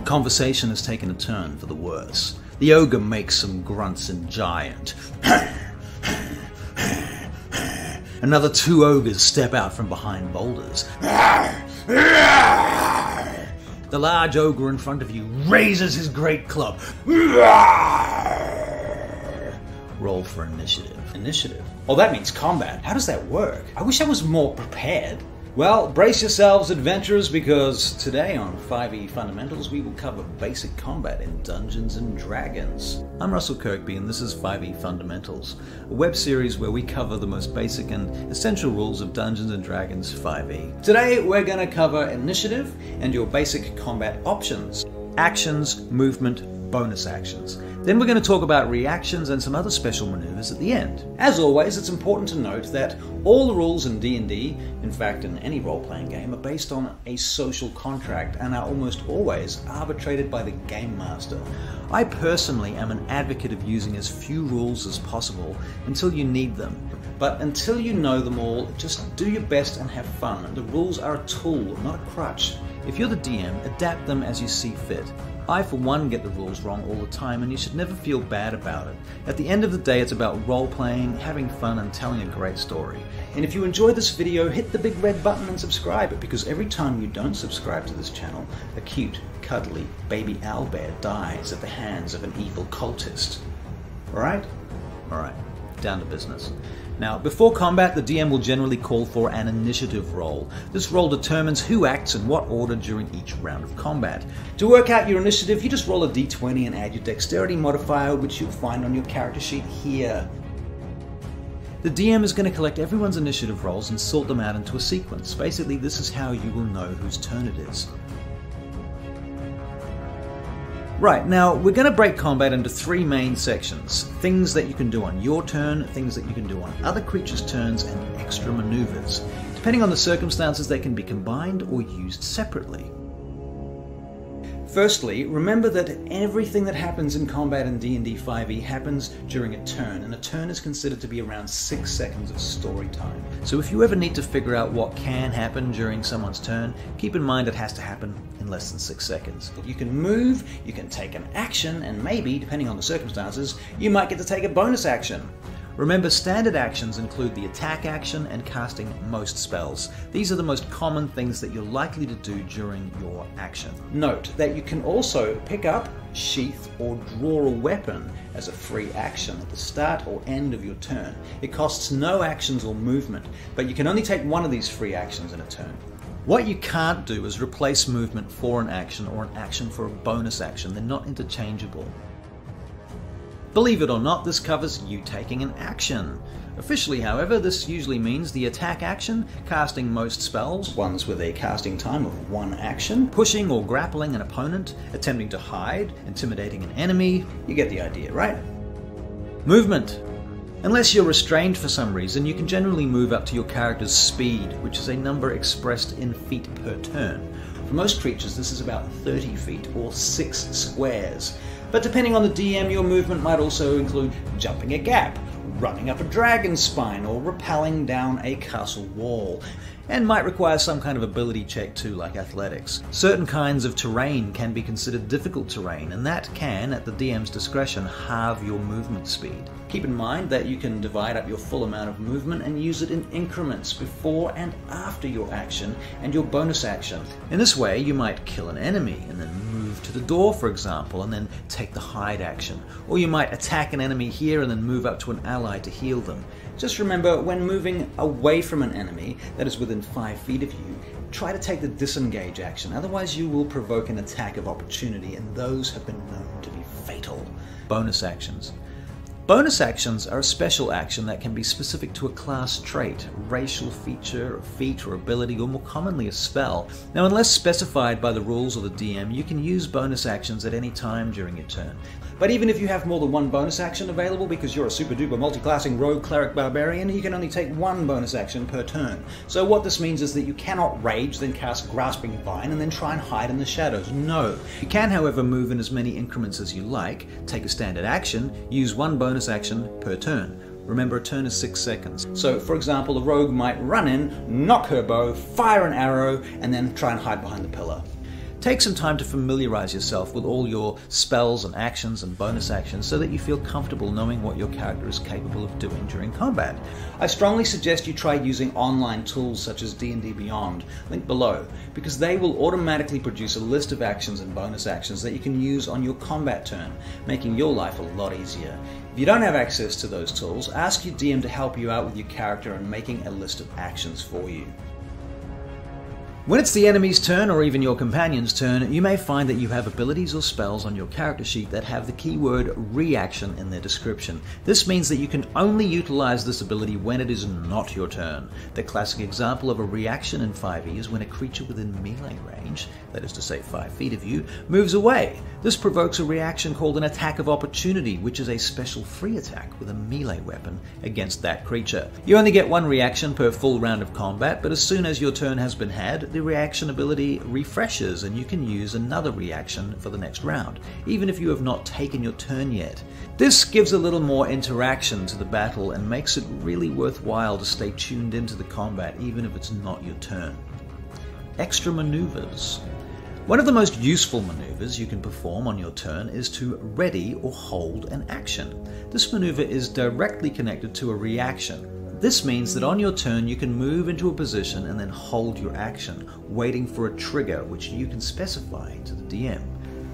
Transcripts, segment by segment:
conversation has taken a turn for the worse. The ogre makes some grunts and giant. Another two ogres step out from behind boulders. The large ogre in front of you raises his great club. Roll for initiative. Initiative? Oh, that means combat. How does that work? I wish I was more prepared. Well, brace yourselves, adventurers, because today on 5e Fundamentals we will cover basic combat in Dungeons and Dragons. I'm Russell Kirkby and this is 5e Fundamentals, a web series where we cover the most basic and essential rules of Dungeons and Dragons 5e. Today we're going to cover initiative and your basic combat options, actions, movement, bonus actions. Then we're going to talk about reactions and some other special maneuvers at the end. As always, it's important to note that all the rules in D&D, in fact in any role-playing game, are based on a social contract and are almost always arbitrated by the game master. I personally am an advocate of using as few rules as possible until you need them. But until you know them all, just do your best and have fun. The rules are a tool, not a crutch. If you're the DM, adapt them as you see fit. I, for one, get the rules wrong all the time, and you should never feel bad about it. At the end of the day, it's about role-playing, having fun, and telling a great story. And if you enjoy this video, hit the big red button and subscribe, because every time you don't subscribe to this channel, a cute, cuddly baby owlbear dies at the hands of an evil cultist. Alright? Alright, down to business. Now, before combat, the DM will generally call for an initiative roll. This roll determines who acts in what order during each round of combat. To work out your initiative, you just roll a d20 and add your dexterity modifier, which you'll find on your character sheet here. The DM is going to collect everyone's initiative rolls and sort them out into a sequence. Basically, this is how you will know whose turn it is. Right, now we're going to break combat into three main sections. Things that you can do on your turn, things that you can do on other creatures' turns, and extra maneuvers. Depending on the circumstances, they can be combined or used separately. Firstly, remember that everything that happens in combat in D&D 5e happens during a turn, and a turn is considered to be around 6 seconds of story time. So if you ever need to figure out what can happen during someone's turn, keep in mind it has to happen in less than 6 seconds. You can move, you can take an action, and maybe, depending on the circumstances, you might get to take a bonus action. Remember, standard actions include the attack action and casting most spells. These are the most common things that you're likely to do during your action. Note that you can also pick up, sheath, or draw a weapon as a free action at the start or end of your turn. It costs no actions or movement, but you can only take one of these free actions in a turn. What you can't do is replace movement for an action or an action for a bonus action. They're not interchangeable. Believe it or not, this covers you taking an action. Officially, however, this usually means the attack action, casting most spells, ones with a casting time of 1 action, pushing or grappling an opponent, attempting to hide, intimidating an enemy. You get the idea, right? Movement. Unless you're restrained for some reason, you can generally move up to your character's speed, which is a number expressed in feet per turn. For most creatures, this is about 30 feet, or 6 squares. But depending on the DM, your movement might also include jumping a gap, running up a dragon's spine, or rappelling down a castle wall, and might require some kind of ability check too, like athletics. Certain kinds of terrain can be considered difficult terrain, and that can, at the DM's discretion, halve your movement speed. Keep in mind that you can divide up your full amount of movement and use it in increments before and after your action and your bonus action. In this way, you might kill an enemy and then move to the door, for example, and then take the hide action. Or you might attack an enemy here and then move up to an ally to heal them. Just remember, when moving away from an enemy that is within 5 feet of you, try to take the disengage action, otherwise you will provoke an attack of opportunity, and those have been known to be fatal. Bonus actions. Bonus actions are a special action that can be specific to a class trait, racial feature, a feat or ability, or more commonly a spell. Now, unless specified by the rules or the DM, you can use bonus actions at any time during your turn. But even if you have more than one bonus action available because you're a super duper multi-classing rogue cleric barbarian, you can only take one bonus action per turn. So what this means is that you cannot rage, then cast Grasping Vine, and then try and hide in the shadows. No. You can, however, move in as many increments as you like, take a standard action, use one bonus action per turn. Remember, a turn is 6 seconds. So, for example, the rogue might run in, knock her bow, fire an arrow, and then try and hide behind the pillar. Take some time to familiarize yourself with all your spells and actions and bonus actions so that you feel comfortable knowing what your character is capable of doing during combat. I strongly suggest you try using online tools such as D&D Beyond, linked below, because they will automatically produce a list of actions and bonus actions that you can use on your combat turn, making your life a lot easier. If you don't have access to those tools, ask your DM to help you out with your character and making a list of actions for you. When it's the enemy's turn, or even your companion's turn, you may find that you have abilities or spells on your character sheet that have the keyword reaction in their description. This means that you can only utilize this ability when it is not your turn. The classic example of a reaction in 5e is when a creature within melee range, that is to say 5 feet of you, moves away. This provokes a reaction called an attack of opportunity, which is a special free attack with a melee weapon against that creature. You only get one reaction per full round of combat, but as soon as your turn has been had, the reaction ability refreshes and you can use another reaction for the next round, even if you have not taken your turn yet. This gives a little more interaction to the battle and makes it really worthwhile to stay tuned into the combat even if it's not your turn. Extra maneuvers. One of the most useful maneuvers you can perform on your turn is to ready or hold an action. This maneuver is directly connected to a reaction. This means that on your turn you can move into a position and then hold your action, waiting for a trigger which you can specify to the DM.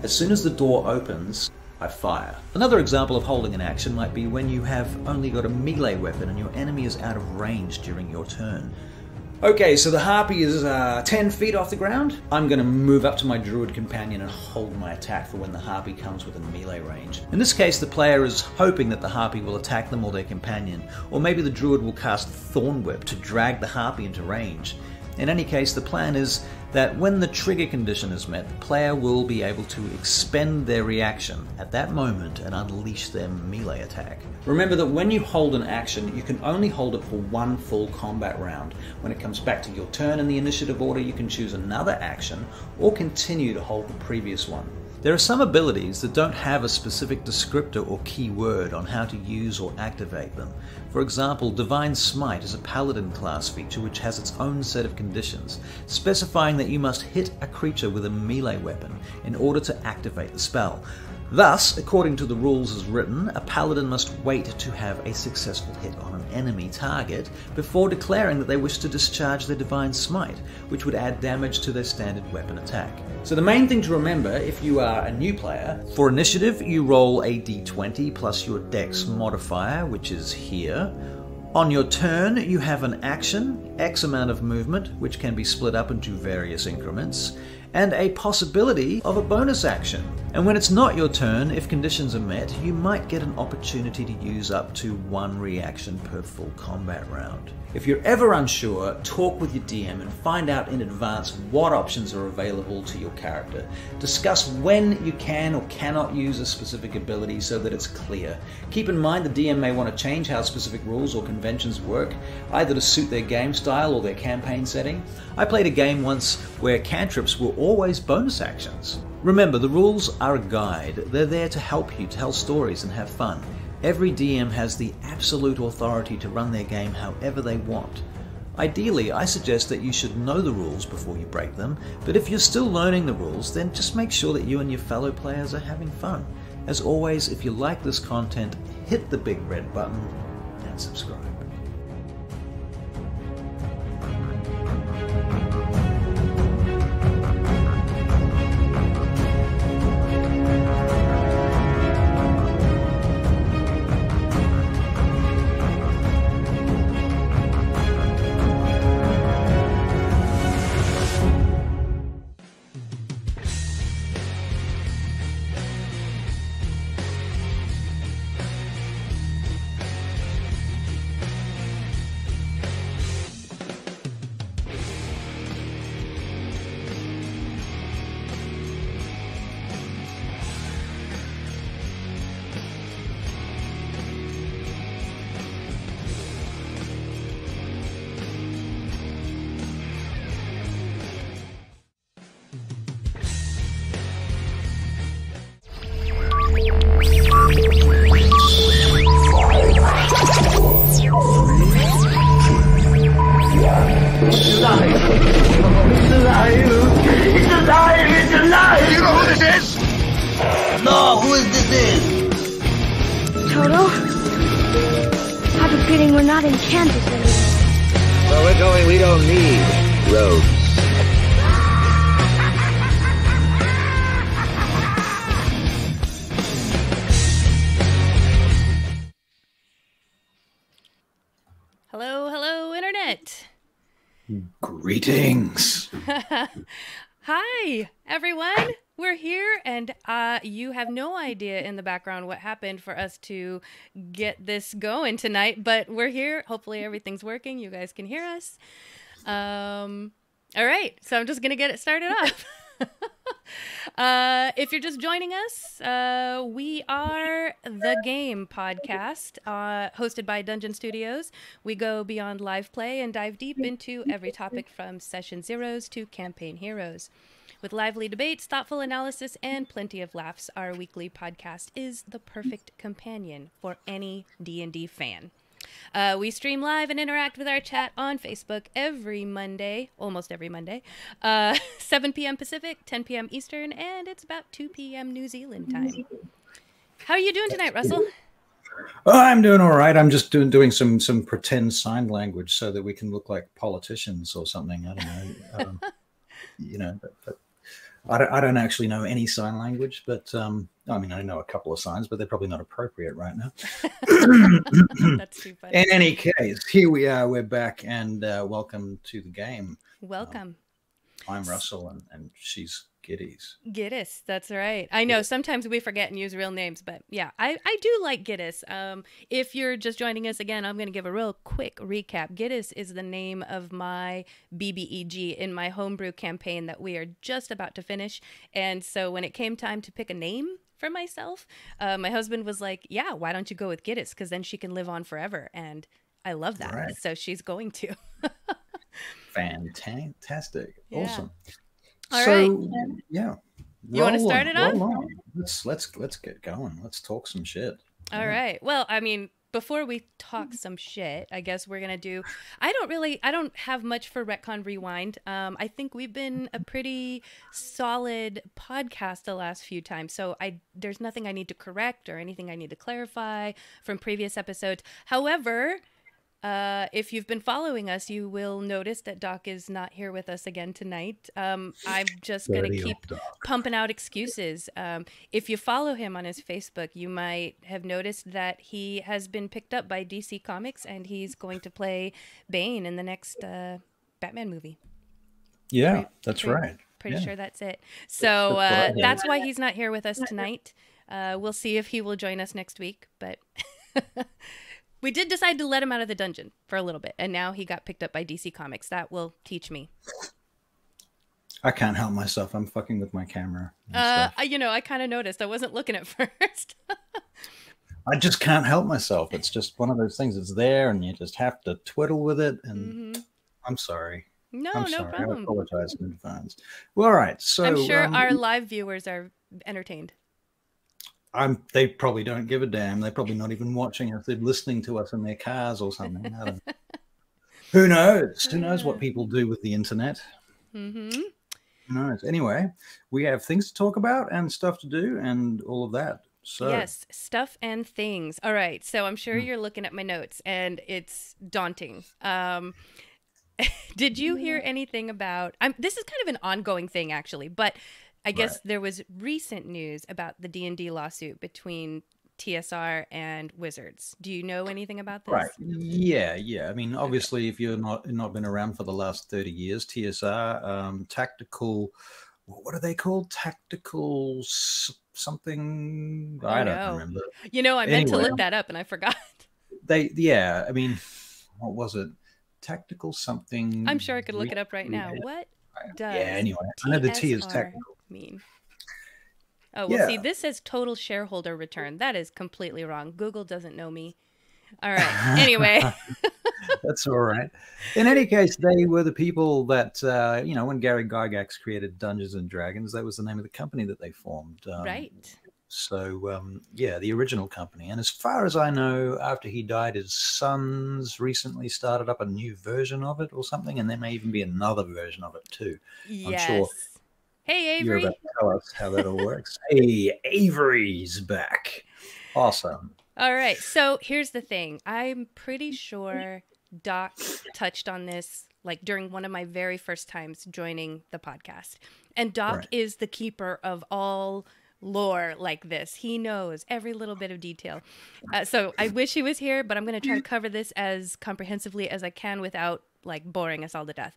As soon as the door opens, I fire. Another example of holding an action might be when you have only got a melee weapon and your enemy is out of range during your turn. Okay, so the harpy is 10 feet off the ground. I'm going to move up to my druid companion and hold my attack for when the harpy comes within melee range. In this case, the player is hoping that the harpy will attack them or their companion, or maybe the druid will cast Thorn Whip to drag the harpy into range. In any case, the plan is that when the trigger condition is met, the player will be able to expend their reaction at that moment and unleash their melee attack. Remember that when you hold an action, you can only hold it for one full combat round. When it comes back to your turn in the initiative order, you can choose another action or continue to hold the previous one. There are some abilities that don't have a specific descriptor or keyword on how to use or activate them. For example, Divine Smite is a Paladin class feature which has its own set of conditions, specifying that you must hit a creature with a melee weapon in order to activate the spell. Thus, according to the rules as written, a Paladin must wait to have a successful hit on an enemy target before declaring that they wish to discharge their Divine Smite, which would add damage to their standard weapon attack. So the main thing to remember if you are a new player, for initiative you roll a d20 plus your dex modifier, which is here. On your turn you have an action, X amount of movement, which can be split up into various increments, and a possibility of a bonus action. And when it's not your turn, if conditions are met, you might get an opportunity to use up to one reaction per full combat round. If you're ever unsure, talk with your DM and find out in advance what options are available to your character. Discuss when you can or cannot use a specific ability so that it's clear. Keep in mind the DM may want to change how specific rules or conventions work, either to suit their game style or their campaign setting. I played a game once where cantrips were always bonus actions. Remember, the rules are a guide. They're there to help you tell stories and have fun. Every DM has the absolute authority to run their game however they want. Ideally, I suggest that you should know the rules before you break them, but if you're still learning the rules, then just make sure that you and your fellow players are having fun. As always, if you like this content, hit the big red button and subscribe. Kansas anymore. Where we're going, we don't need roads. Hello, hello, Internet. Greetings. Hi, everyone. We're here, and you have no idea in the background what happened for us to get this going tonight, but we're here. Hopefully everything's working. You guys can hear us. All right, so I'm just going to get it started off. If you're just joining us, we are The Game Podcast, hosted by Dungeon Studios. We go beyond live play and dive deep into every topic from session zeros to campaign heroes. With lively debates, thoughtful analysis, and plenty of laughs, our weekly podcast is the perfect companion for any D&D fan. We stream live and interact with our chat on Facebook every Monday, almost every Monday, 7 p.m. Pacific, 10 p.m. Eastern, and it's about 2 p.m. New Zealand time. How are you doing tonight, Russell? Oh, I'm doing all right. I'm just doing some pretend sign language so that we can look like politicians or something. I don't know. You know, but I don't actually know any sign language, but I mean, I know a couple of signs, but they're probably not appropriate right now. That's too funny. In any case, here we are. We're back, and welcome to the game. Welcome. I'm Russell, and she's Giddies. Giddis, that's right. I know sometimes we forget and use real names, but yeah, I do like Giddis. If you're just joining us again, I'm going to give a real quick recap. Giddis is the name of my BBEG in my homebrew campaign that we are just about to finish. And so when it came time to pick a name for myself, my husband was like, yeah, why don't you go with Giddis? Because then she can live on forever. And I love that. Right. So she's going to. Fantastic. Yeah. Awesome. All right. Yeah. You want to start it off? Let's get going. Let's talk some shit. All right. Well, I mean, before we talk some shit, I guess we're gonna do. I don't have much for Retcon Rewind. I think we've been a pretty solid podcast the last few times, so there's nothing I need to correct or anything I need to clarify from previous episodes. However, if you've been following us, you will notice that Doc is not here with us again tonight. I'm just going to keep pumping out excuses. If you follow him on his Facebook, you might have noticed that he has been picked up by DC Comics, and he's going to play Bane in the next Batman movie. Yeah, that's right. Pretty sure that's it. So that's why he's not here with us tonight. We'll see if he will join us next week, but... We did decide to let him out of the dungeon for a little bit, and now he got picked up by DC Comics. That will teach me. I can't help myself. I'm fucking with my camera. I kind of noticed. I wasn't looking at first. I just can't help myself. It's just one of those things. It's there, and you just have to twiddle with it. And I'm sorry. No problem. I apologize in advance. Well, all right. So I'm sure our live viewers are entertained. They probably don't give a damn. They're probably not even watching us. They're listening to us in their cars or something. I don't know. Who knows? Who knows what people do with the internet? Who knows? Anyway, we have things to talk about and stuff to do and all of that. So yes, stuff and things. All right. So I'm sure you're looking at my notes and it's daunting. Did you hear anything about... this is kind of an ongoing thing, actually, but... I guess there was recent news about the D&D lawsuit between TSR and Wizards. Do you know anything about this? Right. Yeah. I mean, obviously, if you're not been around for the last 30 years, TSR, tactical, what are they called? Tactical something? I don't remember. You know, I meant to look that up and I forgot. I mean, what was it? Tactical something. I'm sure I could look it up right now. What does anyway, I know the T is technical. Mean? Oh, well, see, this says total shareholder return. That is completely wrong. Google doesn't know me. All right. Anyway. That's all right. In any case, they were the people that, when Gary Gygax created Dungeons and Dragons, that was the name of the company that they formed. Right. So, the original company. And as far as I know, after he died, his sons recently started up a new version of it or something, and there may even be another version of it too. Yes. I'm sure. Hey, Avery. You're about to tell us how that all works. Hey, Avery's back. Awesome. All right. So here's the thing. I'm pretty sure Doc touched on this like during one of my very first times joining the podcast. And Doc is the keeper of all lore like this. He knows every little bit of detail. So I wish he was here, but I'm going to try to cover this as comprehensively as I can without like boring us all to death.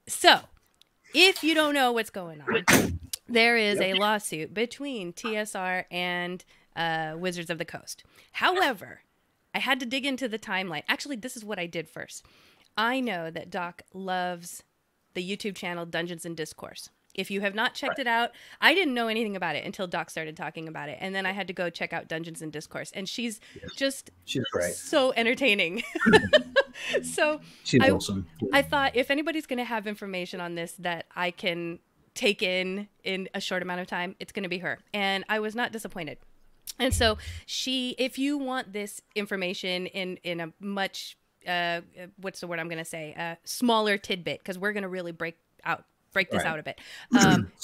So if you don't know what's going on, there is a lawsuit between TSR and Wizards of the Coast. However, I had to dig into the timeline. Actually, this is what I did first. I know that Doc loves the YouTube channel Dungeons and Discourse. If you have not checked it out, I didn't know anything about it until Doc started talking about it. And then I had to go check out Dungeons and Discourse. And she's great. So entertaining. So she's awesome. I thought if anybody's going to have information on this that I can take in a short amount of time, it's going to be her. And I was not disappointed. And so if you want this information in a much, what's the word I'm going to say? Smaller tidbit, because we're going to really break this out a bit.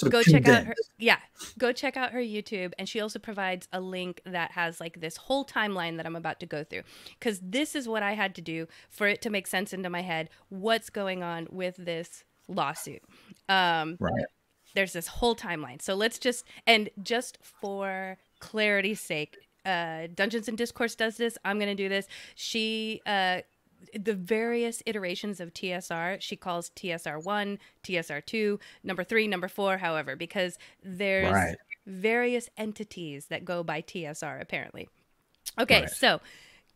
Go check out her YouTube. And she also provides a link that has like this whole timeline that I'm about to go through, because this is what I had to do for it to make sense into my head. What's going on with this lawsuit? There's this whole timeline. So let's just for clarity's sake, Dungeons and Discourse does this. I'm going to do this. The various iterations of TSR, she calls TSR 1, TSR 2, number 3, number 4, however, because there's various entities that go by TSR, apparently. Okay, so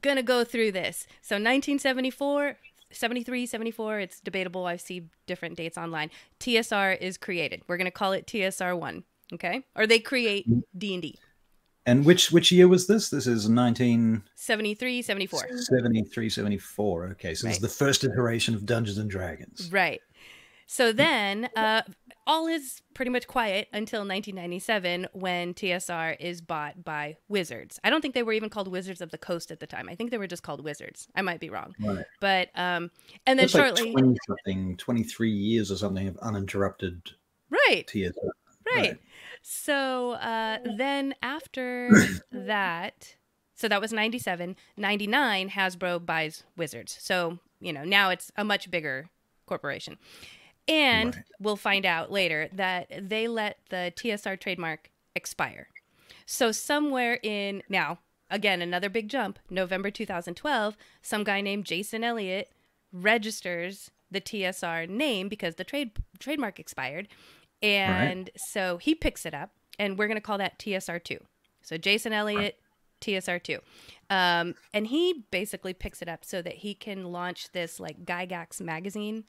going to go through this. So 1974, 73, 74, it's debatable. I see different dates online. TSR is created. We're going to call it TSR 1, okay? Or they create D&D. And which year was this? This is 1973, 74. 73, 74. Okay, so this is the first iteration of Dungeons and Dragons. Right. So then all is pretty much quiet until 1997 when TSR is bought by Wizards. I don't think they were even called Wizards of the Coast at the time. I think they were just called Wizards. I might be wrong. Right. But and then that's shortly like 23 years or something of uninterrupted TSR. Right. So then after that, so that was 97, 99, Hasbro buys Wizards. So, now it's a much bigger corporation. And we'll find out later that they let the TSR trademark expire. So somewhere now, again, another big jump, November 2012, some guy named Jason Elliott registers the TSR name because the trademark expired. And so he picks it up, and we're going to call that TSR2. So Jason Elliott, TSR2. And he basically picks it up so that he can launch this like Gygax magazine.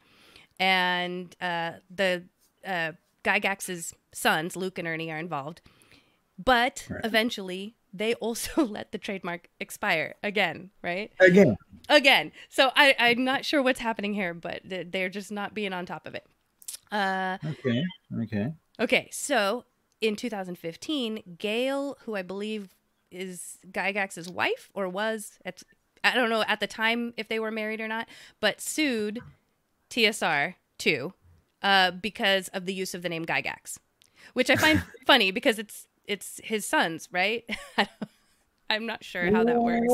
And the Gygax's sons, Luke and Ernie, are involved. But eventually, they also let the trademark expire again, right? Again. So I'm not sure what's happening here, but they're just not being on top of it. Okay, so in 2015, Gail, who I believe is Gygax's wife or was, I don't know at the time if they were married or not, but sued TSR 2 because of the use of the name Gygax, which I find funny because it's his sons, right? I'm not sure how that works.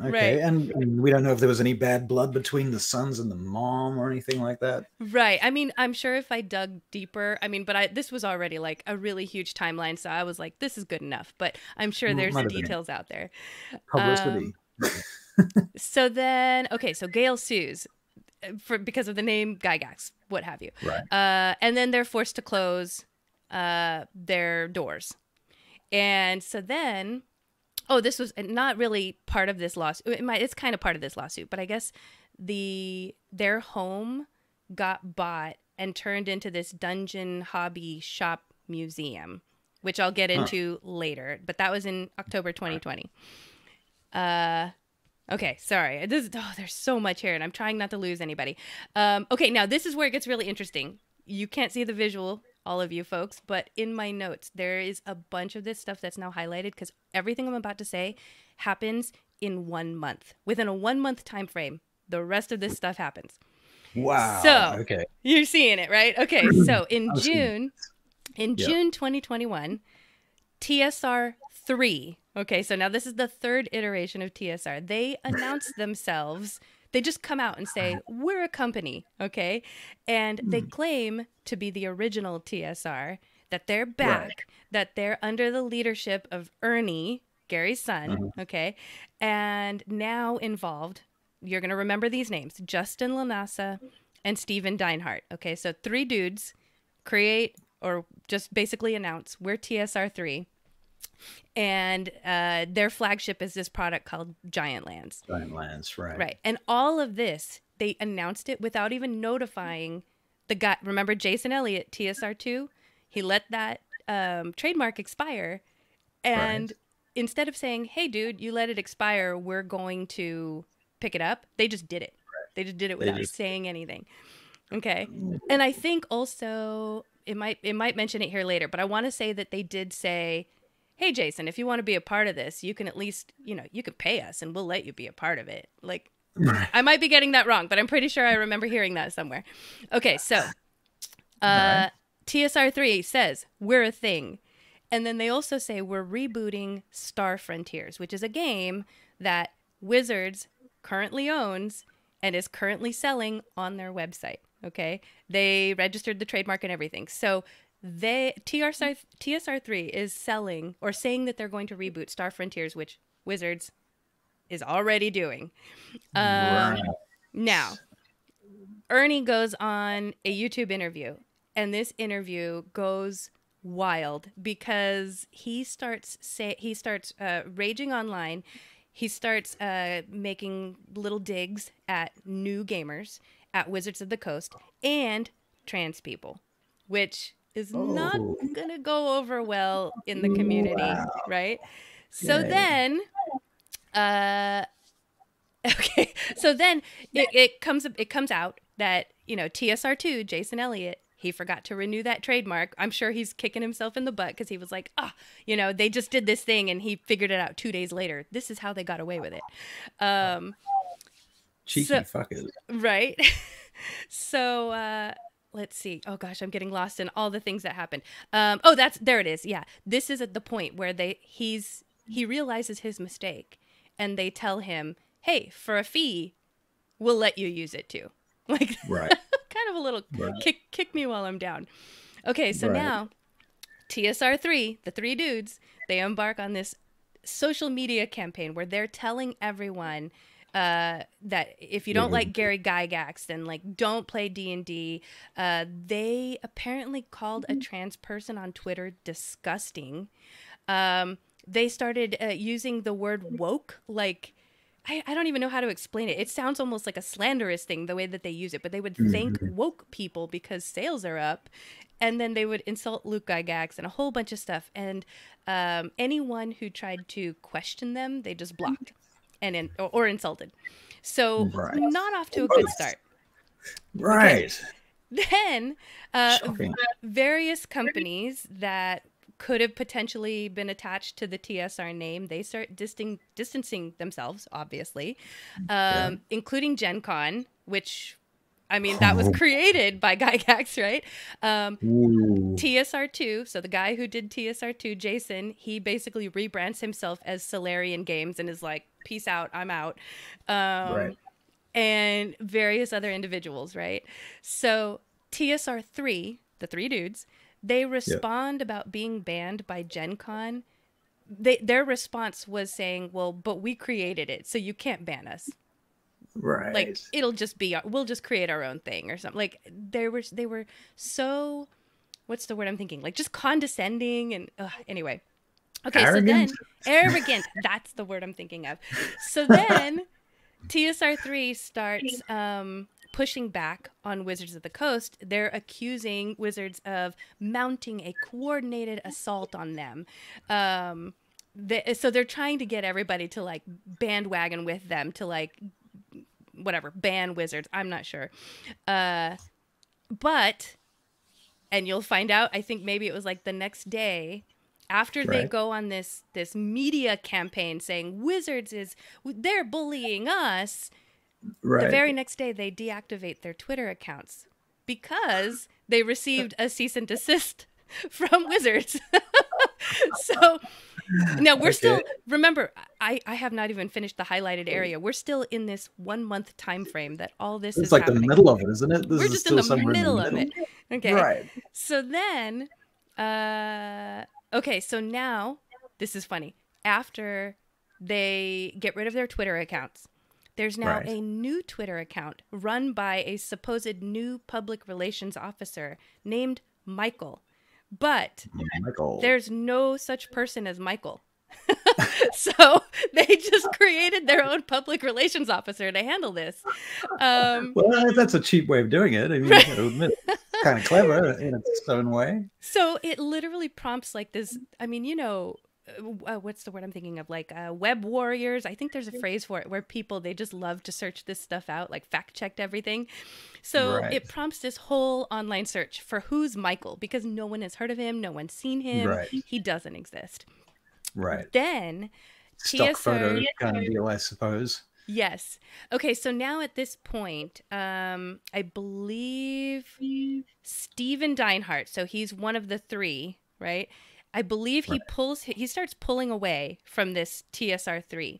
Okay. And we don't know if there was any bad blood between the sons and the mom or anything like that. Right. I mean, I'm sure if I dug deeper, but this was already like a really huge timeline. So I was like, this is good enough, but I'm sure there's details out there. Publicity. So then, so Gail sues because of the name Gygax, what have you. Right. And then they're forced to close their doors. And so then, this was not really part of this lawsuit. It's kind of part of this lawsuit, but I guess their home got bought and turned into this dungeon hobby shop museum, which I'll get into later. But that was in October 2020. Okay, sorry. There's so much here, and I'm trying not to lose anybody. Okay, now this is where it gets really interesting. You can't see the visual, all of you folks, but in my notes, there is a bunch of this stuff that's now highlighted because everything I'm about to say happens in 1 month. Within a 1 month time frame, the rest of this stuff happens. Wow. So you're seeing it, right? Okay, so in June 2021, TSR 3. Okay, so now this is the third iteration of TSR. They announce themselves. They just come out and say, we're a company, okay? And they claim to be the original TSR, that they're back, that they're under the leadership of Ernie, Gary's son, okay? And now involved, you're going to remember these names, Justin Lanasa and Steven Deinhardt, okay? So 3 dudes create or just basically announce, we're TSR3. And their flagship is this product called Giant Lands. Giant Lands, right. Right. And all of this, they announced it without even notifying the guy. Remember Jason Elliott, TSR2? He let that trademark expire. And instead of saying, hey, dude, you let it expire, we're going to pick it up, they just did it. They just did it without saying anything. Okay. And I think also, it might mention it here later, but I want to say that they did say, hey, Jason, if you want to be a part of this, you can at least, you can pay us and we'll let you be a part of it. Like, I might be getting that wrong, but I'm pretty sure I remember hearing that somewhere. Okay, so TSR3 says, we're a thing. And then they also say we're rebooting Star Frontiers, which is a game that Wizards currently owns and is currently selling on their website. Okay, they registered the trademark and everything. So TSR3 is selling or saying that they're going to reboot Star Frontiers, which Wizards is already doing. Now, Ernie goes on a YouTube interview, and this interview goes wild because he starts raging online. He starts making little digs at new gamers, at Wizards of the Coast, and trans people, which is not going to go over well in the community, right? So then, okay, so then it comes out that, TSR2, Jason Elliott, he forgot to renew that trademark. I'm sure he's kicking himself in the butt because he was like, they just did this thing and he figured it out 2 days later. This is how they got away with it. Cheeky fuckers. Right. So, let's see. Oh gosh, I'm getting lost in all the things that happened. There it is. Yeah. This is at the point where he realizes his mistake and they tell him, hey, for a fee, we'll let you use it too. Like, kind of a little kick me while I'm down. Okay. So now TSR3, the 3 dudes, they embark on this social media campaign where they're telling everyone that if you don't like Gary Gygax, then don't play D&D. They apparently called a trans person on Twitter disgusting. They started using the word woke. I don't even know how to explain it. It sounds almost like a slanderous thing, the way that they use it, but they would thank woke people because sales are up. And then they would insult Luke Gygax and a whole bunch of stuff. And anyone who tried to question them, they just blocked or insulted. So not off to a good start. Right. Okay. Then various companies that could have potentially been attached to the TSR name, they start distancing themselves, obviously, including Gen Con, which, that was created by Gygax, right? TSR2, so the guy who did TSR2, Jason, he basically rebrands himself as Solarian Games and is like, peace out, I'm out. And various other individuals, right? So TSR3, the 3 dudes, they respond about being banned by Gen Con. Their response was saying, well, but we created it, so you can't ban us. Right. It'll just be, we'll just create our own thing or something. They were so, what's the word I'm thinking? Just condescending and anyway. Okay, arrogant. So then arrogant. That's the word I'm thinking of. So then TSR3 starts pushing back on Wizards of the Coast. They're accusing Wizards of mounting a coordinated assault on them. So they're trying to get everybody to bandwagon with them to ban Wizards. I'm not sure. But, and you'll find out, I think maybe it was the next day, after they go on this media campaign saying Wizards they're bullying us. The very next day they deactivate their Twitter accounts because they received a cease and desist from Wizards. So now we're Okay. still, remember, I have not even finished the highlighted area. We're still in this 1 month time frame that all this It's is like happening. the middle of it, isn't it? This We're is just still in the somewhere middle in the of middle. it. Okay. Right. So then, okay, so now, this is funny. After they get rid of their Twitter accounts, there's now Right. a new Twitter account run by a supposed new public relations officer named Michael. But Michael. there's no such person as Michael. So they just created their own public relations officer to handle this. Well, that's a cheap way of doing it. I mean, you gotta admit, it's kind of clever in its own way. So it literally prompts like this. I mean, what's the word I'm thinking of? Like web warriors. I think there's a phrase for it where people, they just love to search this stuff out, like fact checked everything. So Right. it prompts this whole online search for who's Michael, because no one has heard of him. No one's seen him. Right. He doesn't exist. Right. Then Stock TSR photo kind of deal, I suppose. Yes. Okay, so now at this point, I believe Steven Deinhardt, so he's one of the three, right? I believe he starts pulling away from this TSR3.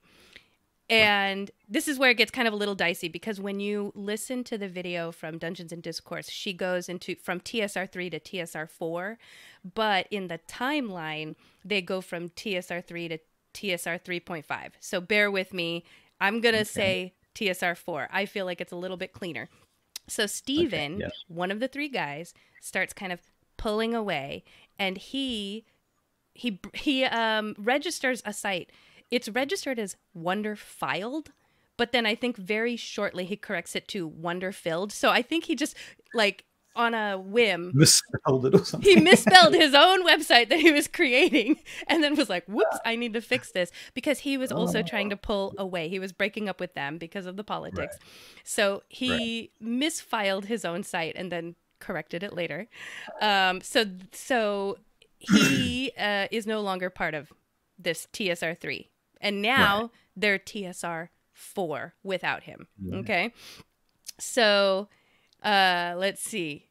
And this is where it gets kind of a little dicey, because when you listen to the video from Dungeons and Discourse, she goes from TSR3 to TSR4, but in the timeline, they go from TSR3 to TSR 3.5. So bear with me. I'm going to say TSR 4. I feel like it's a little bit cleaner. So Steven, one of the three guys, starts kind of pulling away, and he registers a site. It's registered as Wonderfiled, but then I think very shortly he corrects it to Wonderfilled. So I think he just, like, on a whim, misspelled it or something. he misspelled his own website that he was creating, and then was like, whoops, I need to fix this, because he was also trying to pull away. He was breaking up with them because of the politics. Right. So he misfiled his own site and then corrected it later. So he is no longer part of this TSR3. And now they're TSR4 without him. Okay. So let's see.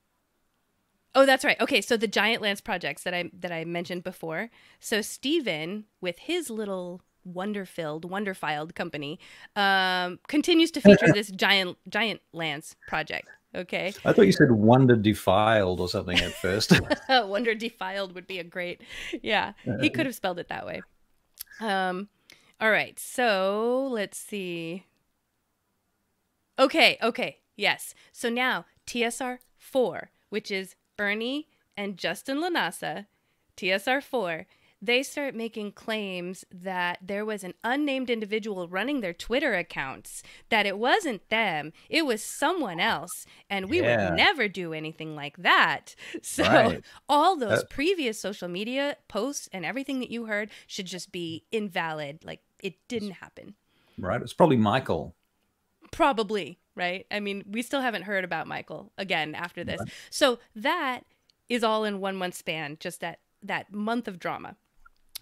Oh, that's right. Okay, so the Giant Lance projects that I mentioned before. So Steven, with his little Wonderfiled company, continues to feature this Giant Lance project. Okay. I thought you said Wonder Defiled or something at first. Wonder Defiled would be a great. Yeah, he could have spelled it that way. All right. So let's see. Okay. Yes. So now TSR 4, which is Ernie and Justin Lanasa, TSR 4, they start making claims that there was an unnamed individual running their Twitter accounts, that it wasn't them, it was someone else, and we would never do anything like that. So all those previous social media posts and everything that you heard should just be invalid. Like, it didn't happen. Right. It's probably Michael. Probably, right? I mean, we still haven't heard about Michael again after this. So that is all in 1 month span, just that month of drama.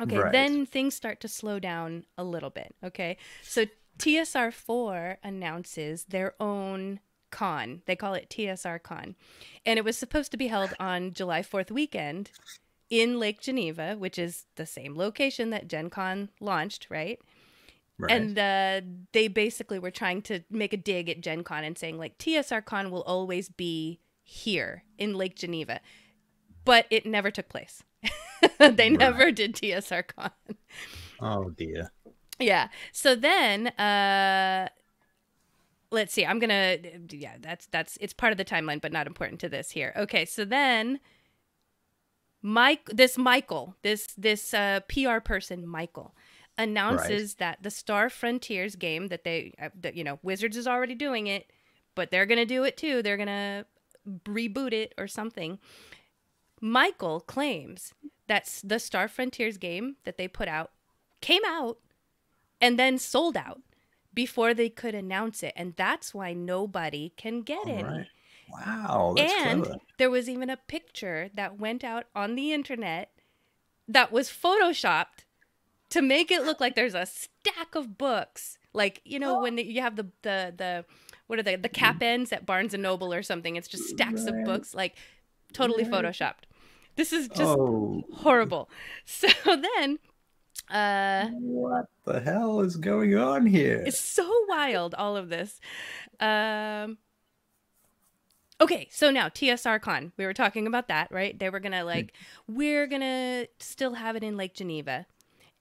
Okay, then things start to slow down a little bit, okay? So TSR 4 announces their own con. They call it TSR Con. And it was supposed to be held on July 4th weekend in Lake Geneva, which is the same location that Gen Con launched, right? And they basically were trying to make a dig at Gen Con and saying, like, TSR Con will always be here in Lake Geneva. But it never took place. They never did TSR Con. Oh, dear. Yeah. So then, let's see. I'm going to, it's part of the timeline, but not important to this here. Okay. So then this PR person, Michael, announces that the Star Frontiers game that Wizards is already doing it, but they're going to do it too. They're going to reboot it or something. Michael claims that the Star Frontiers game that they put out came out and then sold out before they could announce it. And that's why nobody can get any. Right. Wow, that's clever. There was even a picture that went out on the internet that was photoshopped to make it look like there's a stack of books. Like, when you have the what are the cap ends at Barnes and Noble or something. It's just stacks of books, like totally photoshopped. This is just Oh, horrible. So then, what the hell is going on here? it's so wild, all of this. Okay, so now TSR Con. We were talking about that, right? They were going to we're going to still have it in Lake Geneva.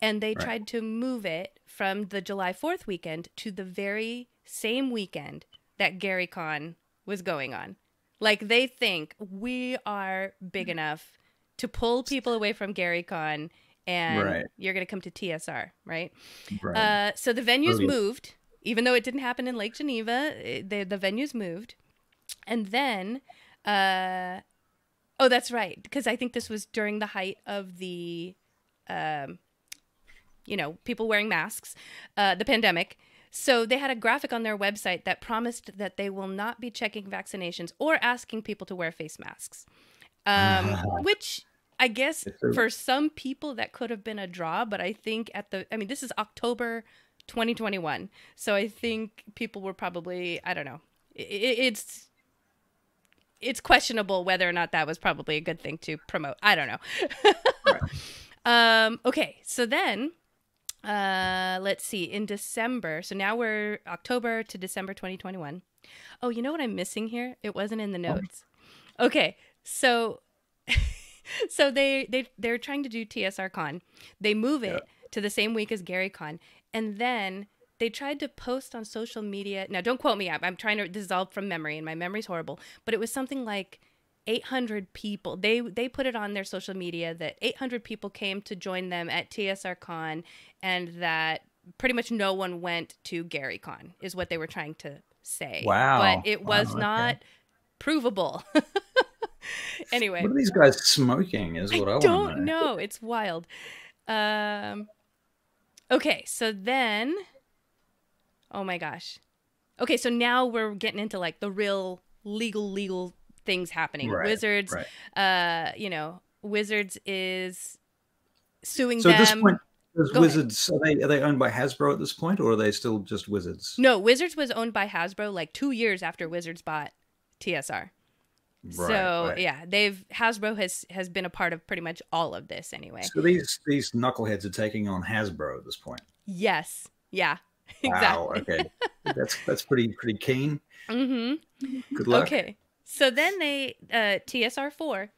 And they tried to move it from the July 4th weekend to the very same weekend that GaryCon was going on. Like, they think we are big enough to pull people away from GaryCon, and you're going to come to TSR, right? So the venues moved, even though it didn't happen in Lake Geneva. The venues moved. And then, oh, that's right, because I think this was during the height of the, people wearing masks, the pandemic. So they had a graphic on their website that promised that they will not be checking vaccinations or asking people to wear face masks, which I guess for some people that could have been a draw. But I think this is October 2021. So I think people were probably, I don't know, it's questionable whether or not that was probably a good thing to promote. I don't know. Okay, so then let's see. In December, so now we're October to December 2021. Oh, you know what I'm missing here? It wasn't in the notes. Okay, so so they're trying to do TSR Con. They move it to the same week as GaryCon, and then they tried to post on social media. Now, don't quote me. I'm trying to, this is all from memory, and my memory's horrible. But it was something like 800 people. They put it on their social media that 800 people came to join them at TSR Con, and that pretty much no one went to GaryCon, is what they were trying to say. Wow. But it was not provable. Anyway. What are these guys smoking is what I want to know. I don't know. It's wild. Okay, so then... Oh my gosh. Okay, so now we're getting into like the real legal things happening. Wizards, Wizards is suing them. So at this point, Wizards, are they owned by Hasbro at this point, or are they still just Wizards? No, Wizards was owned by Hasbro like 2 years after Wizards bought TSR. Yeah, Hasbro has been a part of pretty much all of this anyway. So these knuckleheads are taking on Hasbro at this point. Yes. Yeah. Wow, exactly. Okay. That's pretty keen. Mm-hmm. Good luck. Okay. So then they TSR4,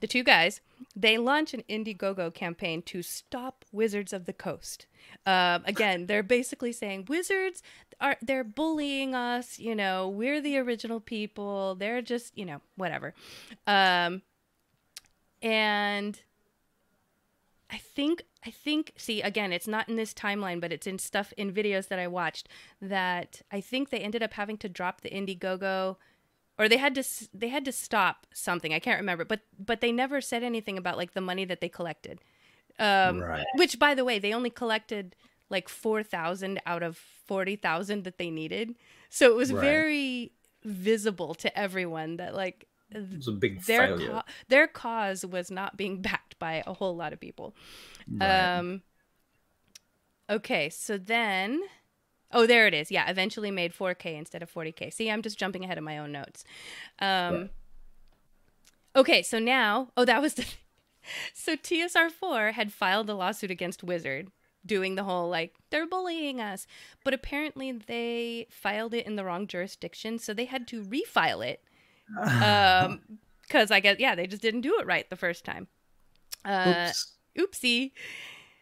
the two guys, they launch an Indiegogo campaign to stop Wizards of the Coast. Again, they're basically saying Wizards they're bullying us, we're the original people. They're just, whatever. And I think, see, again, it's not in this timeline, but it's in videos that I watched, that I think they ended up having to drop the Indiegogo, or they had to stop something. I can't remember, but they never said anything about like the money that they collected. Which, by the way, they only collected like 4,000 out of 40,000 that they needed. So it was very visible to everyone that like, it was a big failure. Their cause was not being backed by a whole lot of people. Okay, so then... Oh, there it is. Yeah, eventually made 4K instead of 40K. See, I'm just jumping ahead of my own notes. Okay, so now... Oh, that was the... So TSR4 had filed a lawsuit against Wizard, doing the whole, like, they're bullying us. But apparently they filed it in the wrong jurisdiction, so they had to refile it. Because I guess, they just didn't do it right the first time. Oopsie.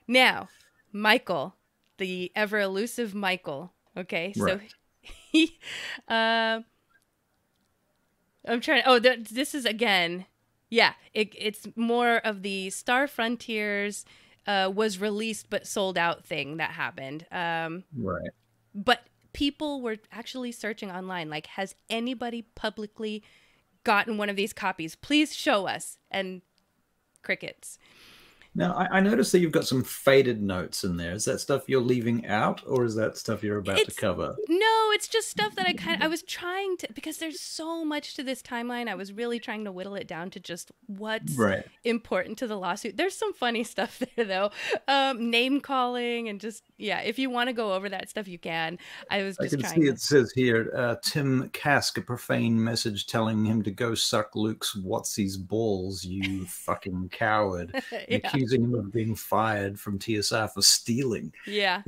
Now, Michael, the ever elusive Michael. Okay, so he, I'm trying. Oh, this is again. Yeah, it's more of the Star Frontiers was released but sold out thing that happened. But people were actually searching online, like, has anybody publicly gotten one of these copies? Please show us. And crickets. Now, I noticed that you've got some faded notes in there. Is that stuff you're leaving out, or is that stuff you're about to It's cover? no, it's just stuff that I was trying to, because there's so much to this timeline. I was really trying to whittle it down to just what's Right. important to the lawsuit. There's some funny stuff there though, name calling and just yeah. If you want to go over that stuff, you can. I was I just can trying. see it says here, Tim Kask, a profane message telling him to go suck Luke's what's-his balls, you fucking coward, and Yeah. accusing him of being fired from TSR for stealing. Yeah.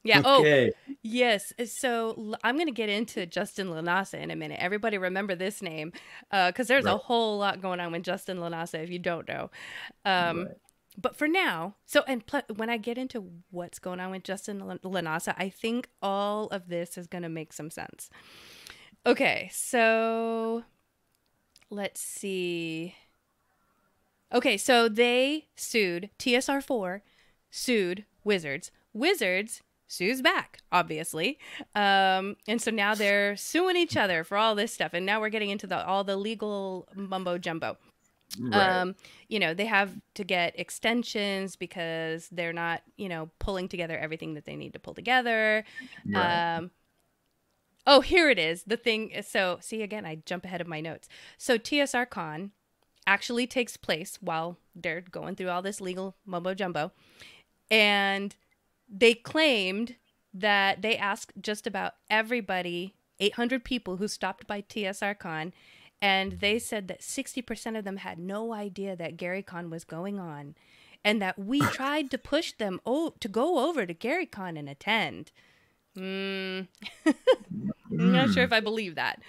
Yeah. Okay. Oh, yes. So I'm going to get into Justin Lanasa in a minute. Everybody remember this name because there's Right. a whole lot going on with Justin Lanasa if you don't know. Right. But for now, so and when I get into what's going on with Justin Lanasa, I think all of this is going to make some sense. Okay, so let's see. Okay, so they sued TSR4, sued Wizards. Wizards sues back, obviously, and so now they're suing each other for all this stuff. And now we're getting into all the legal mumbo jumbo. Right. You know, they have to get extensions because they're not, you know, pulling together everything that they need to pull together. Right. Oh, here it is. The thing. So, see, again, I jump ahead of my notes. So, TSR Con actually takes place while they're going through all this legal mumbo jumbo. And they claimed that they asked just about everybody, 800 people who stopped by TSR Con, and they said that 60% of them had no idea that GaryCon was going on, and that we tried to push them to go over to GaryCon and attend. I'm not sure if I believe that.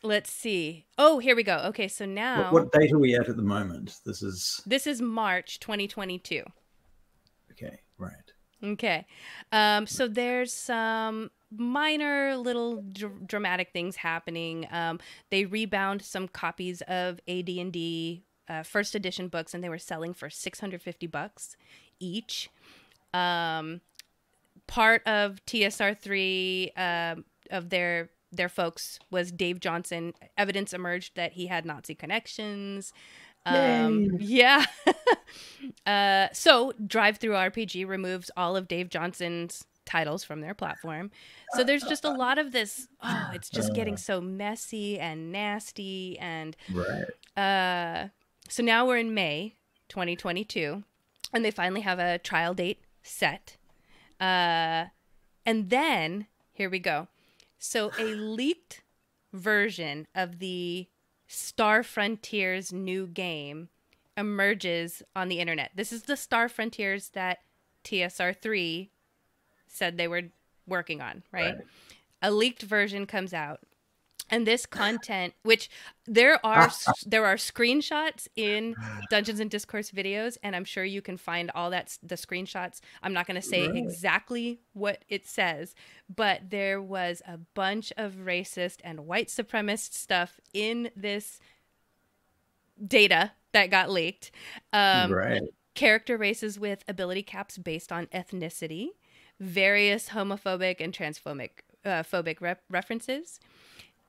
Let's see. Oh, here we go. Okay, so now What date are we at the moment? This is March 2022. okay. Right. Okay. So there's some minor little dramatic things happening. They rebound some copies of AD&D first edition books, and they were selling for $650 each. Part of TSR3 of their folks was Dave Johnson. Evidence emerged that he had Nazi connections. Yeah. So Drive Through RPG removes all of Dave Johnson's titles from their platform. So there's just a lot of this. Oh, it's just getting so messy and nasty. And Right. so now we're in May 2022, and they finally have a trial date set. And then here we go. So a leaked version of the Star Frontiers new game emerges on the internet. This is the Star Frontiers that TSR3 said they were working on, right? A leaked version comes out. And this content, which there are screenshots in Dungeons and Discourse videos, and I'm sure you can find all that the screenshots. I'm not going to say exactly what it says, but there was a bunch of racist and white supremacist stuff in this data that got leaked. Right. Character races with ability caps based on ethnicity, various homophobic and transphobic phobic references.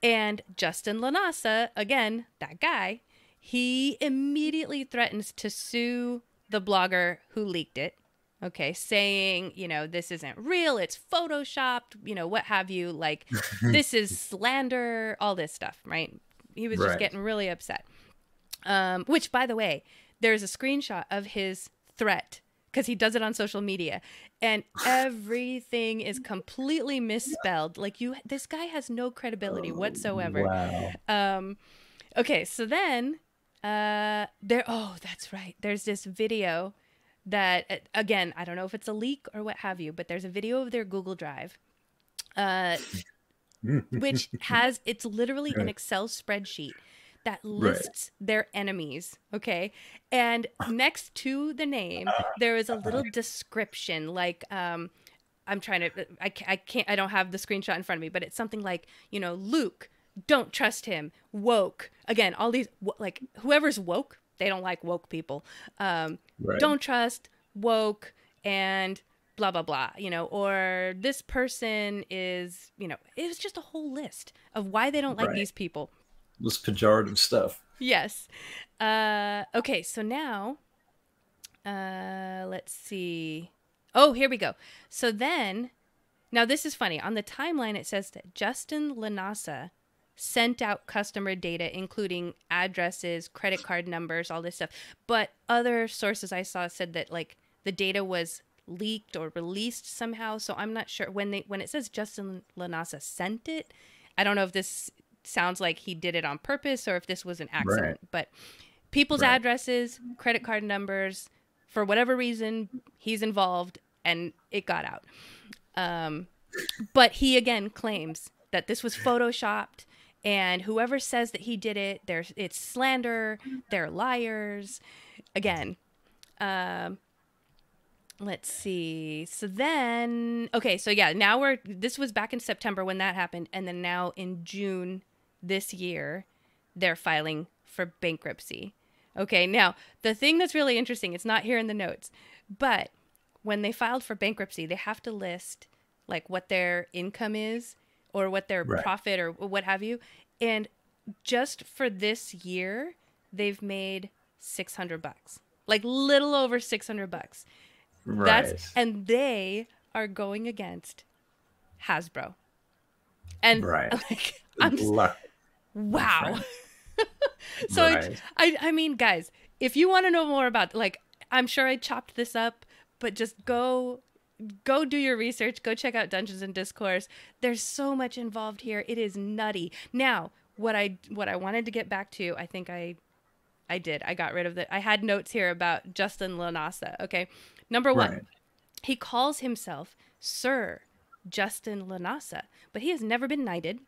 And Justin Lanasa, again, that guy, he immediately threatens to sue the blogger who leaked it. Okay, saying, you know, this isn't real, it's photoshopped, you know, what have you, like, this is slander, all this stuff, right? He was just getting really upset. Which, by the way, there's a screenshot of his threat because he does it on social media, and everything is completely misspelled. Like, this guy has no credibility whatsoever. Wow. Okay, so then that's right. There's this video that, again, I don't know if it's a leak or what have you, but there's a video of their Google Drive, which it's literally an Excel spreadsheet that lists their enemies, okay? And next to the name, there is a little description, like, I don't have the screenshot in front of me, but it's something like, you know, Luke, don't trust him, woke. Again, all these, like, whoever's woke, they don't like woke people. Don't trust, woke, and blah, blah, blah, you know, or this person is, you know, it was just a whole list of why they don't like these people. This pejorative stuff. Yes. Okay, so now, let's see. Oh, here we go. So then, now this is funny. On the timeline, it says that Justin Lanasa sent out customer data, including addresses, credit card numbers, all this stuff. But other sources I saw said that like the data was leaked or released somehow. So I'm not sure when it says Justin Lanasa sent it. I don't know if this sounds like he did it on purpose or if this was an accident. Right. But people's Right. addresses, credit card numbers, for whatever reason, he's involved, and it got out. But he again claims that this was photoshopped, and whoever says that he did it, it's slander. They're liars. Again, let's see. So then, okay, so yeah, now this was back in September when that happened, and then now in June this year, they're filing for bankruptcy. Okay, now the thing that's really interesting, it's not here in the notes, but when they filed for bankruptcy, they have to list like what their income is or what their Right. profit or what have you. And just for this year, they've made $600, like little over $600. Right. And they are going against Hasbro. And Right. like, Good luck. wow. So Right. I mean, guys, if you want to know more about, like, I'm sure I chopped this up, but just go do your research. Go check out Dungeons and Discourse. There's so much involved here. It is nutty. Now, what I wanted to get back to, I think I did. I got rid of I had notes here about Justin Lanasa. Okay. Number one, Right. he calls himself Sir Justin Lanasa, but he has never been knighted.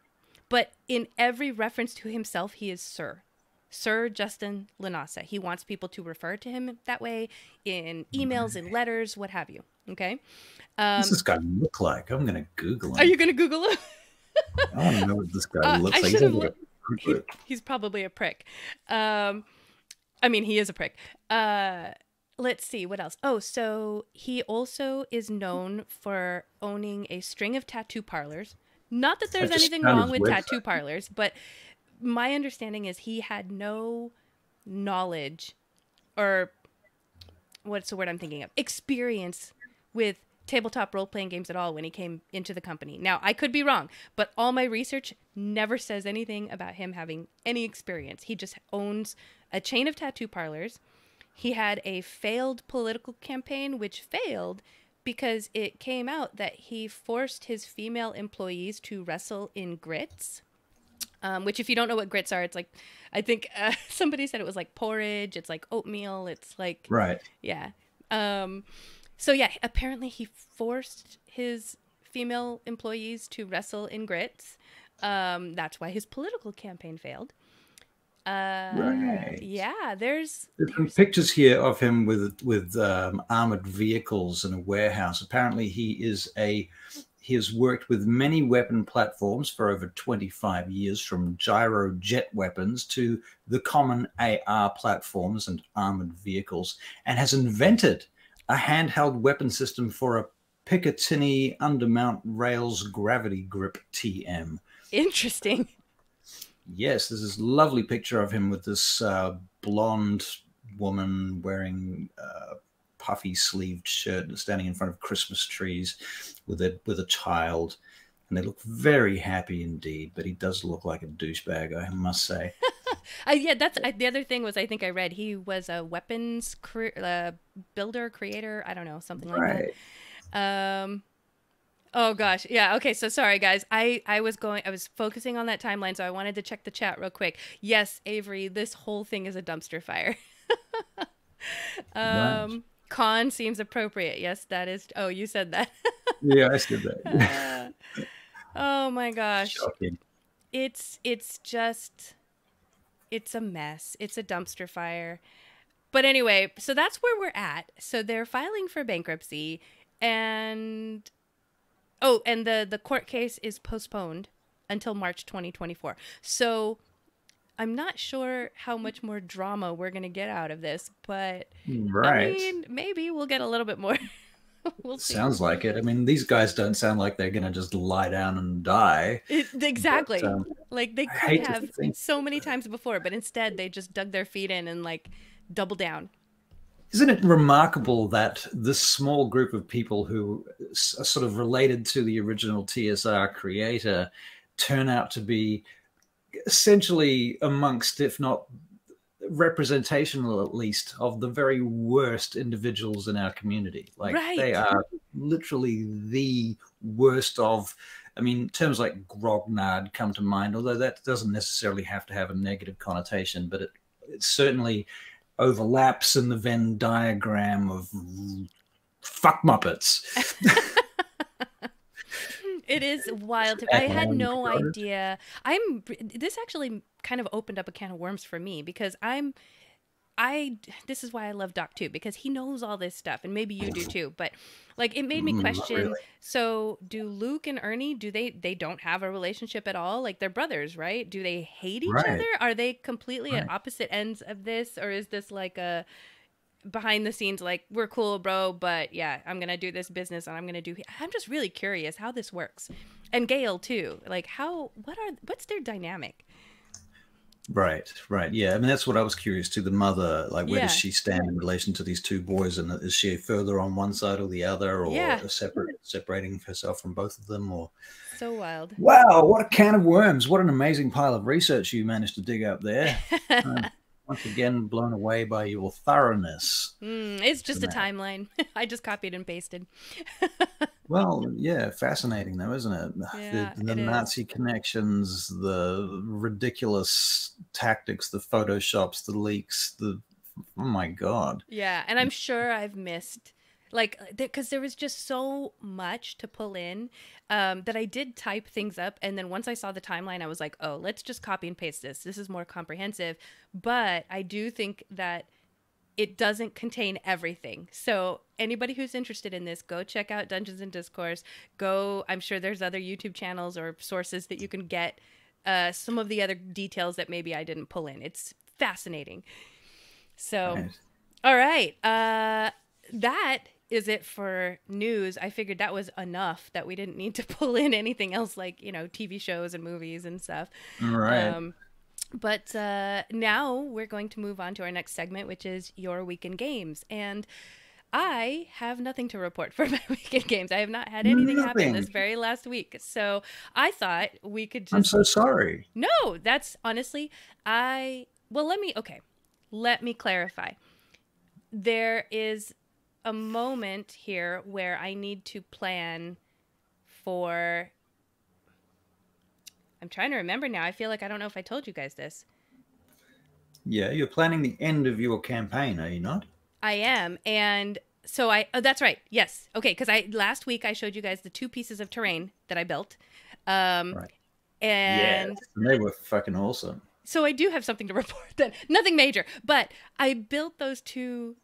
But in every reference to himself, he is Sir. Sir Justin Lanasa. He wants people to refer to him that way in emails, in letters, what have you. Okay. What's this guy look like? I'm going to Google him. Are you going to Google him? I want to know what this guy looks I like. should have. He's like a prick. He's probably a prick. I mean, he is a prick. Let's see what else. Oh, so he also is known for owning a string of tattoo parlors. Not that there's I just anything found wrong his with website. tattoo parlors, but my understanding is he had no knowledge, or what's the word I'm thinking of? Experience with tabletop role-playing games at all when he came into the company. Now, I could be wrong, but all my research never says anything about him having any experience. He just owns a chain of tattoo parlors. He had a failed political campaign, which failed because it came out that he forced his female employees to wrestle in grits. Which, if you don't know what grits are, it's like, I think somebody said it was like porridge. It's like oatmeal. It's like, Right. yeah. So yeah, apparently he forced his female employees to wrestle in grits. That's why his political campaign failed. Right. Yeah, there's Some pictures here of him with armored vehicles in a warehouse. Apparently, he has worked with many weapon platforms for over 25 years, from gyro jet weapons to the common AR platforms and armored vehicles, and has invented a handheld weapon system for a Picatinny undermount rails gravity grip TM. interesting. Yes, there's this lovely picture of him with this blonde woman wearing a puffy sleeved shirt, standing in front of Christmas trees with a child, and they look very happy indeed. But he does look like a douchebag, I must say. Yeah, that's the other thing was, I think I read he was a weapons builder, creator. I don't know, something like Right. that. Oh gosh. Yeah. Okay. So sorry guys. I was focusing on that timeline. So I wanted to check the chat real quick. Yes, Avery, this whole thing is a dumpster fire. Right. Con seems appropriate. Yes, that is. Oh, you said that. Yeah, I said that. Oh my gosh. Shocking. It's a mess. It's a dumpster fire. But anyway, so that's where we're at. So they're filing for bankruptcy, and the court case is postponed until March 2024. So I'm not sure how much more drama we're going to get out of this, but Right. I mean, maybe we'll get a little bit more We'll see. Sounds like it. I mean, these guys don't sound like they're going to just lie down and die. Exactly. But, like they I could hate to have think. so many times before, but instead they just dug their feet in and like double down. Isn't it remarkable that this small group of people who are sort of related to the original TSR creator turn out to be essentially amongst, if not representational at least, of the very worst individuals in our community. Like they are literally the worst of, I mean, terms like grognard come to mind, although that doesn't necessarily have to have a negative connotation, but it certainly overlaps in the Venn diagram of fuck Muppets. It is wild. I had no idea. This actually kind of opened up a can of worms for me because this is why I love Doc too, because he knows all this stuff, and maybe you do too, but like it made me question, really. So do Luke and Ernie, they don't have a relationship at all? Like they're brothers, right? Do they hate each other? Are they completely at opposite ends of this? Or is this like a behind the scenes, like, we're cool, bro, but yeah, I'm gonna do this business and I'm just really curious how this works. And Gail too, like what's their dynamic? Right. Yeah. I mean, that's what I was curious to. The mother, like, where does she stand in relation to these two boys? And is she further on one side or the other, or separating herself from both of them? Or so wild. Wow, what a can of worms! What an amazing pile of research you managed to dig up there. Once again, blown away by your thoroughness. It's just a timeline. I just copied and pasted. Well, yeah, fascinating though, isn't it? Yeah, the Nazi connections, the ridiculous tactics, the photoshops, the leaks, oh my God. Yeah, and I'm sure I've missed, like, because there was just so much to pull in that I did type things up. And then once I saw the timeline, I was like, oh, let's just copy and paste this. This is more comprehensive. But I do think that it doesn't contain everything. So anybody who's interested in this, go check out Dungeons and Discourse. I'm sure there's other YouTube channels or sources that you can get some of the other details that maybe I didn't pull in. It's fascinating. So, nice. All right. That is it for news. I figured that was enough, that we didn't need to pull in anything else, like, TV shows and movies and stuff. All right. But now we're going to move on to our next segment, which is Your Week in Games. And I have nothing to report for my week in games. I have not had anything happen this very last week. So I thought we could just... I'm so sorry. No, that's honestly, let me clarify. There is a moment here where I need to plan for... I'm trying to remember now. I feel like I don't know if I told you guys this. Yeah, you're planning the end of your campaign, are you not? I am. And so that's right. Yes. Okay. Because last week I showed you guys the 2 pieces of terrain that I built. Right. And they were fucking awesome. So I do have something to report then. Nothing major, but I built those 2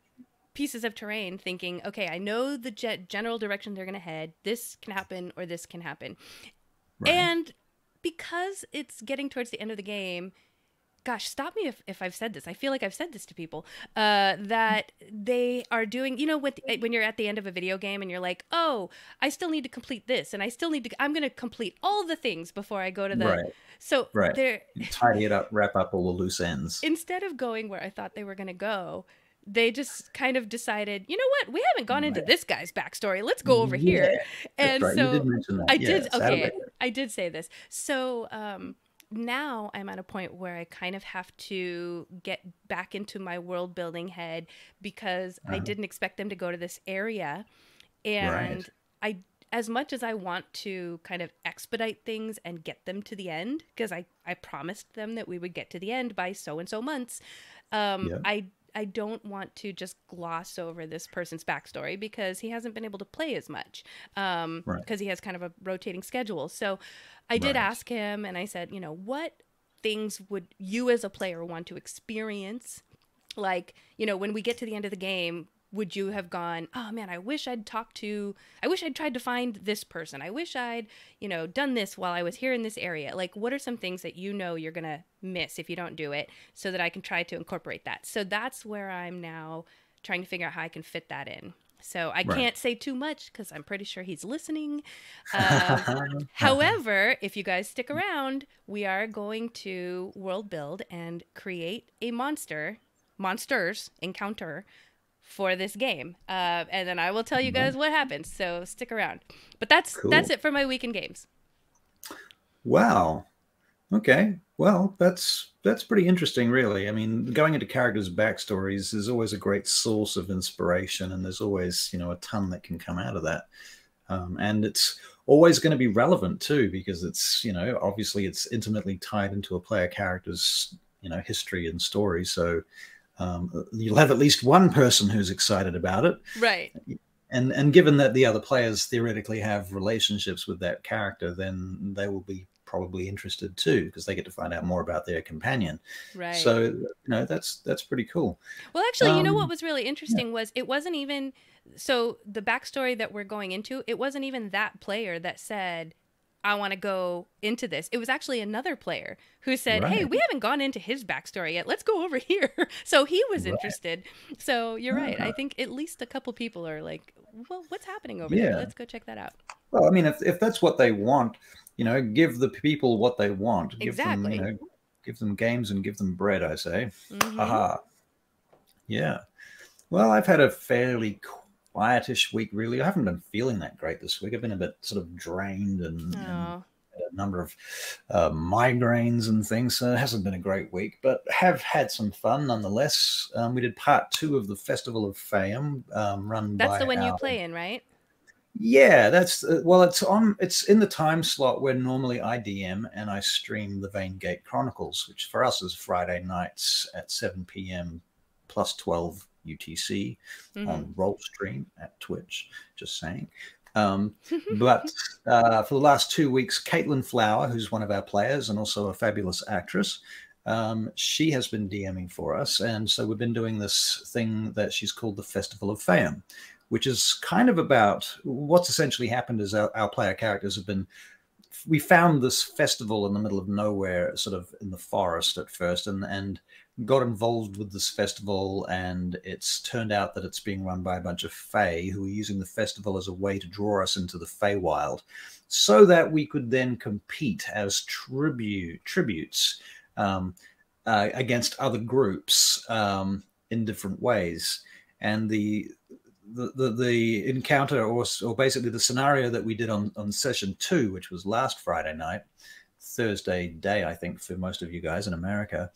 pieces of terrain thinking, okay, I know the general direction they're going to head. This can happen or this can happen. Right. And because it's getting towards the end of the game, gosh, stop me if I've said this. I feel like I've said this to people, that they are doing, when you're at the end of a video game and you're like, oh, I still need to complete this. And I'm going to complete all the things before I go to the... Right. So they're... Tidy it up, wrap up all the loose ends. Instead of going where I thought they were going to go, they just kind of decided, you know what? We haven't gone into this guy's backstory. Let's go over here. And right. so you did mention that. I did say this. So now I'm at a point where I kind of have to get back into my world building head because I didn't expect them to go to this area. And as much as I want to kind of expedite things and get them to the end, because I promised them that we would get to the end by so-and-so months, I don't want to just gloss over this person's backstory because he hasn't been able to play as much because he has kind of a rotating schedule. So I did ask him and I said, what things would you as a player want to experience? Like, when we get to the end of the game, would you have gone, oh man, I wish I'd tried to find this person. I wish I'd, done this while I was here in this area. Like, what are some things that you're going to miss if you don't do it so that I can try to incorporate that? So that's where I'm now trying to figure out how I can fit that in. So I Right. can't say too much because I'm pretty sure he's listening. However, if you guys stick around, we are going to world build and create a monsters encounter for this game. And then I will tell you guys what happens. So stick around. But that's Cool. it for my weekend games. Wow. Okay. Well, that's pretty interesting, really. I mean, going into characters' backstories is always a great source of inspiration, and there's always, a ton that can come out of that. And it's always going to be relevant too, because it's, obviously it's intimately tied into a player character's, history and story. So you'll have at least one person who's excited about it. Right. And given that the other players theoretically have relationships with that character, then they will be probably interested too, because they get to find out more about their companion. Right. So that's pretty cool. Well, actually, what was really interesting was it wasn't even so the backstory that we're going into. It wasn't even that player that said, "I want to go into this." It was actually another player who said, Right. "Hey, we haven't gone into his backstory yet. Let's go over here." So he was interested. So you're right. I think at least a couple people are like, "Well, what's happening over there? Let's go check that out." Well, I mean, if that's what they want, give the people what they want. Exactly. Give them games and give them bread, I say. Mm-hmm. Haha. Yeah. Well, I've had a fairly quietish week, really. I haven't been feeling that great this week. I've been a bit sort of drained and a number of migraines and things. So it hasn't been a great week, but have had some fun nonetheless. We did part 2 of the Festival of Fame, run by That's the one you play in, right? Yeah, that's it's in the time slot where normally I DM and I stream the Veingate Chronicles, which for us is Friday nights at 7 p.m. plus 12 UTC on Roll Stream at Twitch. Just saying. But for the last 2 weeks, Caitlin Flower, who's one of our players and also a fabulous actress, she has been DMing for us, and so we've been doing this thing that she's called the Festival of Fame, which is kind of about what's essentially happened is our player characters have been, we found this festival in the middle of nowhere, sort of in the forest at first, and got involved with this festival, and it's turned out that it's being run by a bunch of Fae who are using the festival as a way to draw us into the Feywild so that we could then compete as tributes against other groups in different ways. And the encounter, or basically the scenario that we did on session 2, which was last Friday night, Thursday day, I think, for most of you guys in America,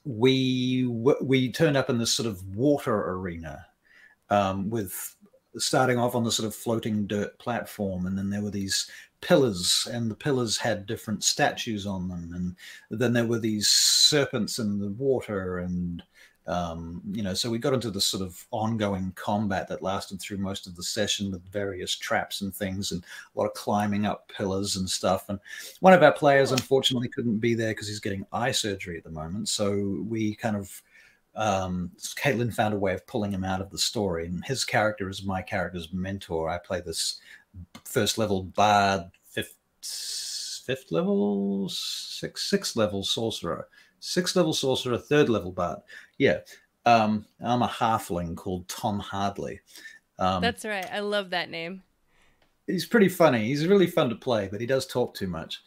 we turned up in this sort of water arena, with starting off on the sort of floating dirt platform, and then there were these pillars, and the pillars had different statues on them, and then there were these serpents in the water, and so we got into this sort of ongoing combat that lasted through most of the session with various traps and things and a lot of climbing up pillars and stuff. And one of our players unfortunately couldn't be there because he's getting eye surgery at the moment. So we kind of, Caitlin found a way of pulling him out of the story, and his character is my character's mentor. I play this first level bard, sixth level sorcerer, 6th level sorcerer, 3rd level bard. Yeah. I'm a halfling called Tom Hardley. That's right. I love that name. He's pretty funny. He's really fun to play, but he does talk too much.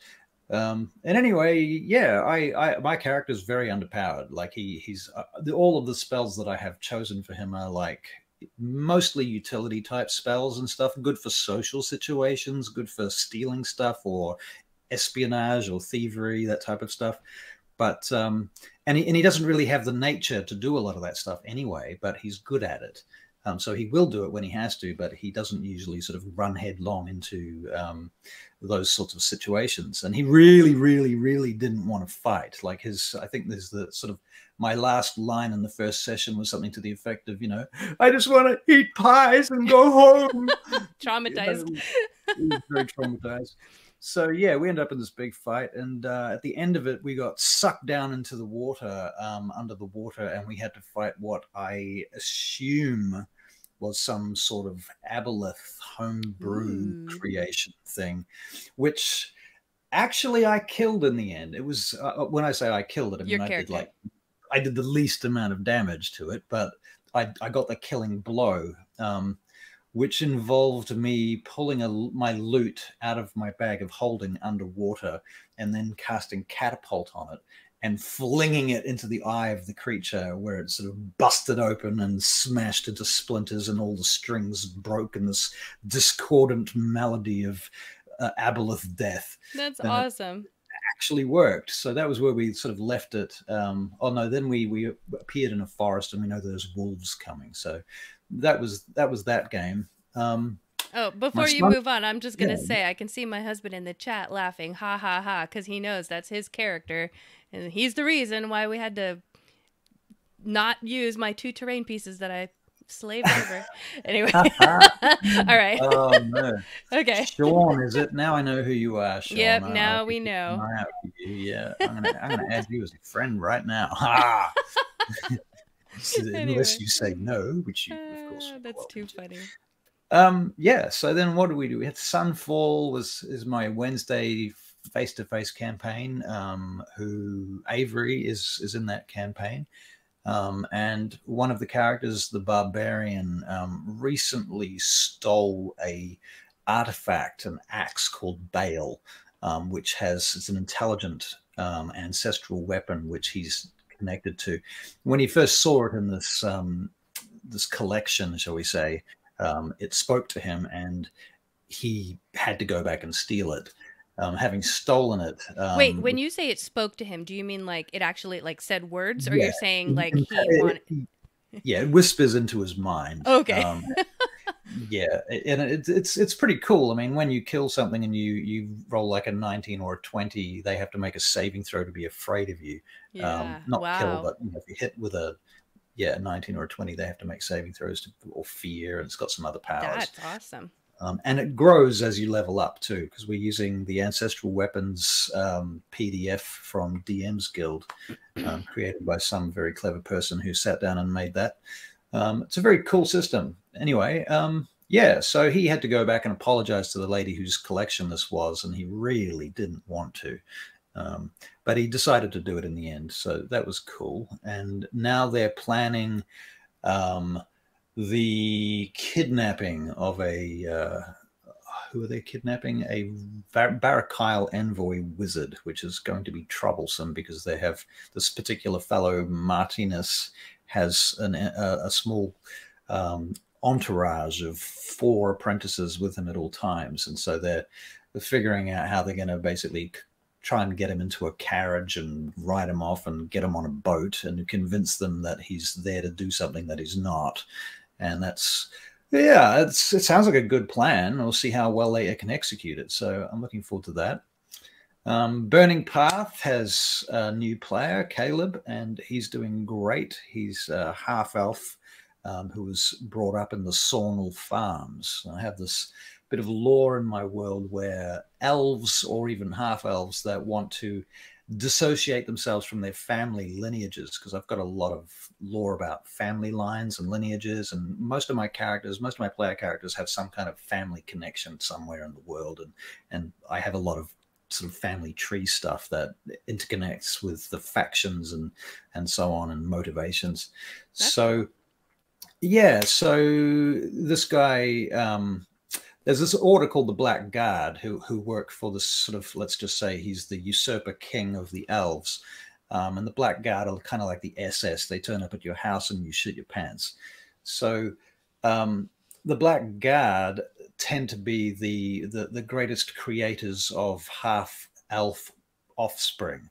And anyway, yeah, my character is very underpowered. Like he's all of the spells that I have chosen for him are like mostly utility type spells and stuff, good for social situations, good for stealing stuff or espionage or thievery, that type of stuff. But and he doesn't really have the nature to do a lot of that stuff anyway, but he's good at it. So he will do it when he has to, but he doesn't usually sort of run headlong into those sorts of situations. And he really, really, really didn't want to fight. Like I think there's the sort of, my last line in the first session was something to the effect of, I just want to eat pies and go home. Traumatized. He was very traumatized. So yeah, we ended up in this big fight, and at the end of it, we got sucked down into the water, under the water, and we had to fight what I assume was some sort of aboleth homebrew creation thing, which actually I killed in the end. It was when I say I killed it, I mean I did the least amount of damage to it, but I got the killing blow, which involved me pulling my loot out of my bag of holding underwater and then casting catapult on it and flinging it into the eye of the creature, where it sort of busted open and smashed into splinters, and all the strings broke in this discordant melody of aboleth death. That's and awesome. actually worked. So that was where we sort of left it. Oh no, then we appeared in a forest, and we know there's wolves coming. So that was that game. Oh, before you move on, I'm just gonna say I can see my husband in the chat laughing, ha ha ha, because he knows that's his character, and he's the reason why we had to not use my 2 terrain pieces that I slaved over. Anyway, all right. Oh no. Okay. Sean, is it? Now I know who you are, Sean. Yep. Now we know. Yeah, I'm gonna add you as a friend right now. Ha! Unless you say no, which you, of course. That's too funny. Yeah. So then, what do? We had Sunfall is my Wednesday face-to-face campaign. Who Avery is in that campaign. And one of the characters, the barbarian, recently stole a artifact, an axe called Bale, which it's an intelligent ancestral weapon which he's connected to. When he first saw it in this collection, shall we say, it spoke to him, and he had to go back and steal it. Having stolen it. Wait, when you say it spoke to him, do you mean like it actually like said words, or you're saying like he wanted? Yeah, it whispers into his mind. Okay. Yeah, and it's pretty cool. I mean, when you kill something and you roll like a 19 or a 20, they have to make a saving throw to be afraid of you. Yeah. Not kill, but if you hit with a 19 or a 20, they have to make saving throws or fear, and it's got some other powers. That's awesome. And it grows as you level up too, because we're using the Ancestral Weapons PDF from DM's Guild, created by some very clever person who sat down and made that. It's a very cool system. Anyway, yeah, so he had to go back and apologize to the lady whose collection this was, and he really didn't want to. But he decided to do it in the end, so that was cool. And now they're planning the kidnapping of who are they kidnapping? A Barakyle envoy wizard, which is going to be troublesome because they have this particular fellow, Martinus, has a small entourage of 4 apprentices with him at all times. And so they're figuring out how they're going to basically try and get him into a carriage and ride him off and get him on a boat and convince them that he's there to do something that he's not. And that's, yeah, it sounds like a good plan. We'll see how well they can execute it. So I'm looking forward to that. Burning Path has a new player, Caleb, and he's doing great. He's a half-elf who was brought up in the Sawnel Farms. I have this bit of lore in my world where elves or even half-elves that want to dissociate themselves from their family lineages, because I've got a lot of lore about family lines and lineages, and most of my player characters have some kind of family connection somewhere in the world, and I have a lot of sort of family tree stuff that interconnects with the factions and so on, and motivations. So yeah, so this guy, there's this order called the Black Guard who work for this sort of, let's just say he's the usurper king of the elves. And the Black Guard are kind of like the SS. They turn up at your house and you shit your pants. So the Black Guard tend to be the greatest creators of half-elf offspring,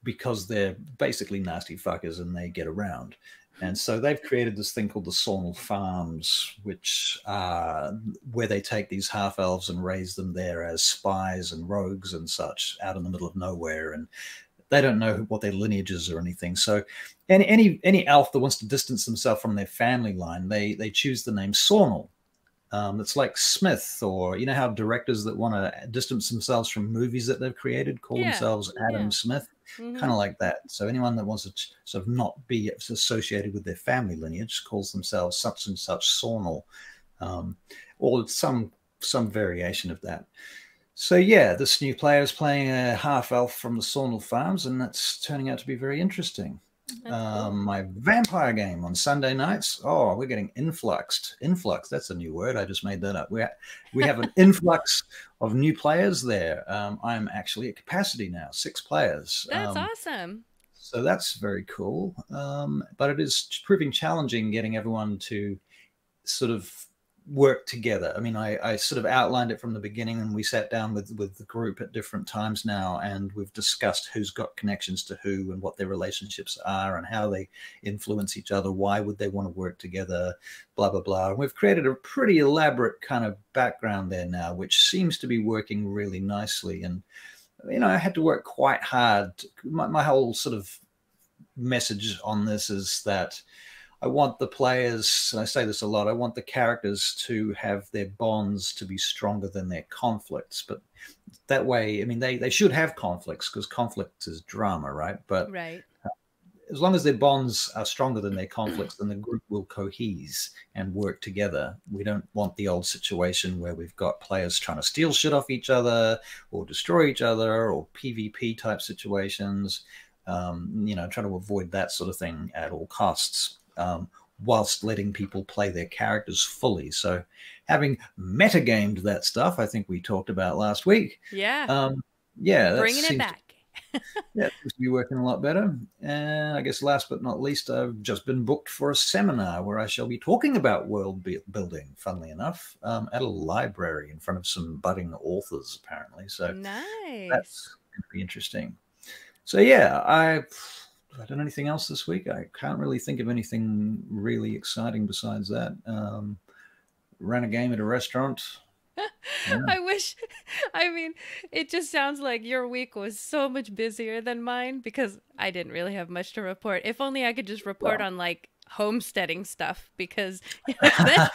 because they're basically nasty fuckers and they get around. And so they've created this thing called the Sawnel Farms, which where they take these half-elves and raise them there as spies and rogues and such out in the middle of nowhere. And they don't know what their lineages or anything. So any elf that wants to distance themselves from their family line, they choose the name Sawnel. It's like Smith, or you know how directors that want to distance themselves from movies that they've created call themselves Adam Smith. Kind of like that. So anyone that wants to sort of not be associated with their family lineage calls themselves such and such Sawnel, or some variation of that. So yeah, this new player is playing a half-elf from the Sawnel Farms, and that's turning out to be very interesting. That's cool. My vampire game on Sunday nights. Oh, we're getting influxed. Influx, that's a new word. I just made that up. We have an influx of new players there. I'm actually at capacity now, 6 players. That's awesome. So that's very cool. But it is proving challenging getting everyone to sort of work together. I mean, I sort of outlined it from the beginning, and we sat down with the group at different times now, and we've discussed who's got connections to who and what their relationships are and how they influence each other. Why would they want to work together? Blah, blah, blah. And we've created a pretty elaborate kind of background there now, which seems to be working really nicely. And, you know, I had to work quite hard. My whole sort of message on this is that I want the players, and I say this a lot, I want the characters to have their bonds to be stronger than their conflicts. But that way, I mean, they should have conflicts because conflict is drama, right? But Right. as long as their bonds are stronger than their conflicts, then the group will cohese and work together. We don't want the old situation where we've got players trying to steal shit off each other or destroy each other, or PvP type situations. You know, trying to avoid that sort of thing at all costs. Whilst letting people play their characters fully. So having metagamed that stuff, I think we talked about last week. Yeah. Yeah. Bringing it back. Yeah, it seems to be working a lot better. And I guess last but not least, I've just been booked for a seminar where I shall be talking about world building, funnily enough, at a library in front of some budding authors, apparently. So Nice. that's going to be interesting. So yeah, I've done anything else this week? I can't really think of anything really exciting besides that. Ran a game at a restaurant. Yeah. I mean, it just sounds like your week was so much busier than mine because I didn't really have much to report. If only I could just report on like homesteading stuff, because you know,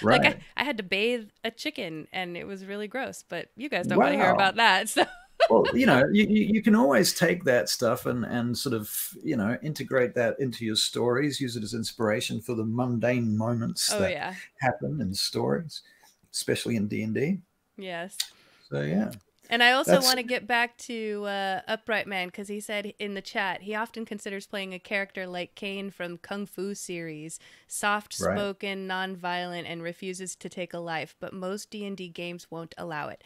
Right. I had to bathe a chicken and it was really gross, but you guys don't want to hear about that. So Well, you know, you can always take that stuff and sort of, you know, integrate that into your stories, use it as inspiration for the mundane moments that happen in stories, especially in D&D. Yes. So yeah. And I also want to get back to Upright Man, because he said in the chat he often considers playing a character like Kane from Kung Fu series, soft-spoken, non-violent, and refuses to take a life, but most D&D games won't allow it.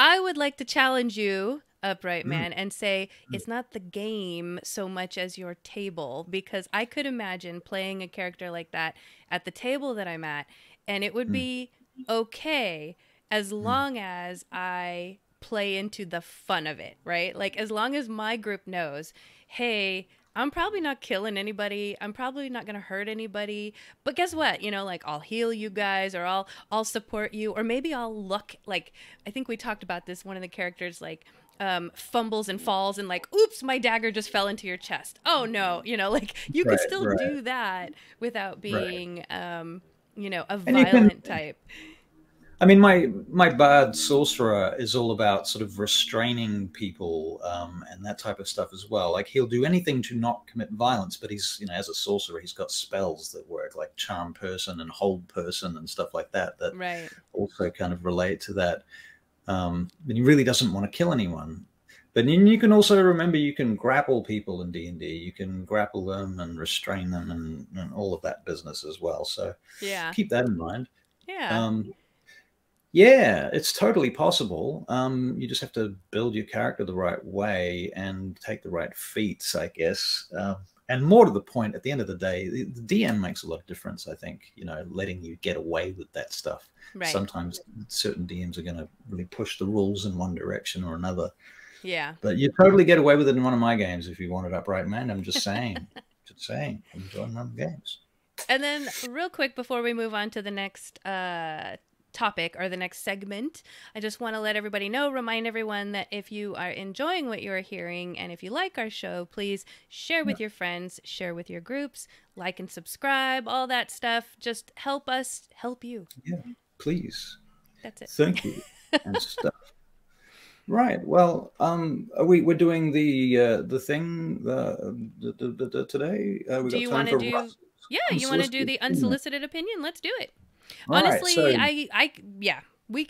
I would like to challenge you, Upright Man, and say it's not the game so much as your table, because I could imagine playing a character like that at the table that I'm at, and it would be okay as long as I play into the fun of it, right? Like, as long as my group knows, hey, I'm probably not killing anybody, I'm probably not gonna hurt anybody, but guess what, you know, like, I'll heal you guys, or I'll support you, or maybe I'll look, like, I think we talked about this, one of the characters like fumbles and falls and like, oops, my dagger just fell into your chest, oh no, you know, like, you could still do that without being you know, a violent type. I mean, my bard sorcerer is all about sort of restraining people and that type of stuff as well. Like, he'll do anything to not commit violence, but he's, you know, as a sorcerer, he's got spells that work, like charm person and hold person and stuff like that also kind of relate to that. And he really doesn't want to kill anyone. But then you can also remember, you can grapple people in D&D. You can grapple them and restrain them and all of that business as well. So keep that in mind. Yeah, it's totally possible. You just have to build your character the right way and take the right feats, I guess. And more to the point, at the end of the day, the DM makes a lot of difference, I think, you know, letting you get away with that stuff. Right. Sometimes certain DMs are going to really push the rules in one direction or another. Yeah. But you totally get away with it in one of my games if you want it, Upright Man. I'm just saying. Just saying. Enjoy my games. And then real quick before we move on to the next topic or the next segment, I just want to let everybody know, remind everyone that if you are enjoying what you're hearing and if you like our show, please share with your friends, share with your groups, like and subscribe, all that stuff. Just help us help you. Yeah, please. That's it. Thank you. And stuff. Right. Well, we're doing the thing today. Do you want to do? Yeah, you want to do the unsolicited opinion? Let's do it. Honestly, right, so, yeah. We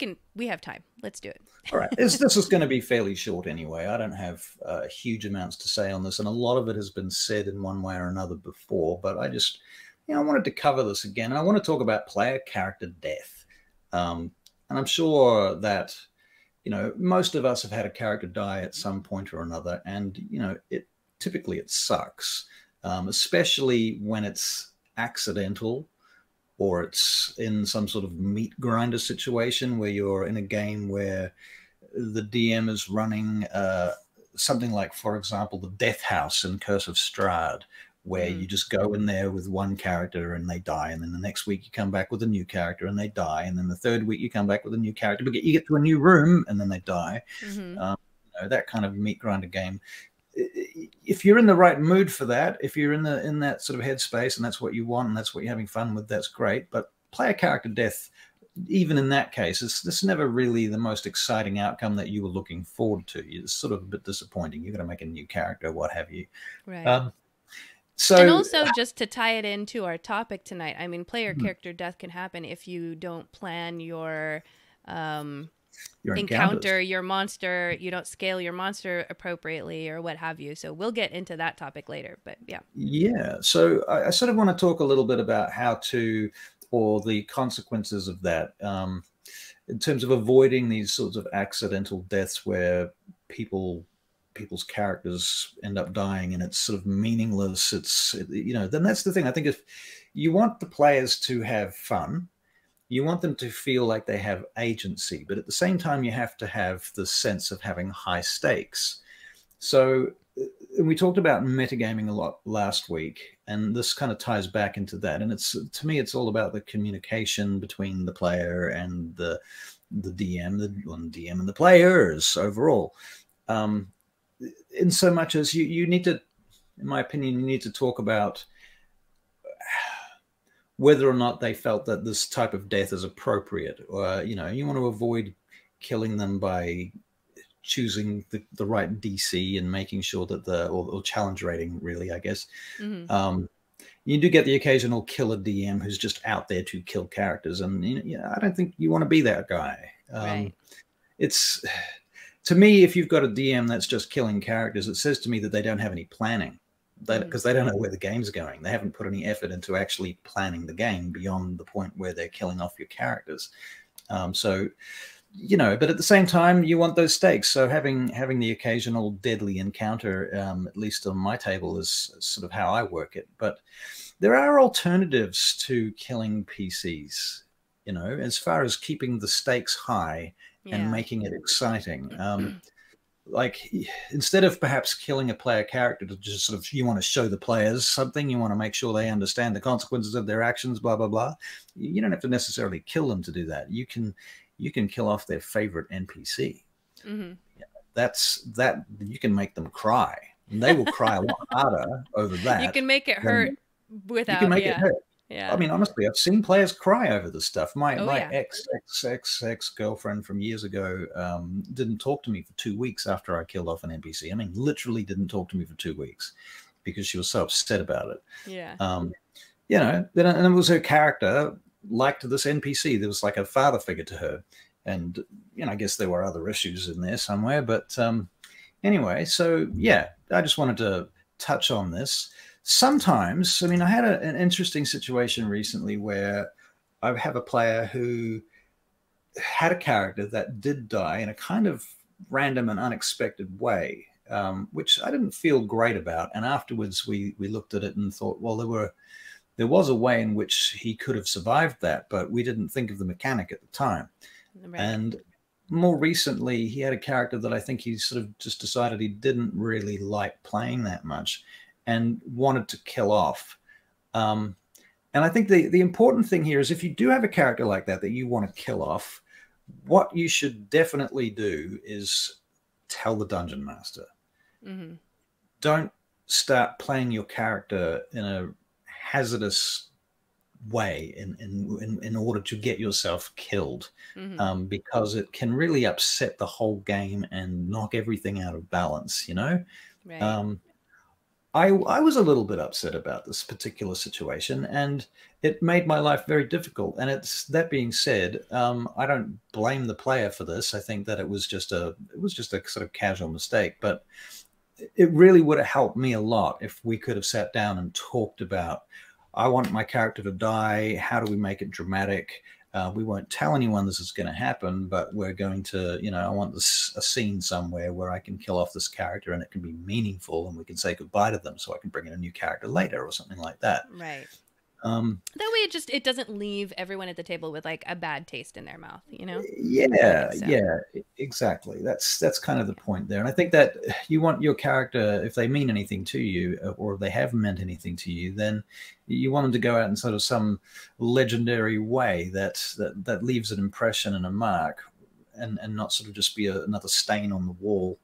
have time. Let's do it. All right. This is going to be fairly short anyway. I don't have huge amounts to say on this, and a lot of it has been said in one way or another before, but I just, I wanted to cover this again. And I want to talk about player character death. And I'm sure that, most of us have had a character die at some point or another, and, typically it sucks, especially when it's accidental, or it's in some sort of meat grinder situation where you're in a game where the DM is running something like, for example, the Death House in Curse of Strahd, where you just go in there with one character and they die, and then the next week you come back with a new character and they die, and then the third week you come back with a new character, but you get to a new room and then they die. That kind of meat grinder game. If you're in the right mood for that, if you're in that sort of headspace and that's what you want and that's what you're having fun with, that's great. But player character death, even in that case, it's never really the most exciting outcome that you were looking forward to. It's sort of a bit disappointing. You're going to make a new character, what have you. Right. And also, just to tie it into our topic tonight, I mean, player character death can happen if you don't plan your encounter, your monster, you don't scale your monster appropriately or what have you. So we'll get into that topic later, but yeah. Yeah. So I sort of want to talk a little bit about how to, or the consequences of that, in terms of avoiding these sorts of accidental deaths where people's characters end up dying and it's sort of meaningless. Then that's the thing. I think if you want the players to have fun, you want them to feel like they have agency, but at the same time, you have to have the sense of having high stakes. So we talked about metagaming a lot last week, and this kind of ties back into that. And to me, it's all about the communication between the player and the DM, the DM and the players overall. In so much as you need to, in my opinion, you need to talk about whether or not they felt that this type of death is appropriate, or, you want to avoid killing them by choosing the right DC and making sure that or challenge rating, really, I guess. You do get the occasional killer DM who's just out there to kill characters. And I don't think you want to be that guy. Right. It's, to me, if you've got a DM that's just killing characters, it says to me that they don't have any planning. Because they don't know where the game's going. They haven't put any effort into actually planning the game beyond the point where they're killing off your characters. But at the same time, you want those stakes. So having the occasional deadly encounter, at least on my table, is sort of how I work it. But there are alternatives to killing PCs, as far as keeping the stakes high and making it exciting. Like, instead of perhaps killing a player character to just sort of, you want to show the players something, you want to make sure they understand the consequences of their actions, blah, blah, blah. You don't have to necessarily kill them to do that. You can kill off their favorite NPC. That you can make them cry. And they will cry a lot harder over that. You can make it hurt without. You can make it hurt. Yeah. I mean, honestly, I've seen players cry over this stuff. My ex-girlfriend from years ago didn't talk to me for 2 weeks after I killed off an NPC. I mean, literally didn't talk to me for 2 weeks because she was so upset about it. Yeah. And it was her character liked this NPC. There was like a father figure to her. And, I guess there were other issues in there somewhere. But anyway, so yeah, I just wanted to touch on this. Sometimes, I mean, I had an interesting situation recently where I have a player who had a character that did die in a kind of random and unexpected way, which I didn't feel great about. And afterwards, we looked at it and thought, well, there was a way in which he could have survived that, but we didn't think of the mechanic at the time. Right. And more recently, he had a character that I think he sort of just decided he didn't really like playing that much and wanted to kill off. And I think the important thing here is if you do have a character like that you want to kill off, what you should definitely do is tell the dungeon master. Don't start playing your character in a hazardous way in order to get yourself killed, because it can really upset the whole game and knock everything out of balance, Right. I was a little bit upset about this particular situation, and it made my life very difficult. And it's that being said, I don't blame the player for this. I think that it was just a sort of casual mistake, but it really would have helped me a lot if we could have sat down and talked about, I want my character to die. How do we make it dramatic? We won't tell anyone this is going to happen, but we're going to, I want a scene somewhere where I can kill off this character and it can be meaningful and we can say goodbye to them so I can bring in a new character later or something like that. Right. That way it doesn't leave everyone at the table with like a bad taste in their mouth, Yeah, exactly. That's kind of the point there. And I think that you want your character, if they mean anything to you or if they have meant anything to you, then you want them to go out in sort of some legendary way that leaves an impression and a mark, and not sort of just be another stain on the wall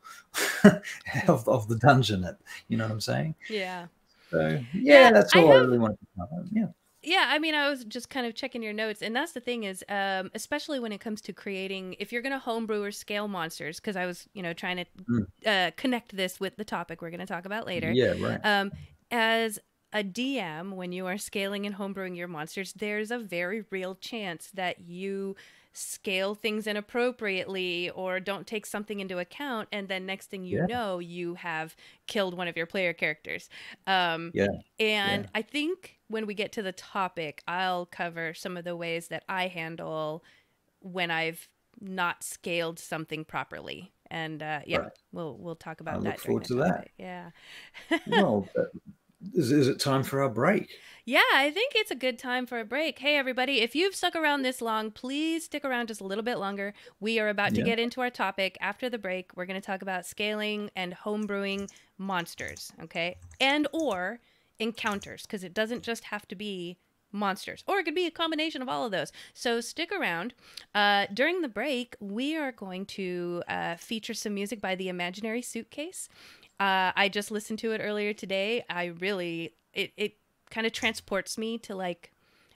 of the dungeon. You know what I'm saying? Yeah. So that's all I really wanted to talk about. Yeah. Yeah, I mean, I was just kind of checking your notes, and that's the thing is, especially when it comes to creating, if you're going to homebrew or scale monsters, because I was, trying to connect this with the topic we're going to talk about later. Yeah, right. As a DM, when you are scaling and homebrewing your monsters, there's a very real chance that you scale things inappropriately or don't take something into account, and then next thing you know, you have killed one of your player characters. And I think when we get to the topic, I'll cover some of the ways that I handle when I've not scaled something properly. And we'll talk about that. I look forward to that. Yeah. Well, is it time for our break? Yeah, I think it's a good time for a break. Hey, everybody, if you've stuck around this long, please stick around just a little bit longer. We are about to get into our topic. After the break, we're going to talk about scaling and homebrewing monsters, okay? And or encounters, because it doesn't just have to be monsters, or it could be a combination of all of those. So stick around. During the break, we are going to feature some music by The Imaginary Suitcase. I just listened to it earlier today. It kind of transports me to like,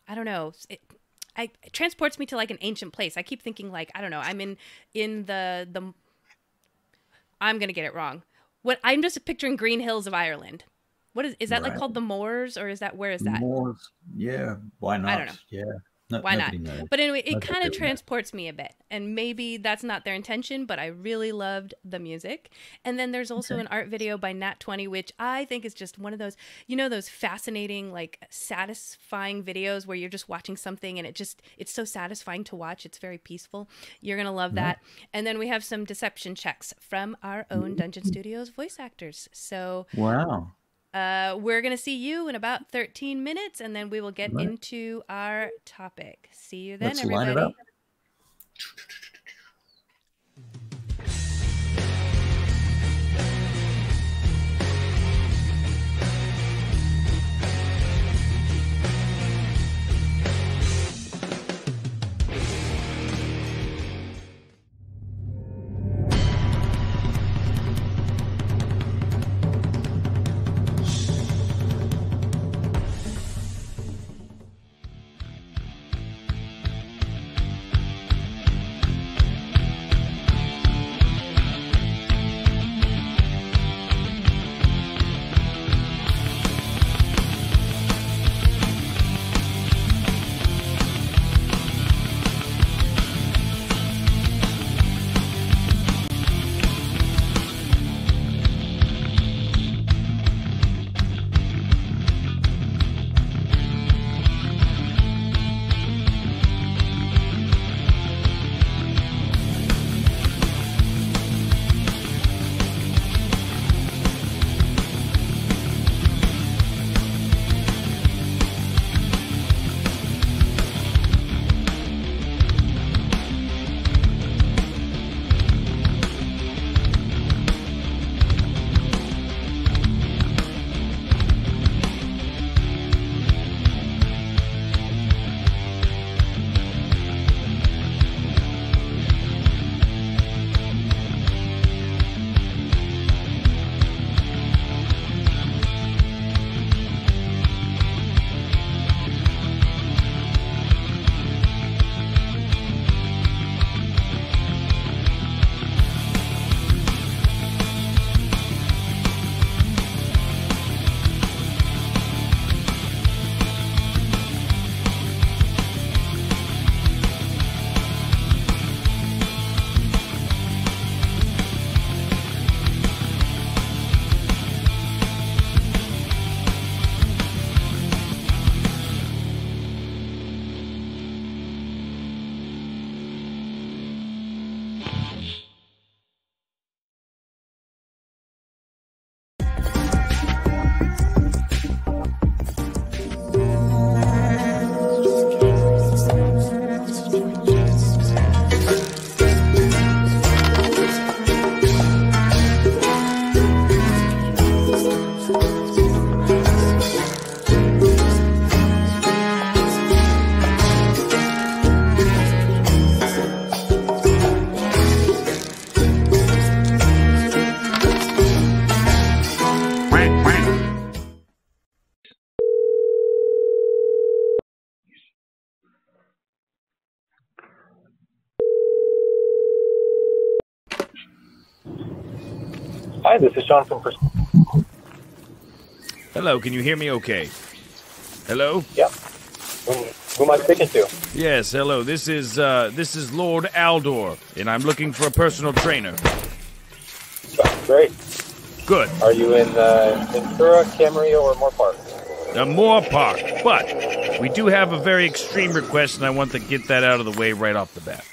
I don't know, it transports me to like an ancient place. I keep thinking like, I don't know, I'm in the I'm gonna get it wrong. I'm just picturing Green Hills of Ireland. What is that like called the Moors, or where is that? Moors, yeah. Why not? I don't know. Yeah. Why not? Knows. But anyway, it kind of transports me a bit. And maybe that's not their intention, but I really loved the music. And then there's also an art video by Nat20, which I think is just one of those, those fascinating, like satisfying videos where you're just watching something and it's so satisfying to watch. It's very peaceful. You're going to love that. And then we have some deception checks from our own Dungeon Studios voice actors. So wow. We're going to see you in about 13 minutes, and then we will get into our topic. See you then, Let's everybody. Line it up. Hi, this is Sean from Hello, can you hear me okay? Hello? Yep. Who am I speaking to? Yes, hello. This is Lord Aldor, and I'm looking for a personal trainer. Great. Good. Are you in Ventura, Camarillo, or Moore Park? Moore Park, but we do have a very extreme request, and I want to get that out of the way right off the bat.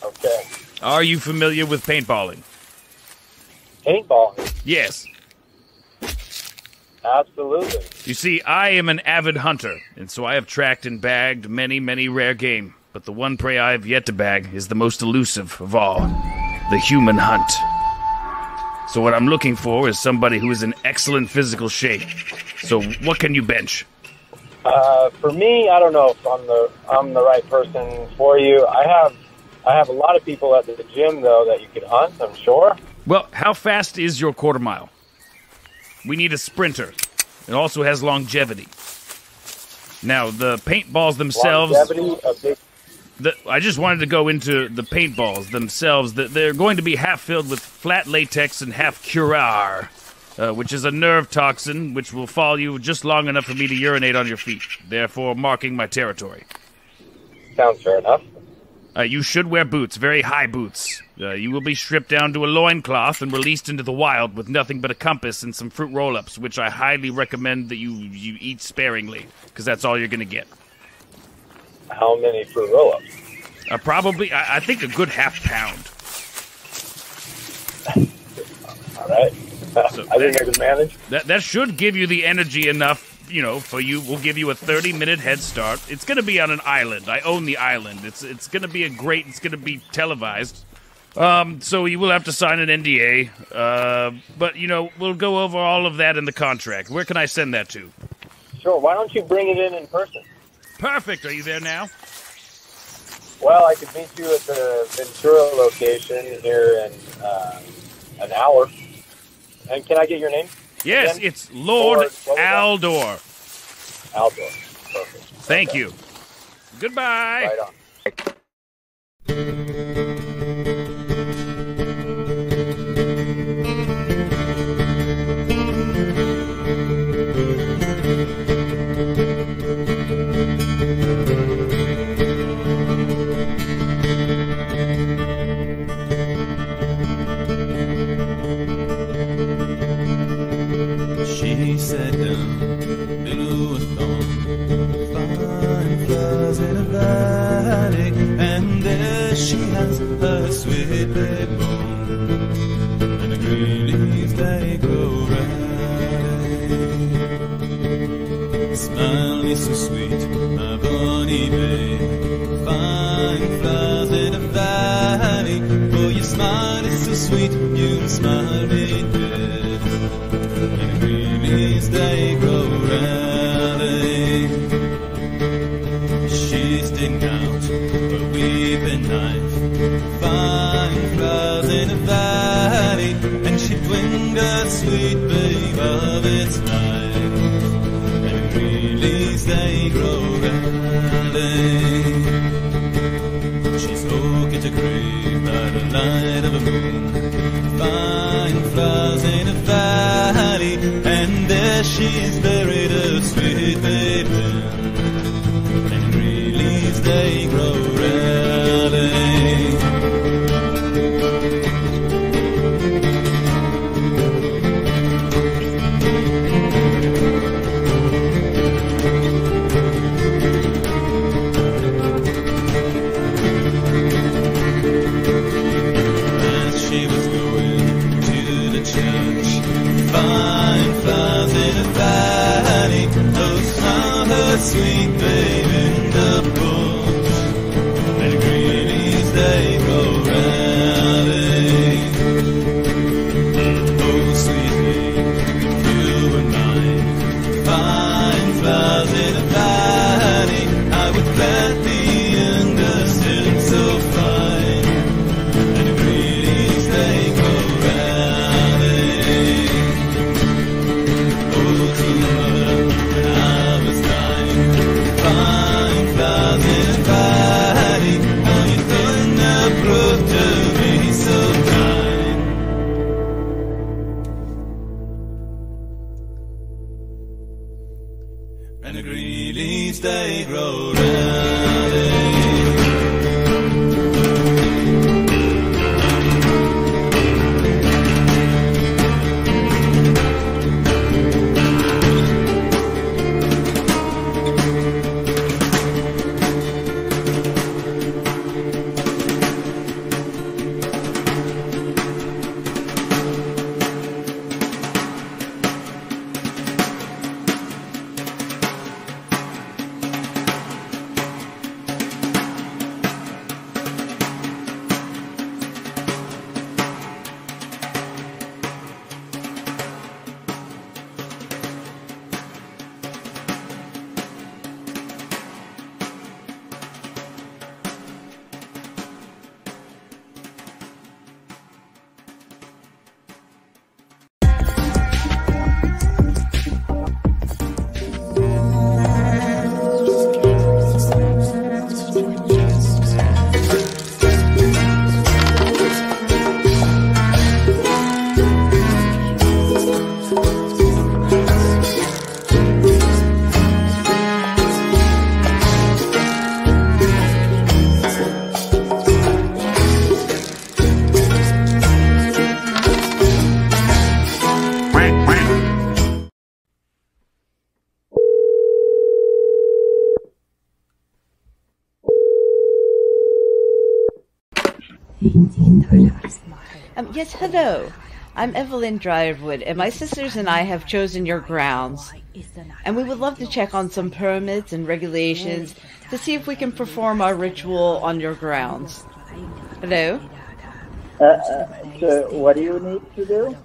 Okay. Are you familiar with paintballing? Paintballing? Yes. Absolutely. You see, I am an avid hunter, and so I have tracked and bagged many, many rare game. But the one prey I have yet to bag is the most elusive of all, the human hunt. So what I'm looking for is somebody who is in excellent physical shape. So what can you bench? For me, I don't know if I'm the right person for you. I have a lot of people at the gym, though, that you could hunt, I'm sure. Well, how fast is your quarter mile? We need a sprinter. It also has longevity. Now, the paintballs themselves... Longevity? I just wanted to go into the paintballs themselves. They're going to be half filled with flat latex and half curare, which is a nerve toxin which will follow you just long enough for me to urinate on your feet, therefore marking my territory. Sounds fair enough. You should wear boots, very high boots. You will be stripped down to a loincloth and released into the wild with nothing but a compass and some fruit roll-ups, which I highly recommend that you eat sparingly, because that's all you're going to get. How many fruit roll-ups? Probably, I think a good half pound. All right. So I think I can manage. That should give you the energy enough, for you. We'll give you a 30-minute head start. It's going to be on an island. I own the island. It's going to be it's going to be televised. So you will have to sign an NDA. But, we'll go over all of that in the contract. Where can I send that to? Sure. Why don't you bring it in person? Perfect. Are you there now? Well, I could meet you at the Ventura location here in an hour. And can I get your name? Yes, again? it's Lord Aldor. Aldor. Perfect. Thank you. Goodbye. Right on. She sat down below a thorn, fine flowers in a valley, and there she has her sweet babe born, and the green leaves they grow ruddy. Smile is so sweet, my bonny babe, fine flowers in a valley, oh your smile is so sweet, you smile me dead. They grow rally. She's digging out a weeping knife, fine flowers in a valley, and she twined a sweet babe of its life, and green leaves they grow rally. She's hooking to grave by the light of a moon, fine flowers in a valley, and there she's buried a sweet baby, and green leaves they grow rally. victory so kind. And the green leaves they grow ready. Yes, hello. I'm Evelyn Dryerwood, and my sisters and I have chosen your grounds. And we would love to check on some permits and regulations to see if we can perform our ritual on your grounds. Hello? So what do you need to do?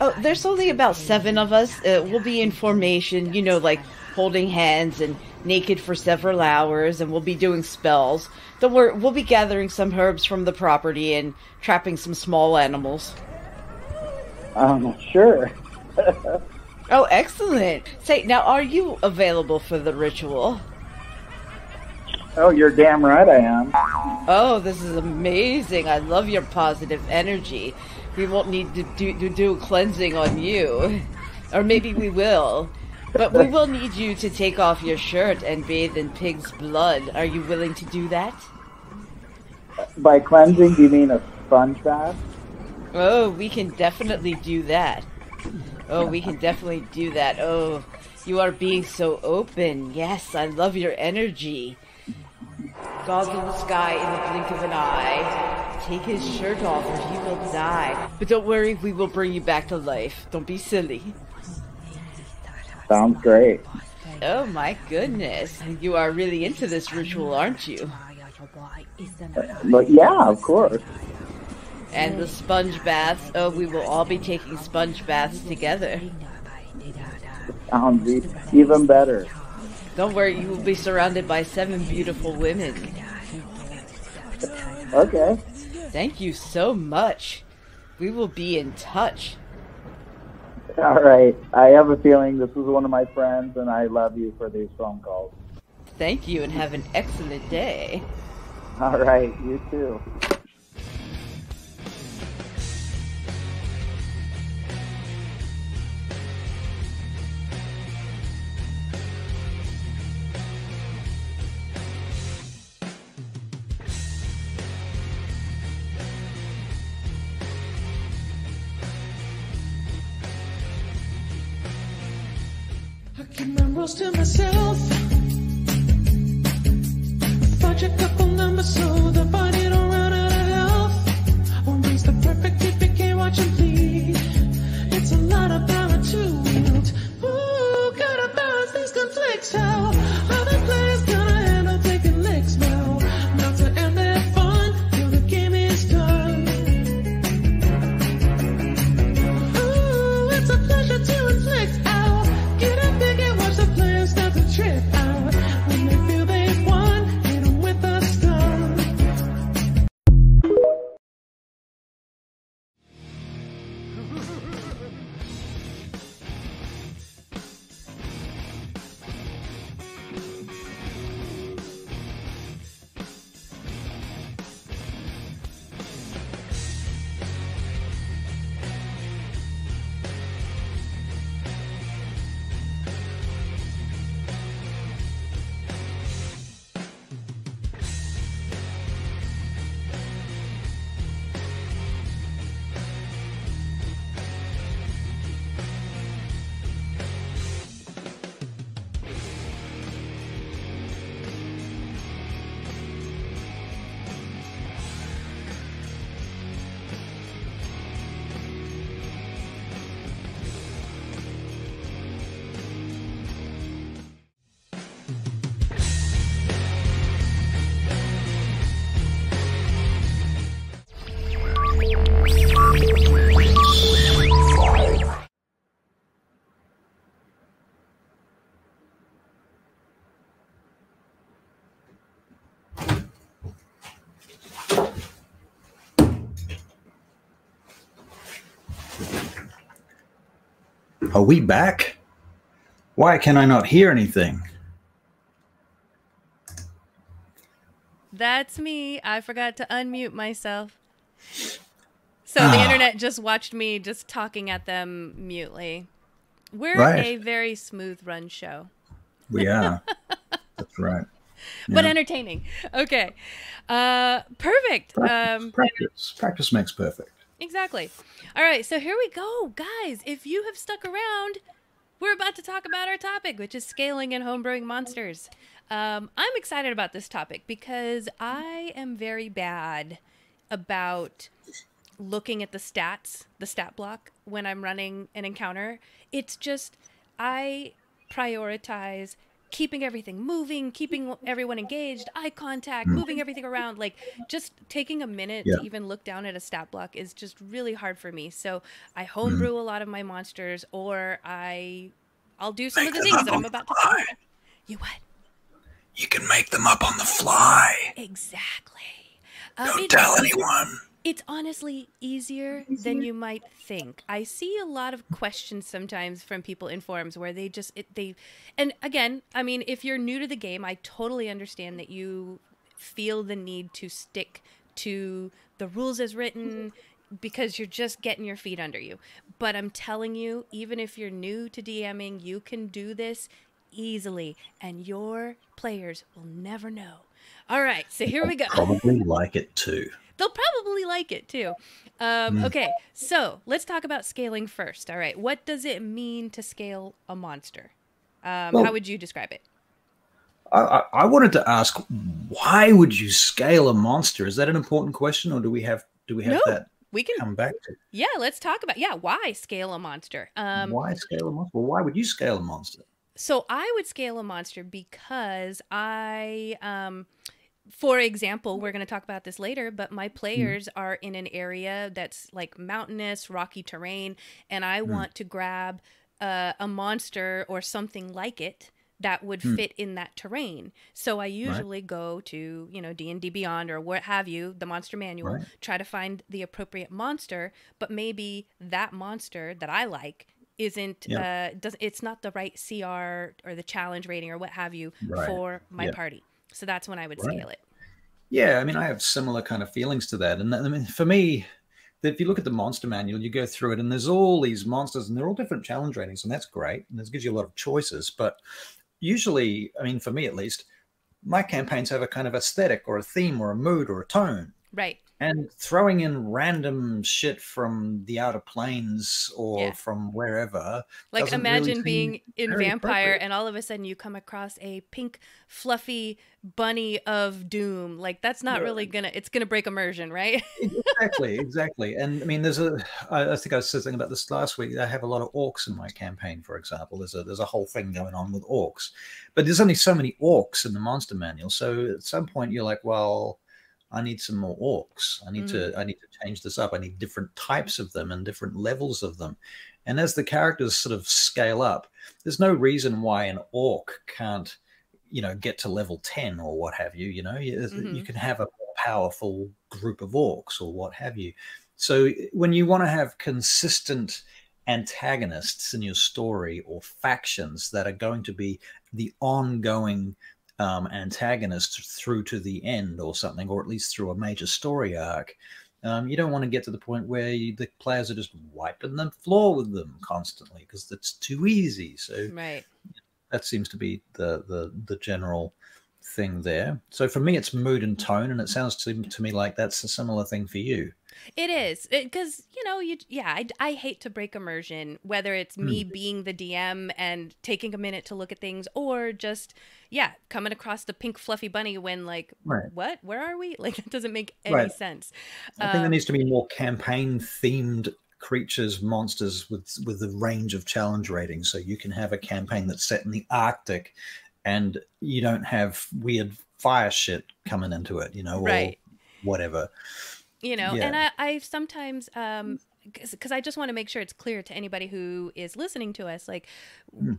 Oh, there's only about 7 of us. We'll be in formation, you know, like holding hands and naked for several hours, and we'll be doing spells. Don't worry, we'll be gathering some herbs from the property and trapping some small animals. Sure. Oh, excellent. Say, now, are you available for the ritual? Oh, you're damn right I am. Oh, this is amazing. I love your positive energy. We won't need to do cleansing on you. Or maybe we will. But we will need you to take off your shirt and bathe in pig's blood. Are you willing to do that? By cleansing, do you mean a sponge bath? Oh, we can definitely do that. Oh, we can definitely do that. Oh, you are being so open. Yes, I love your energy. Gods in the sky in the blink of an eye. Take his shirt off or he will die. But don't worry, we will bring you back to life. Don't be silly. Sounds great. Oh my goodness. You are really into this ritual, aren't you? But yeah, of course. And the sponge baths. Oh, we will all be taking sponge baths together. Sounds even better. Don't worry, you will be surrounded by 7 beautiful women. Okay. Thank you so much. We will be in touch. All right. I have a feeling this was one of my friends, and I love you for these phone calls. Thank you, and have an excellent day. All right. You too. Keep my rules to myself. Fudge a couple numbers so the body don't run out of health. Won't raise the perfect if you can't watch them bleed. It's a lot of power to wield. Ooh, gotta balance these conflicts. How other players gonna handle taking licks now? Not to end their fun till the game is done. Ooh, it's a pleasure to inflict. Ow, get up big and watch the players start to trip. Are we back? Why can I not hear anything? That's me. I forgot to unmute myself. So the internet just watched me just talking at them mutely. We're a very smooth run show. We are. That's right. But entertaining. Okay. Perfect. Practice makes perfect. Exactly. All right, so here we go. Guys, if you have stuck around, we're about to talk about our topic, which is scaling and homebrewing monsters. I'm excited about this topic because I am very bad about looking at the stats, the stat block, when I'm running an encounter. It's just, I prioritize keeping everything moving, keeping everyone engaged, eye contact, moving everything around. Like, just taking a minute to even look down at a stat block is just really hard for me. So I homebrew a lot of my monsters, or I'll do some of the things that I'm about to say. You what? You can make them up on the fly. Exactly. Don't tell anyone. It's honestly easier than you might think. I see a lot of questions sometimes from people in forums where they just, and again, I mean, if you're new to the game, I totally understand that you feel the need to stick to the rules as written because you're just getting your feet under you. But I'm telling you, even if you're new to DMing, you can do this easily and your players will never know. All right, so here we go. Probably like it too. They'll probably like it too. Okay, so let's talk about scaling first. All right, what does it mean to scale a monster? How would you describe it? I wanted to ask, why would you scale a monster? Is that an important question, or do we have that? We can come back to. Yeah, let's talk about why scale a monster. Why scale a monster? Well, why would you scale a monster? So I would scale a monster because for example, we're going to talk about this later, but my players are in an area that's like mountainous, rocky terrain, and I want to grab a monster or something like it that would fit in that terrain. So I usually go to, D&D Beyond or what have you, the monster manual, try to find the appropriate monster, but maybe that monster that I like isn't it's not the right CR or the challenge rating or what have you for my party. So that's when I would scale it. Yeah, I mean, I have similar kind of feelings to that. And I mean, for me, if you look at the monster manual, you go through it and there's all these monsters and they're all different challenge ratings, and that's great. And this gives you a lot of choices. But usually, I mean, for me at least, my campaigns have a kind of aesthetic or a theme or a mood or a tone. Right. And throwing in random shit from the outer plains or from wherever. Like imagine being in Vampire and all of a sudden you come across a pink, fluffy bunny of doom. Like that's not really it's gonna break immersion, right? Exactly. And I mean, I think I was saying about this last week. I have a lot of orcs in my campaign, for example. There's a whole thing going on with orcs, but there's only so many orcs in the monster manual. So at some point you're like, well, I need some more orcs. I need to change this up. I need different types of them and different levels of them. And as the characters sort of scale up, there's no reason why an orc can't, get to level 10 or what have you. You can have a more powerful group of orcs or what have you. So when you want to have consistent antagonists in your story or factions that are going to be the ongoing antagonist through to the end or something, or at least through a major story arc, you don't want to get to the point where the players are just wiping the floor with them constantly because that's too easy. So that seems to be the general thing there. So for me, it's mood and tone, and it sounds to me like that's a similar thing for you. It is, because I hate to break immersion, whether it's me being the DM and taking a minute to look at things, or just coming across the pink fluffy bunny when what, where are we? Like, it doesn't make any sense. I think there needs to be more campaign themed creatures, monsters with the range of challenge ratings, so you can have a campaign that's set in the Arctic and you don't have weird fire shit coming into it, or whatever. And I sometimes, because I just want to make sure it's clear to anybody who is listening to us, like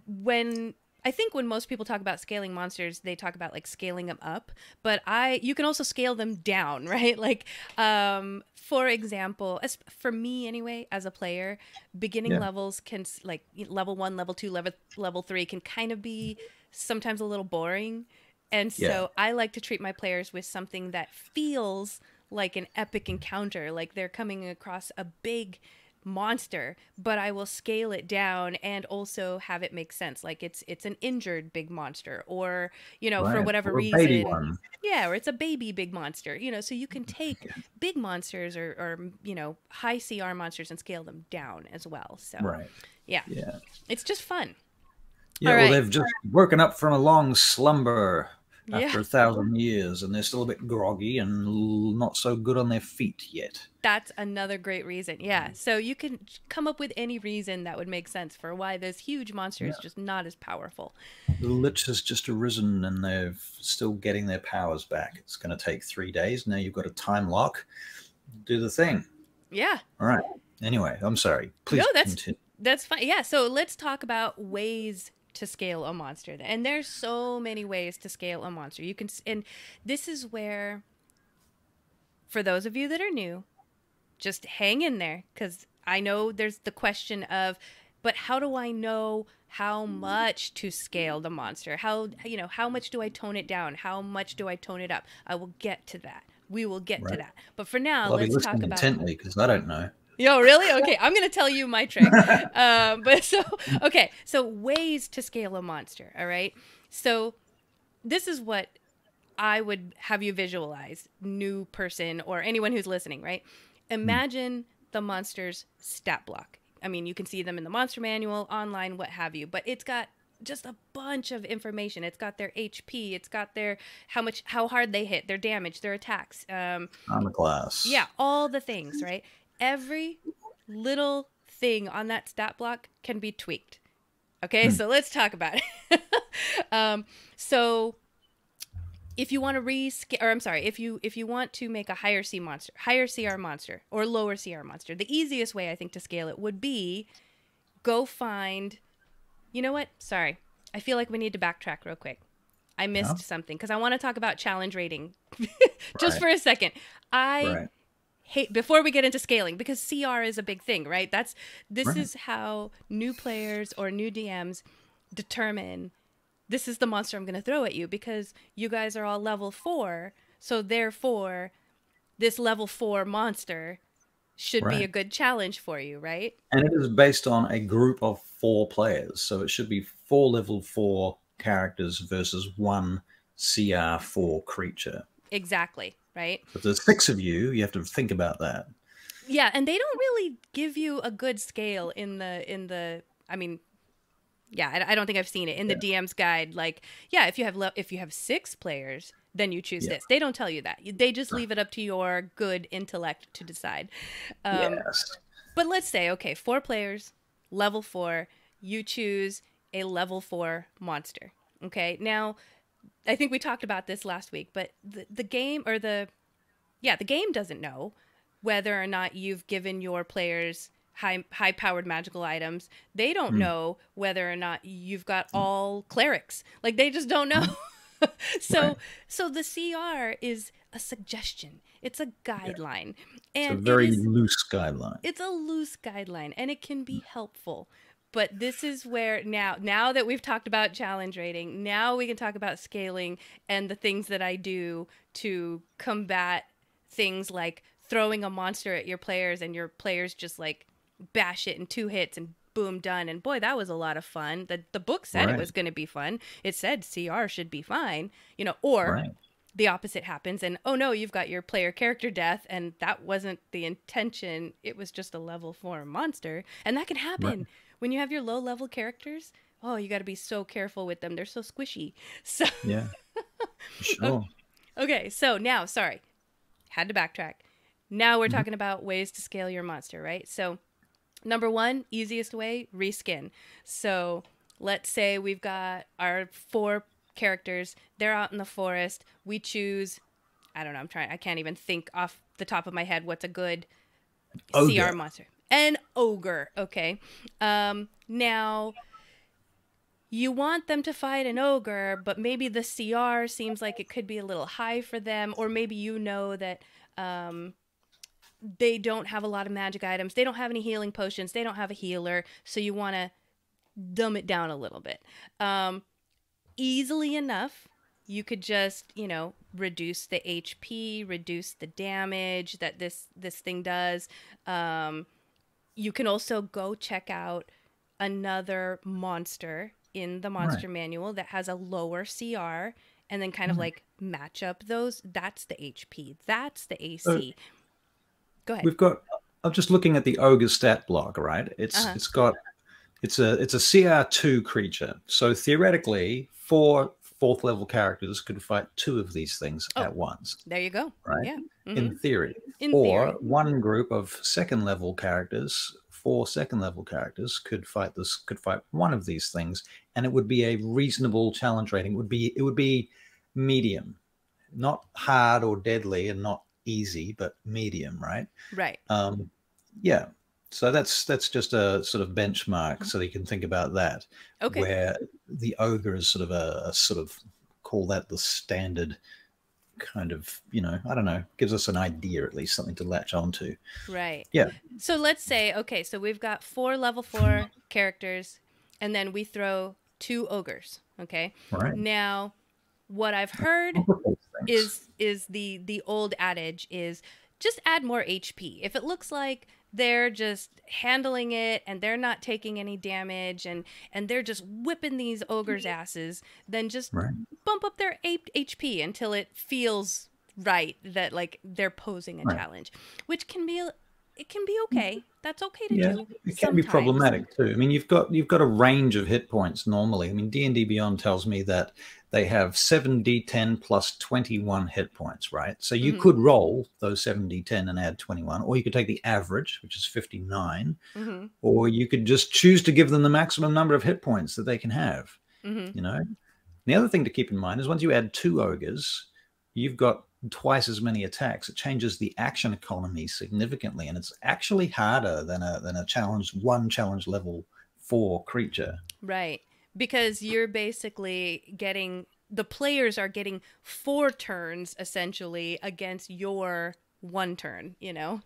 when I think when most people talk about scaling monsters, they talk about like scaling them up, but you can also scale them down, right? Like, for example, for me anyway, as a player, beginning levels can like level 1, level 2, level 3 can kind of be sometimes a little boring. And so I like to treat my players with something that feels like an epic encounter, like they're coming across a big monster, but I will scale it down and also have it make sense. Like it's an injured big monster, or, you know, for whatever or a baby reason. one. Yeah, or it's a baby big monster, you know, so you can take big monsters or, you know, high CR monsters and scale them down as well. So, yeah, it's just fun. Yeah, All well, right. they've just woken up from a long slumber after Yeah. 1,000 years, and they're still a bit groggy and not so good on their feet yet. That's another great reason. Yeah. So you can come up with any reason that would make sense for why this huge monster is just not as powerful. The Lich has just arisen, and they're still getting their powers back. It's going to take 3 days. Now you've got a time lock. Do the thing. Yeah. All right. Anyway, I'm sorry. Please continue. That's fine. Yeah. So let's talk about ways to scale a monster. And there's so many ways to scale a monster. You can, and this is where, for those of you that are new, just hang in there, because I know there's the question of, but how do I know how much to scale the monster? How, you know, how much do I tone it down? How much do I tone it up? I will get to that. We will get to that. But for now, I'll be let's listening talk about intently, because I don't know. Yo, really? Okay, I'm going to tell you my trick. So ways to scale a monster, all right? So this is what I would have you visualize, new person or anyone who's listening, right? Imagine the monster's stat block. I mean, you can see them in the monster manual, online, what have you, but it's got just a bunch of information. It's got their HP, it's got their how hard they hit, their damage, their attacks. Armor class. Yeah, all the things, right? Every little thing on that stat block can be tweaked. Okay, so let's talk about it. So if you want to if you want to make a higher CR monster or lower CR monster, the easiest way I think to scale it would be go find, you know what? Sorry. I feel like we need to backtrack real quick. I missed something because I want to talk about challenge rating just for a second. Hate, before we get into scaling, because CR is a big thing, right? This is how new players or new DMs determine this is the monster I'm going to throw at you, because you guys are all level 4, so therefore this level 4 monster should be a good challenge for you, right? And it is based on a group of 4 players, so it should be 4 level 4 characters versus 1 CR4 creature. Exactly, right? If there's 6 of you, you have to think about that. Yeah, and they don't really give you a good scale in the I mean, yeah, I don't think I've seen it in the DM's guide. Like, yeah, if you have 6 players, then you choose this. They don't tell you that. They just leave it up to your good intellect to decide. But let's say, okay, 4 players, level 4, you choose a level 4 monster. Okay, now I think we talked about this last week, but the game doesn't know whether or not you've given your players high powered magical items. They don't know whether or not you've got all clerics. Like, they just don't know. So the CR is a suggestion. It's a guideline. And it's a very loose guideline. It's a loose guideline, and it can be helpful. But this is where now that we've talked about challenge rating, now we can talk about scaling and the things that I do to combat things like throwing a monster at your players and your players just like bash it in 2 hits and boom, done. And boy, that was a lot of fun. The book said it was going to be fun. It said CR should be fine, you know, or the opposite happens and, oh no, you've got your player character death and that wasn't the intention. It was just a level 4 monster. And that can happen when you have your low level characters. Oh, you got to be so careful with them. They're so squishy. So yeah, sure. Okay, so now, sorry, had to backtrack. Now we're talking about ways to scale your monster, right? So number 1, easiest way, reskin. So let's say we've got our 4 characters. They're out in the forest. We choose, I don't know, I can't even think off the top of my head what's a good CR monster. An ogre, okay. Now, you want them to fight an ogre, but maybe the CR seems like it could be a little high for them, or maybe you know that they don't have a lot of magic items, they don't have any healing potions, they don't have a healer, so you want to dumb it down a little bit. Easily enough, you could just, you know, reduce the HP, reduce the damage that this thing does. You can also go check out another monster in the monster manual that has a lower CR, and then kind of like match up those. That's the HP. That's the AC. Go ahead. We've got. I'm just looking at the ogre stat block, right? It's a CR2 creature. So theoretically, 4 4th level characters could fight 2 of these things at once. There you go. Right? Yeah. In theory. In or theory. one group of 2nd level characters, 4 2nd level characters could fight one of these things, and it would be a reasonable challenge rating. It would be medium. Not hard or deadly and not easy, but medium, right? Right. Yeah. So that's just a sort of benchmark, so that you can think about that. Okay. Where the ogre is sort of a sort of, call that the standard kind of, you know, I don't know, gives us an idea, at least something to latch onto. Right. Yeah. So let's say, okay, so we've got 4 level 4 characters, and then we throw 2 ogres. Okay. Right. Now, what I've heard is the old adage is just add more HP. If it looks like they're just handling it and they're not taking any damage and they're just whipping these ogres' asses, then just bump up their HP until it feels right that like they're posing a challenge, which can be okay. That's okay to do. It can be problematic too. I mean, you've got a range of hit points normally. I mean, D&D Beyond tells me that they have 7d10 plus 21 hit points, right? So you could roll those 7d10 and add 21, or you could take the average, which is 59, or you could just choose to give them the maximum number of hit points that they can have. You know, the other thing to keep in mind is once you add 2 ogres, you've got twice as many attacks. It changes the action economy significantly, and it's actually harder than a challenge level 4 creature. Right. Because you're basically the players are getting 4 turns essentially against your 1 turn, you know?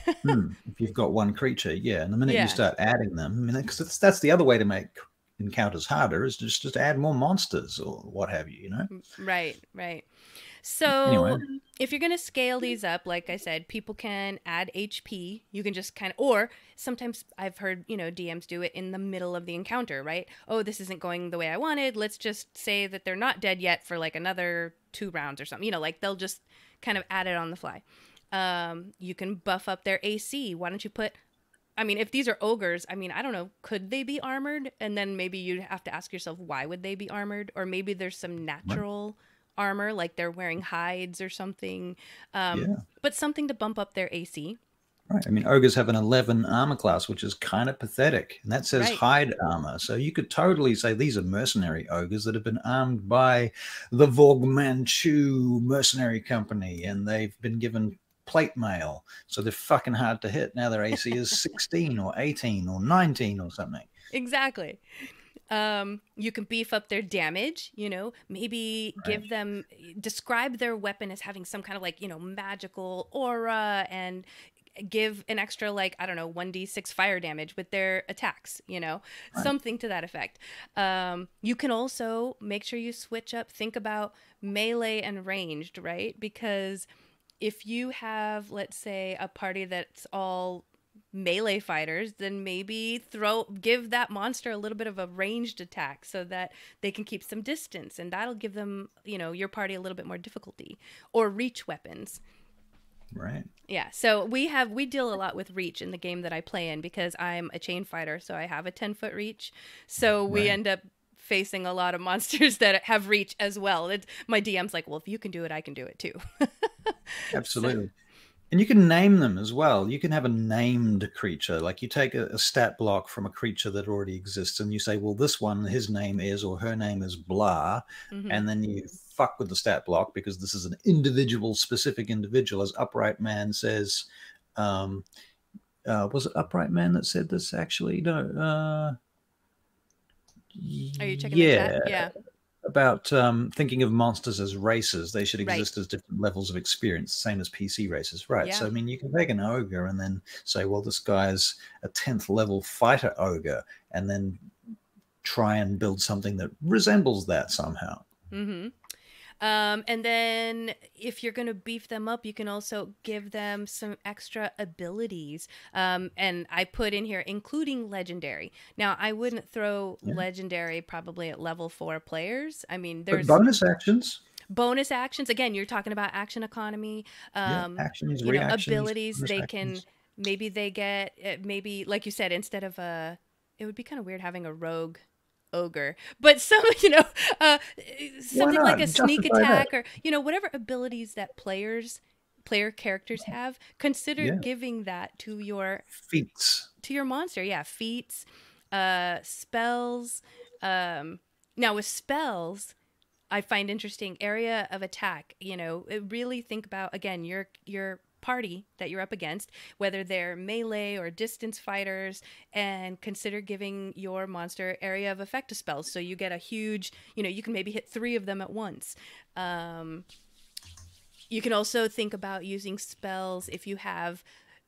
If you've got 1 creature, yeah. And the minute you start adding them, I mean, because that's the other way to make encounters harder, is just add more monsters or what have you, you know? Right. So anyway, if you're going to scale these up, like I said, people can add HP. You can just kind of, or sometimes I've heard, you know, DMs do it in the middle of the encounter, right? Oh, this isn't going the way I wanted. Let's just say that they're not dead yet for like another 2 rounds or something. You know, like they'll just kind of add it on the fly. You can buff up their AC. Why don't you put, I mean, if these are ogres, I mean, I don't know, could they be armored? And then maybe you have to ask yourself, why would they be armored? Or maybe there's some natural armor, like they're wearing hides or something, but something to bump up their AC. Right. I mean, ogres have an 11 armor class, which is kind of pathetic, and that says hide armor. So you could totally say these are mercenary ogres that have been armed by the Vorg Manchu mercenary company, and they've been given plate mail, so they're fucking hard to hit. Now their AC is 16 or 18 or 19 or something. Exactly. You can beef up their damage, you know, maybe give them, describe their weapon as having some kind of like, you know, magical aura, and give an extra, like, I don't know, 1d6 fire damage with their attacks, you know, something to that effect. You can also make sure you switch up, think about melee and ranged, right? Because if you have, let's say, a party that's all melee fighters, then maybe give that monster a little bit of a ranged attack so that they can keep some distance, and that'll give them, you know, your party a little bit more difficulty. Or reach weapons. Right. Yeah, so we deal a lot with reach in the game that I play in, because I'm a chain fighter, so I have a 10-foot reach. So we end up facing a lot of monsters that have reach as well. My DM's like, well, if you can do it, I can do it too. Absolutely. And you can name them as well. You can have a named creature. Like you take a stat block from a creature that already exists, and you say, well, this one, his name is, or her name is blah. And then you fuck with the stat block, because this is an individual, specific individual. As Upright Man says, was it Upright Man that said this actually? No. Are you checking the chat? Yeah. Yeah. About thinking of monsters as races. They should Right. exist as different levels of experience, same as PC races. Right. So, Yeah. I mean, you can take an ogre and then say, well, this guy's a 10th level fighter ogre, and then try and build something that resembles that somehow. Mm-hmm. And then if you're going to beef them up, you can also give them some extra abilities. And I put in here, including legendary. Now, I wouldn't throw legendary probably at level 4 players. I mean, But there's bonus actions. bonus actions. Again, you're talking about action economy. Actions, you know, reactions, abilities. bonus They actions. can, maybe they get, maybe, like you said, instead of it would be kind of weird having a rogue ogre, but some, you know, something like a sneak Justify attack, that. or, you know, whatever abilities that player characters have, consider Yeah. giving that to your Feats. monster. Yeah, feats, spells. Now with spells, I find interesting area of attack. You know, really think about, again, your party that you're up against, whether they're melee or distance fighters, and consider giving your monster area of effect spells. So you get a huge, you know, you can maybe hit 3 of them at once. You can also think about using spells if you have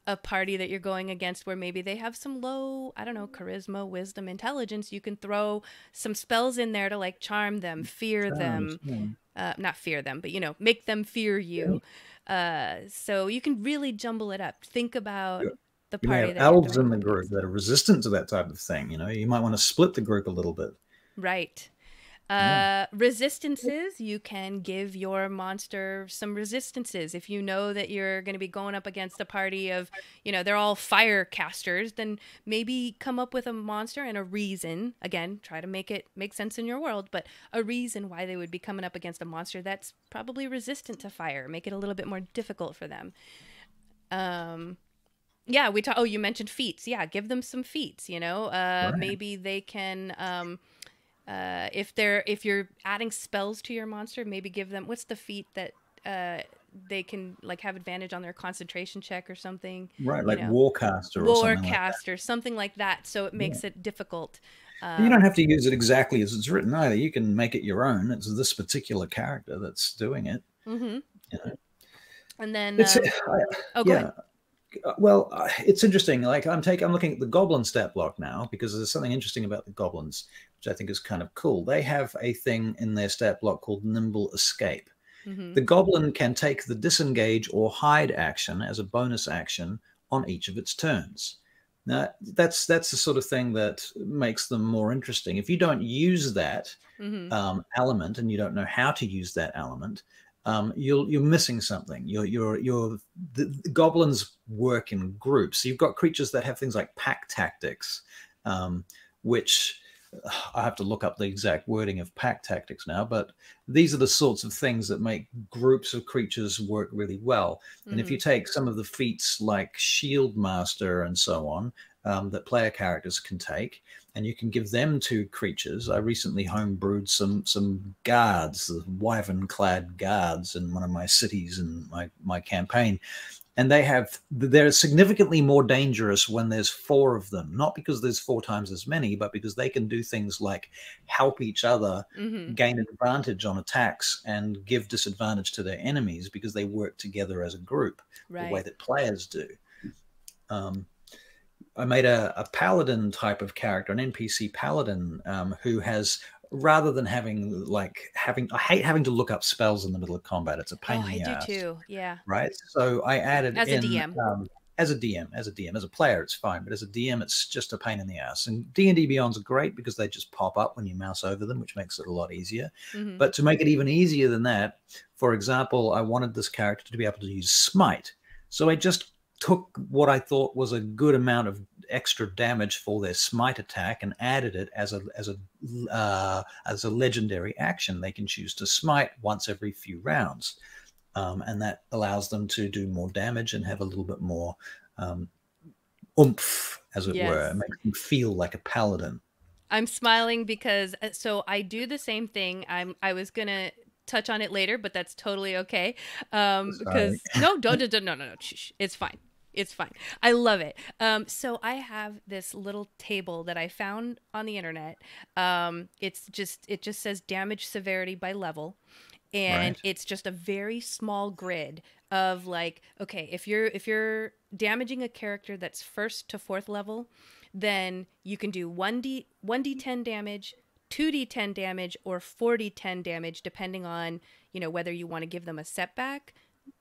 a party that you're going against where maybe they have some low, I don't know, charisma, wisdom, intelligence. You can throw some spells in there to like charm them, fear them, not fear them, but, you know, make them fear you. So you can really jumble it up. Think about the You may party have that you're elves throwing in the up group against. that are resistant to that type of thing. You know, you might want to split the group a little bit. Right. Resistances, you can give your monster some resistances. If you know that you're going to be going up against a party of, you know, they're all fire casters, then maybe come up with a monster and a reason. Again, try to make it make sense in your world, but a reason why they would be coming up against a monster that's probably resistant to fire. Make it a little bit more difficult for them. Yeah, oh, you mentioned feats. Yeah, give them some feats, you know. Maybe they can if you're adding spells to your monster, maybe give them, what's the feat that they can like have advantage on their concentration check or something, Right, you like know, Warcaster or something like that. Warcaster, something like that, so it makes it difficult. You don't have to use it exactly as it's written either. You can make it your own. It's this particular character that's doing it. Mm-hmm. You know? And then It's, go ahead. Well, it's interesting. Like I'm looking at the goblin stat block now because there's something interesting about the goblins, which I think is kind of cool. They have a thing in their stat block called nimble escape. Mm-hmm. The goblin can take the disengage or hide action as a bonus action on each of its turns. Now, that's the sort of thing that makes them more interesting. If you don't use that element and you don't know how to use that element, you're missing something. The goblins work in groups. So you've got creatures that have things like pack tactics, which I have to look up the exact wording of pack tactics now, but these are the sorts of things that make groups of creatures work really well. And if you take some of the feats like Shield Master and so on, that player characters can take, and you can give them to creatures. I recently homebrewed some guards, the wyvern-clad guards, in one of my cities in my campaign. And they're significantly more dangerous when there's 4 of them, not because there's 4 times as many, but because they can do things like help each other gain an advantage on attacks and give disadvantage to their enemies because they work together as a group, the way that players do. I made a paladin type of character, an NPC paladin, who has, rather than I hate having to look up spells in the middle of combat. It's a pain in the ass. I do too. Yeah. Right. So I added as a DM. As a DM, as a player, it's fine, but as a DM, it's just a pain in the ass. And D&D Beyond's great because they just pop up when you mouse over them, which makes it a lot easier. But to make it even easier than that, for example, I wanted this character to be able to use Smite. So I just took what I thought was a good amount of extra damage for their Smite attack and added it as a legendary action. They can choose to Smite once every few rounds, and that allows them to do more damage and have a little bit more oomph, as it were. It makes them feel like a paladin. I'm smiling because so I do the same thing. I was gonna touch on it later, but that's totally okay. Because no, don't, no, shh, it's fine. It's fine. I love it. So I have this little table that I found on the internet. It just says damage severity by level, and Right. it's just a very small grid of like, okay, if you're damaging a character that's first to fourth level, then you can do 1d10 damage, 2d10 damage, or 4d10 damage, depending on, whether you want to give them a setback,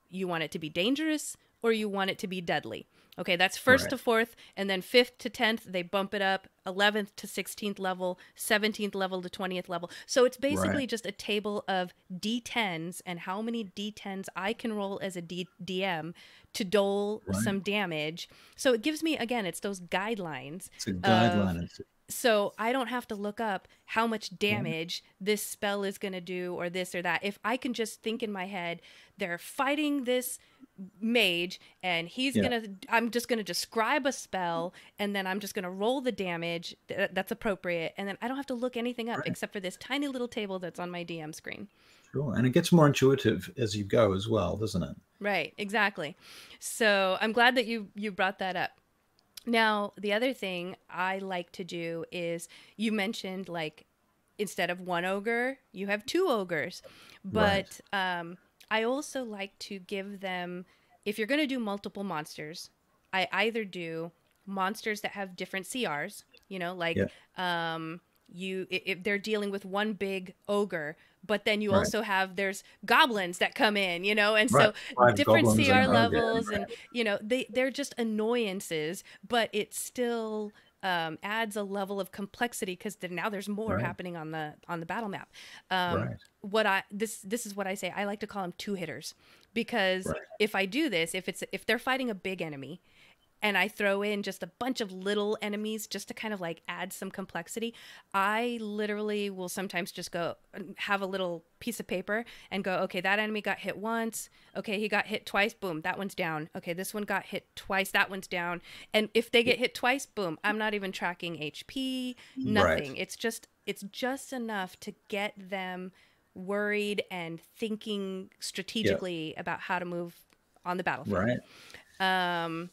you want it to be dangerous, or you want it to be deadly. Okay, that's first Right. to fourth, and then fifth to 10th, they bump it up, 11th to 16th level, 17th level to 20th level. So it's basically Right. just a table of D10s and how many D10s I can roll as a DM to dole Right. some damage. So it gives me, again, it's those guidelines It's a of, guideline. It's, so I don't have to look up how much damage this spell is going to do or this or that. If I can just think in my head, they're fighting this mage and I'm just gonna describe a spell, and then I'm just gonna roll the damage that's appropriate, and then I don't have to look anything up right. except for this tiny little table that's on my DM screen. Sure. And it gets more intuitive as you go as well, doesn't it? Right, exactly. So I'm glad that you brought that up. Now, the other thing I like to do is, you mentioned, like, instead of one ogre, you have two ogres. But I also like to give them, if you're going to do multiple monsters, I either do monsters that have different CRs, like if they're dealing with one big ogre, but then you Right. also have, there's goblins that come in, and Right. so 5 different goblins CR and an ogre. levels, and they're just annoyances, but it still adds a level of complexity because now there's more Right. happening on the battle map. Right. This is what I say. I like to call them two hitters, because Right. if I do this, if they're fighting a big enemy, and I throw in just a bunch of little enemies just to kind of like add some complexity, I literally will sometimes just go have a little piece of paper and go, okay, that enemy got hit once. Okay, he got hit twice. Boom, that one's down. Okay, this one got hit twice. That one's down. And if they get hit twice, boom, I'm not even tracking HP, nothing. Right. It's just enough to get them worried and thinking strategically about how to move on the battlefield. Right.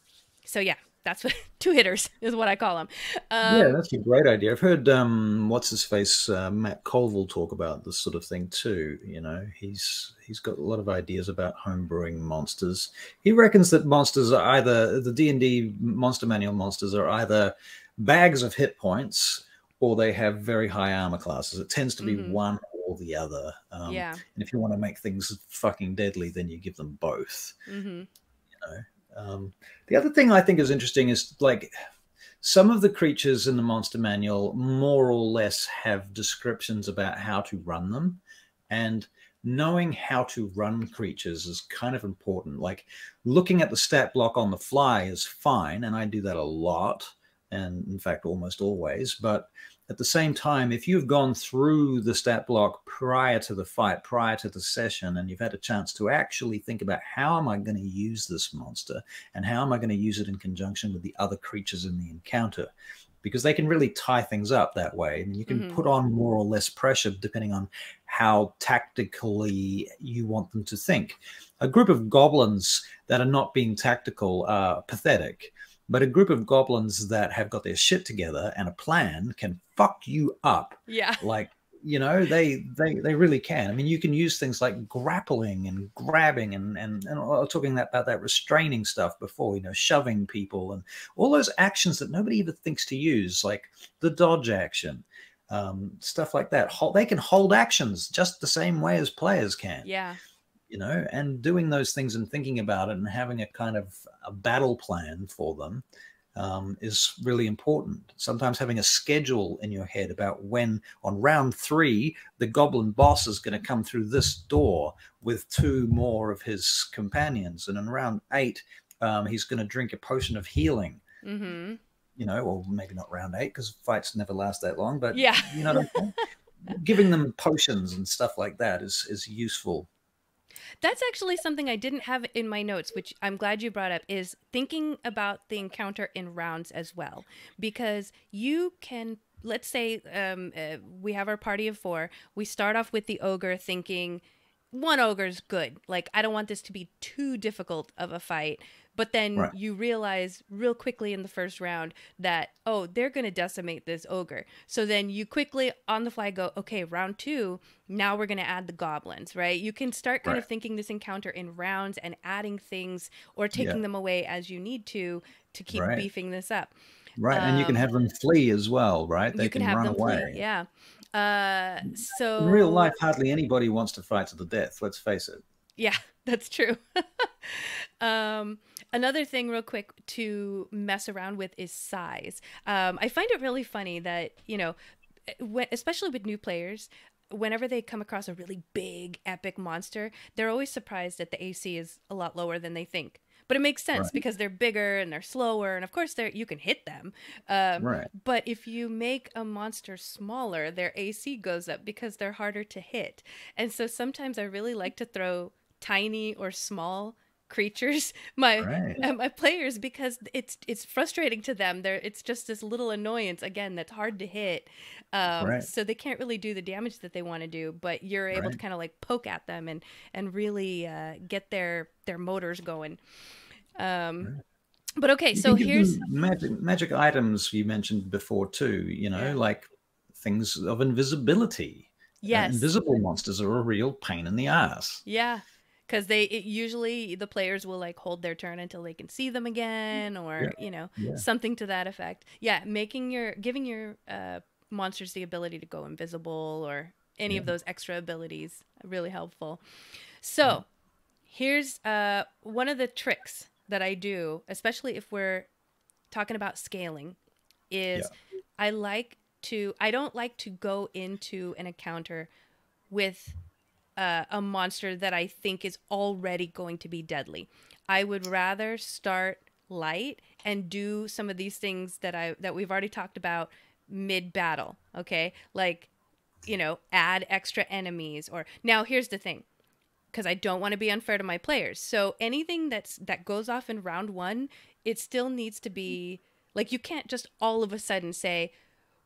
So yeah, that's what two hitters is what I call them. Yeah, that's a great idea. I've heard what's his face, Matt Colville, talk about this sort of thing too. He's got a lot of ideas about homebrewing monsters. He reckons that monsters are either, the D&D monster manual monsters are either bags of hit points, or they have very high armor classes. It tends to be one or the other. And if you want to make things fucking deadly, then you give them both. The other thing I think is interesting is, like, some of the creatures in the monster manual more or less have descriptions about how to run them, and knowing how to run creatures is kind of important. Like, looking at the stat block on the fly is fine, and I do that a lot, and in fact almost always, but at the same time, if you've gone through the stat block prior to the fight, prior to the session, and you've had a chance to actually think about, how am I going to use this monster, and how am I going to use it in conjunction with the other creatures in the encounter? Because they can really tie things up that way, and you can put on more or less pressure depending on how tactically you want them to think. A group of goblins that are not being tactical are pathetic. But a group of goblins that have got their shit together and a plan can fuck you up. Yeah. Like, they really can. I mean, you can use things like grappling and grabbing and I was talking about that restraining stuff before, shoving people and all those actions that nobody ever thinks to use, like the dodge action, stuff like that. They can hold actions just the same way as players can. Yeah. And doing those things and thinking about it and having a kind of a battle plan for them is really important. Sometimes having a schedule in your head about when, on round 3, the goblin boss is going to come through this door with 2 more of his companions, and in round 8, he's going to drink a potion of healing. Or maybe not round 8, because fights never last that long, but giving them potions and stuff like that is useful. That's actually something I didn't have in my notes, which I'm glad you brought up, is thinking about the encounter in rounds as well. Because you can, let's say we have our party of 4. We start off with the ogre thinking, one ogre's good. Like, I don't want this to be too difficult of a fight. But then Right. you realize real quickly in the first round that, oh, they're going to decimate this ogre. So then you quickly on the fly go, okay, round 2, now we're going to add the goblins, right? You can start kind of thinking this encounter in rounds and adding things or taking them away as you need to keep beefing this up. Right, and you can have them flee as well, right? They You can have run them away. flee, yeah. So In real life, hardly anybody wants to fight to the death. Let's face it. Yeah, that's true. Another thing real quick to mess around with is size. I find it really funny that, you know, especially with new players, whenever they come across a really big, epic monster, they're always surprised that the AC is a lot lower than they think. But it makes sense because they're bigger and they're slower, and of course you can hit them. But if you make a monster smaller, their AC goes up because they're harder to hit. And so sometimes I really like to throw tiny or small creatures my players, because it's frustrating to them. It's just this little annoyance again that's hard to hit. So they can't really do the damage that they want to do, but you're able to kind of like poke at them and really get their motors going. But okay, so here's magic items you mentioned before too, you know, like things of invisibility. Yes. Invisible monsters are a real pain in the ass. Yeah. Because usually the players will like hold their turn until they can see them again, or you know, something to that effect. Yeah, giving your monsters the ability to go invisible or any of those extra abilities, really helpful. So here's one of the tricks that I do, especially if we're talking about scaling, is I don't like to go into an encounter with a monster that I think is already going to be deadly. I would rather start light and do some of these things that we've already talked about mid-battle, okay? Like, you know, add extra enemies. Or now here's the thing, because I don't want to be unfair to my players. So anything that goes off in round 1, it still needs to be like, you can't just all of a sudden say,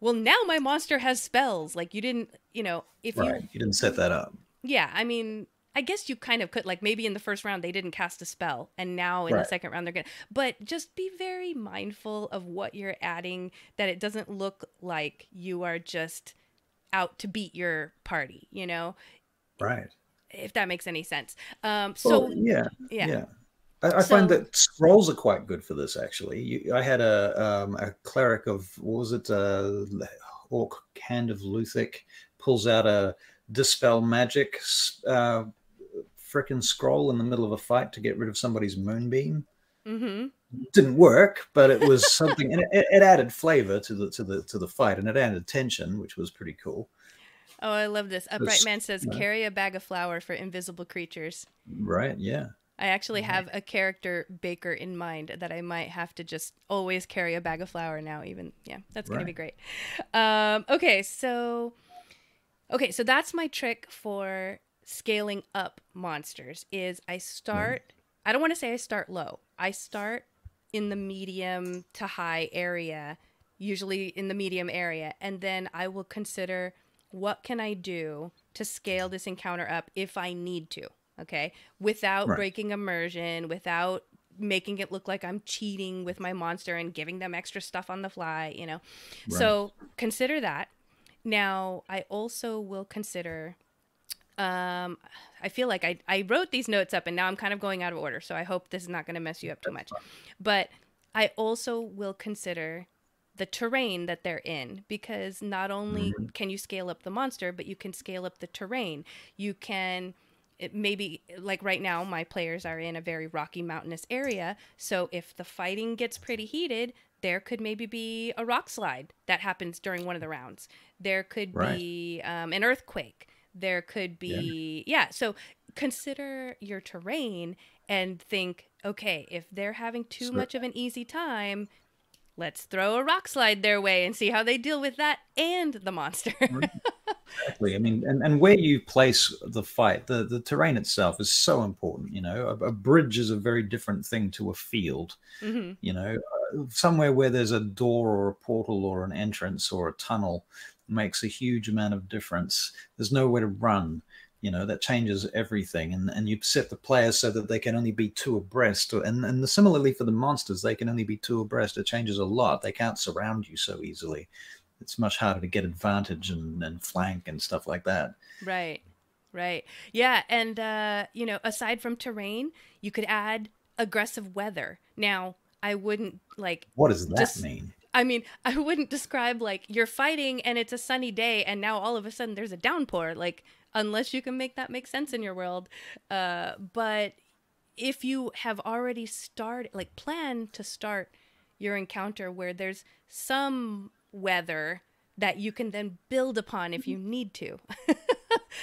well, now my monster has spells. Like, you didn't, you know, if you didn't set that up. Yeah, I mean, I guess you kind of could, like, maybe in the first round they didn't cast a spell, and now in the second round they're gonna. But just be very mindful of what you're adding, that it doesn't look like you are just out to beat your party, you know? Right. If that makes any sense. I find that scrolls are quite good for this, actually. I had a cleric of, what was it, Orc Hand of Luthic, pulls out a Dispel Magic frickin' scroll in the middle of a fight to get rid of somebody's moonbeam. Didn't work, but it was something, and it added flavor to the fight, and it added tension, which was pretty cool. Oh, I love this. Upright Man says, carry a bag of flour for invisible creatures. Right, yeah. I actually have a character baker in mind that I might have to just always carry a bag of flour now, even. Yeah, that's going to be great. Okay, so that's my trick for scaling up monsters, is I start, I don't want to say I start low. I start in the medium to high area, usually in the medium area, and then I will consider, what can I do to scale this encounter up if I need to, okay? Without breaking immersion, without making it look like I'm cheating with my monster and giving them extra stuff on the fly, you know? So consider that. Now, I also will consider, I feel like I wrote these notes up and now I'm kind of going out of order, so I hope this is not going to mess you up too much. But I also will consider the terrain that they're in, because not only can you scale up the monster, but you can scale up the terrain. You can, maybe, like right now, my players are in a very rocky mountainous area, so if the fighting gets pretty heated, there could maybe be a rock slide that happens during one of the rounds. There could be an earthquake. There could be, so consider your terrain and think, okay, if they're having too much of an easy time, let's throw a rock slide their way and see how they deal with that and the monster. Exactly. I mean, and where you place the fight, the terrain itself is so important. You know, a bridge is a very different thing to a field. You know, somewhere where there's a door or a portal or an entrance or a tunnel makes a huge amount of difference. There's nowhere to run. You know, that changes everything, and you set the players so that they can only be two abreast, and similarly for the monsters, they can only be two abreast. It changes a lot. They can't surround you so easily. It's much harder to get advantage and flank and stuff like that. Right. Right. Yeah. And, you know, aside from terrain, you could add aggressive weather. Now, I wouldn't like. What does that mean? I mean, I wouldn't describe like you're fighting and it's a sunny day and now all of a sudden there's a downpour, like, unless you can make that make sense in your world. But if you have already started, like, plan to start your encounter where there's some weather that you can then build upon if you need to.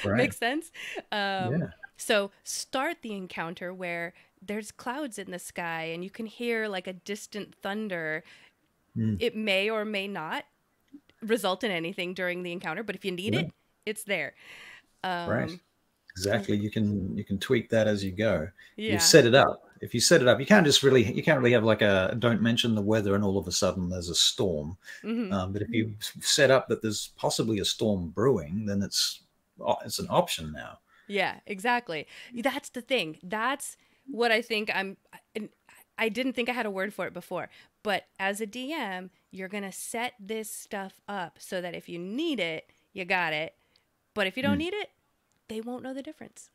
Right. Makes sense? Yeah. So start the encounter where there's clouds in the sky and you can hear like a distant thunder. It may or may not result in anything during the encounter, but if you need it, it's there. Right. Exactly. You can tweak that as you go. Yeah. You set it up. If you set it up, you can't really have like a don't mention the weather and all of a sudden there's a storm. But if you set up that there's possibly a storm brewing, then it's an option now. Yeah, exactly. That's the thing. That's what I think I didn't think I had a word for it before, but as a DM, you're going to set this stuff up so that if you need it, you got it. But if you don't need it, they won't know the difference.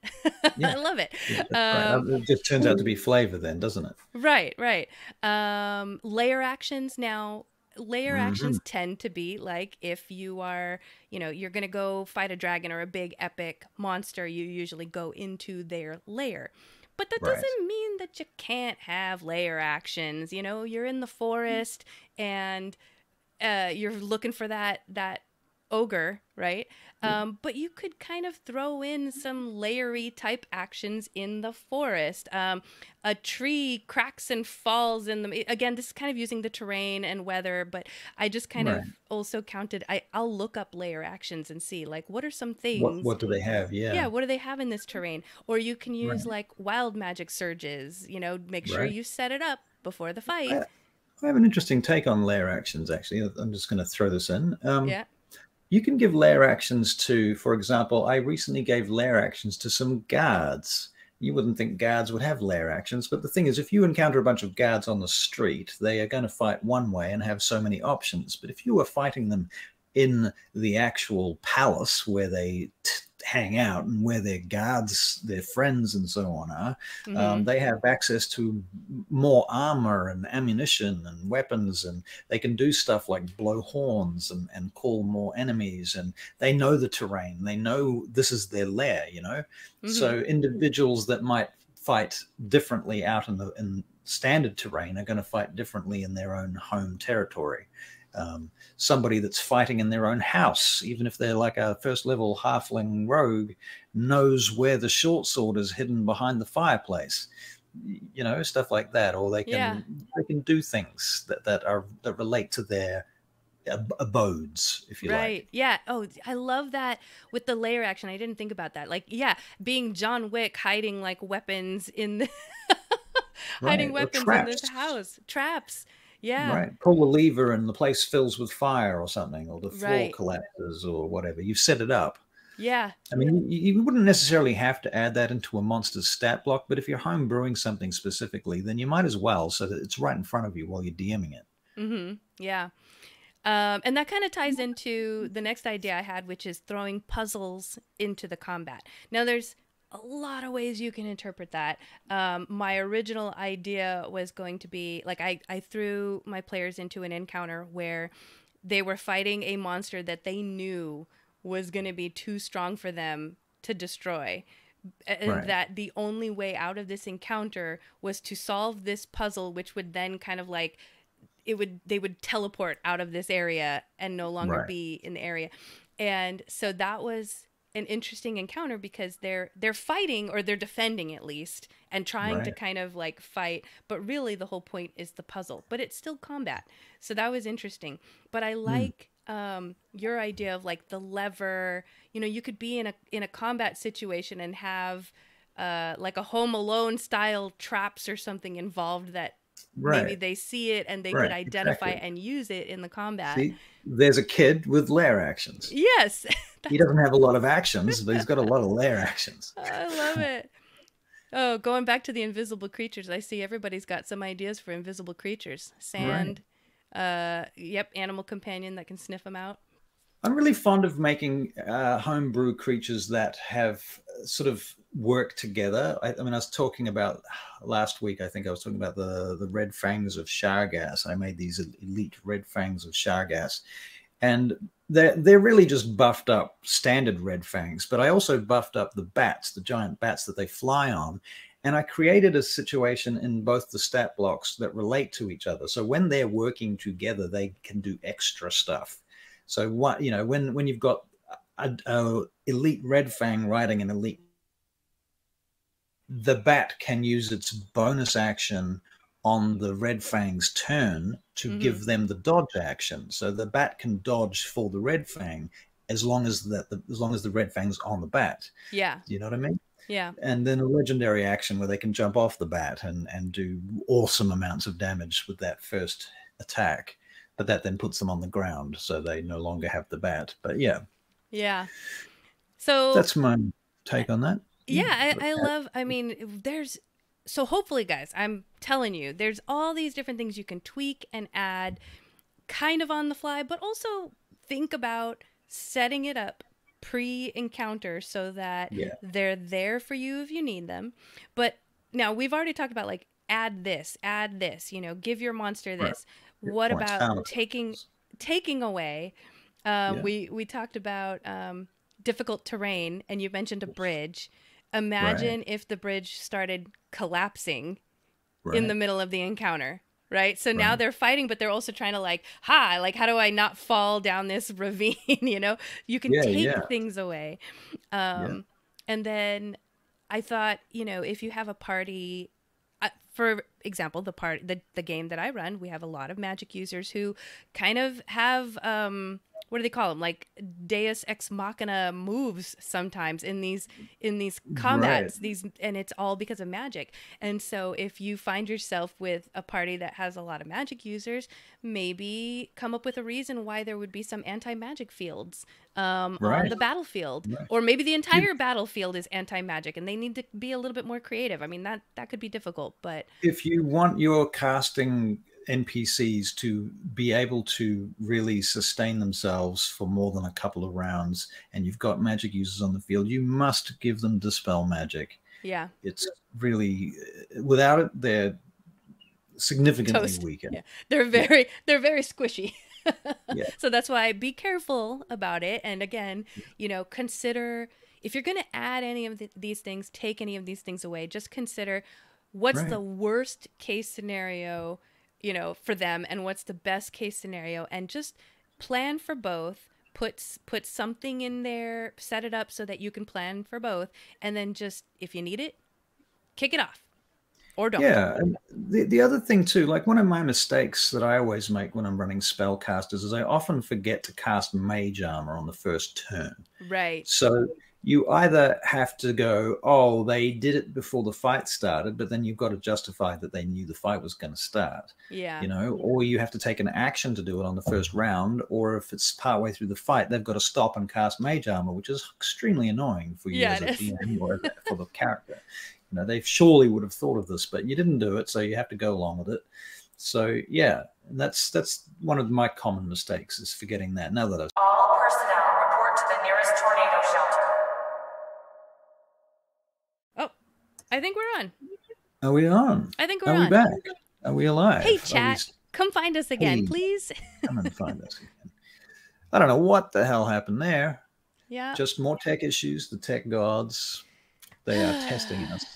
I love it. Yeah, right. It just turns out to be flavor then, doesn't it? Right, right. Layer actions now. Layer actions tend to be like if you are, you know, you're going to go fight a dragon or a big epic monster, you usually go into their lair. But that doesn't mean that you can't have layer actions. You know, you're in the forest and you're looking for that ogre, right? But you could kind of throw in some layery type actions in the forest. A tree cracks and falls in the... Again, this is kind of using the terrain and weather, but I just kind of also counted... I'll look up layer actions and see, like, what are some things... What do they have? Yeah. Yeah, what do they have in this terrain? Or you can use, like, wild magic surges, you know, make sure you set it up before the fight. I have an interesting take on layer actions, actually. I'm just going to throw this in. Yeah. You can give layer actions to, for example, I recently gave layer actions to some guards. You wouldn't think guards would have layer actions, but the thing is, if you encounter a bunch of guards on the street, they are going to fight one way and have so many options. But if you were fighting them in the actual palace where they hang out and where their guards, their friends and so on are, they have access to more armor and ammunition and weapons, and they can do stuff like blow horns and call more enemies, and they know the terrain. They know this is their lair, you know? So individuals that might fight differently out in standard terrain are going to fight differently in their own home territory. Somebody that's fighting in their own house, even if they're like a first level halfling rogue, knows where the short sword is hidden behind the fireplace, you know, stuff like that. Or they can do things that relate to their abodes, if you like. Right. Yeah. Oh, I love that with the layer action. I didn't think about that. Like, yeah, being John Wick hiding like weapons in the hiding weapons in this house. Traps. Yeah. Right. Pull the lever and the place fills with fire or something, or the floor collapses or whatever. You've set it up. Yeah. I mean, you wouldn't necessarily have to add that into a monster's stat block, but if you're home brewing something specifically, then you might as well, so that it's right in front of you while you're DMing it. Yeah. And that kind of ties into the next idea I had, which is throwing puzzles into the combat. Now, there's a lot of ways you can interpret that. My original idea was going to be, like, I threw my players into an encounter where they were fighting a monster that they knew was going to be too strong for them to destroy. And that the only way out of this encounter was to solve this puzzle, which would then kind of like, they would teleport out of this area and no longer be in the area. And so that was an interesting encounter because they're fighting, or they're defending at least, and trying to kind of like fight, but really the whole point is the puzzle, but it's still combat. So that was interesting. But I like your idea of like the lever. You know, you could be in a combat situation and have like a Home Alone style traps or something involved that maybe Right. they see it and they Right, could identify exactly. and use it in the combat. See, there's a kid with lair actions. Yes. He doesn't have a lot of actions, but he's got a lot of lair actions. I love it. Oh, going back to the invisible creatures, I see everybody's got some ideas for invisible creatures. Sand, yep, animal companion that can sniff them out. I'm really fond of making homebrew creatures that have sort of work together. I mean, I was talking about last week, I think I was talking about the red fangs of Shargas. I made these elite red fangs of Shargas. And they're really just buffed up standard red fangs, but I also buffed up the bats, the giant bats that they fly on. And I created a situation in both the stat blocks that relate to each other. So when they're working together, they can do extra stuff. So what, you know, when you've got a elite red fang riding an elite, the bat can use its bonus action on the red fang's turn to give them the dodge action. So the bat can dodge for the red fang as long as the red fang's on the bat. Yeah. Do you know what I mean? Yeah. And then a legendary action where they can jump off the bat and do awesome amounts of damage with that first attack. But that then puts them on the ground, so they no longer have the bat. But yeah. Yeah. So that's my take on that. Yeah, I love, I mean, so hopefully, guys, I'm telling you, there's all these different things you can tweak and add kind of on the fly, but also think about setting it up pre-encounter so that they're there for you if you need them. But now we've already talked about like add this, you know, give your monster this. Right. What about taking away? We talked about difficult terrain, and you mentioned a bridge. Imagine if the bridge started collapsing in the middle of the encounter, right? So now they're fighting, but they're also trying to like, how do I not fall down this ravine? You know, you can take things away. And then I thought, you know, if you have a party, for example, the game that I run, we have a lot of magic users who kind of have, what do they call them? Like Deus Ex Machina moves sometimes in these combats. And it's all because of magic. And so if you find yourself with a party that has a lot of magic users, maybe come up with a reason why there would be some anti-magic fields on the battlefield, or maybe the entire battlefield is anti-magic, and they need to be a little bit more creative. I mean, that could be difficult, but if you want your casting NPCs to be able to really sustain themselves for more than a couple of rounds, and you've got magic users on the field, you must give them dispel magic. Yeah, it's really, without it, they're significantly weaker. Yeah. They're very squishy. So that's why be careful about it. And again, you know, consider if you're going to add any of these things, take any of these things away, just consider what's the worst case scenario, you know, for them, and what's the best case scenario, and just plan for both. Put something in there, set it up so that you can plan for both, and then just, if you need it, kick it off. Or don't. Yeah, and the other thing too, like one of my mistakes that I always make when I'm running spellcasters is I often forget to cast mage armor on the first turn. Right. So you either have to go, oh, they did it before the fight started, but then you've got to justify that they knew the fight was going to start. Yeah. You know, or you have to take an action to do it on the first round, or if it's partway through the fight, they've got to stop and cast mage armor, which is extremely annoying for you as a DM or for the character. You know, they surely would have thought of this, but you didn't do it, so you have to go along with it. So yeah, that's one of my common mistakes, is forgetting that. Now that I've... All personnel report to the nearest tornado shelter. Oh, I think we're on. Are we on? I think we're on. Are we back? Are we alive? Hey, chat, come find us again, please. Come and find us again. I don't know what the hell happened there. Yeah. Just more tech issues. The tech gods, they are testing us.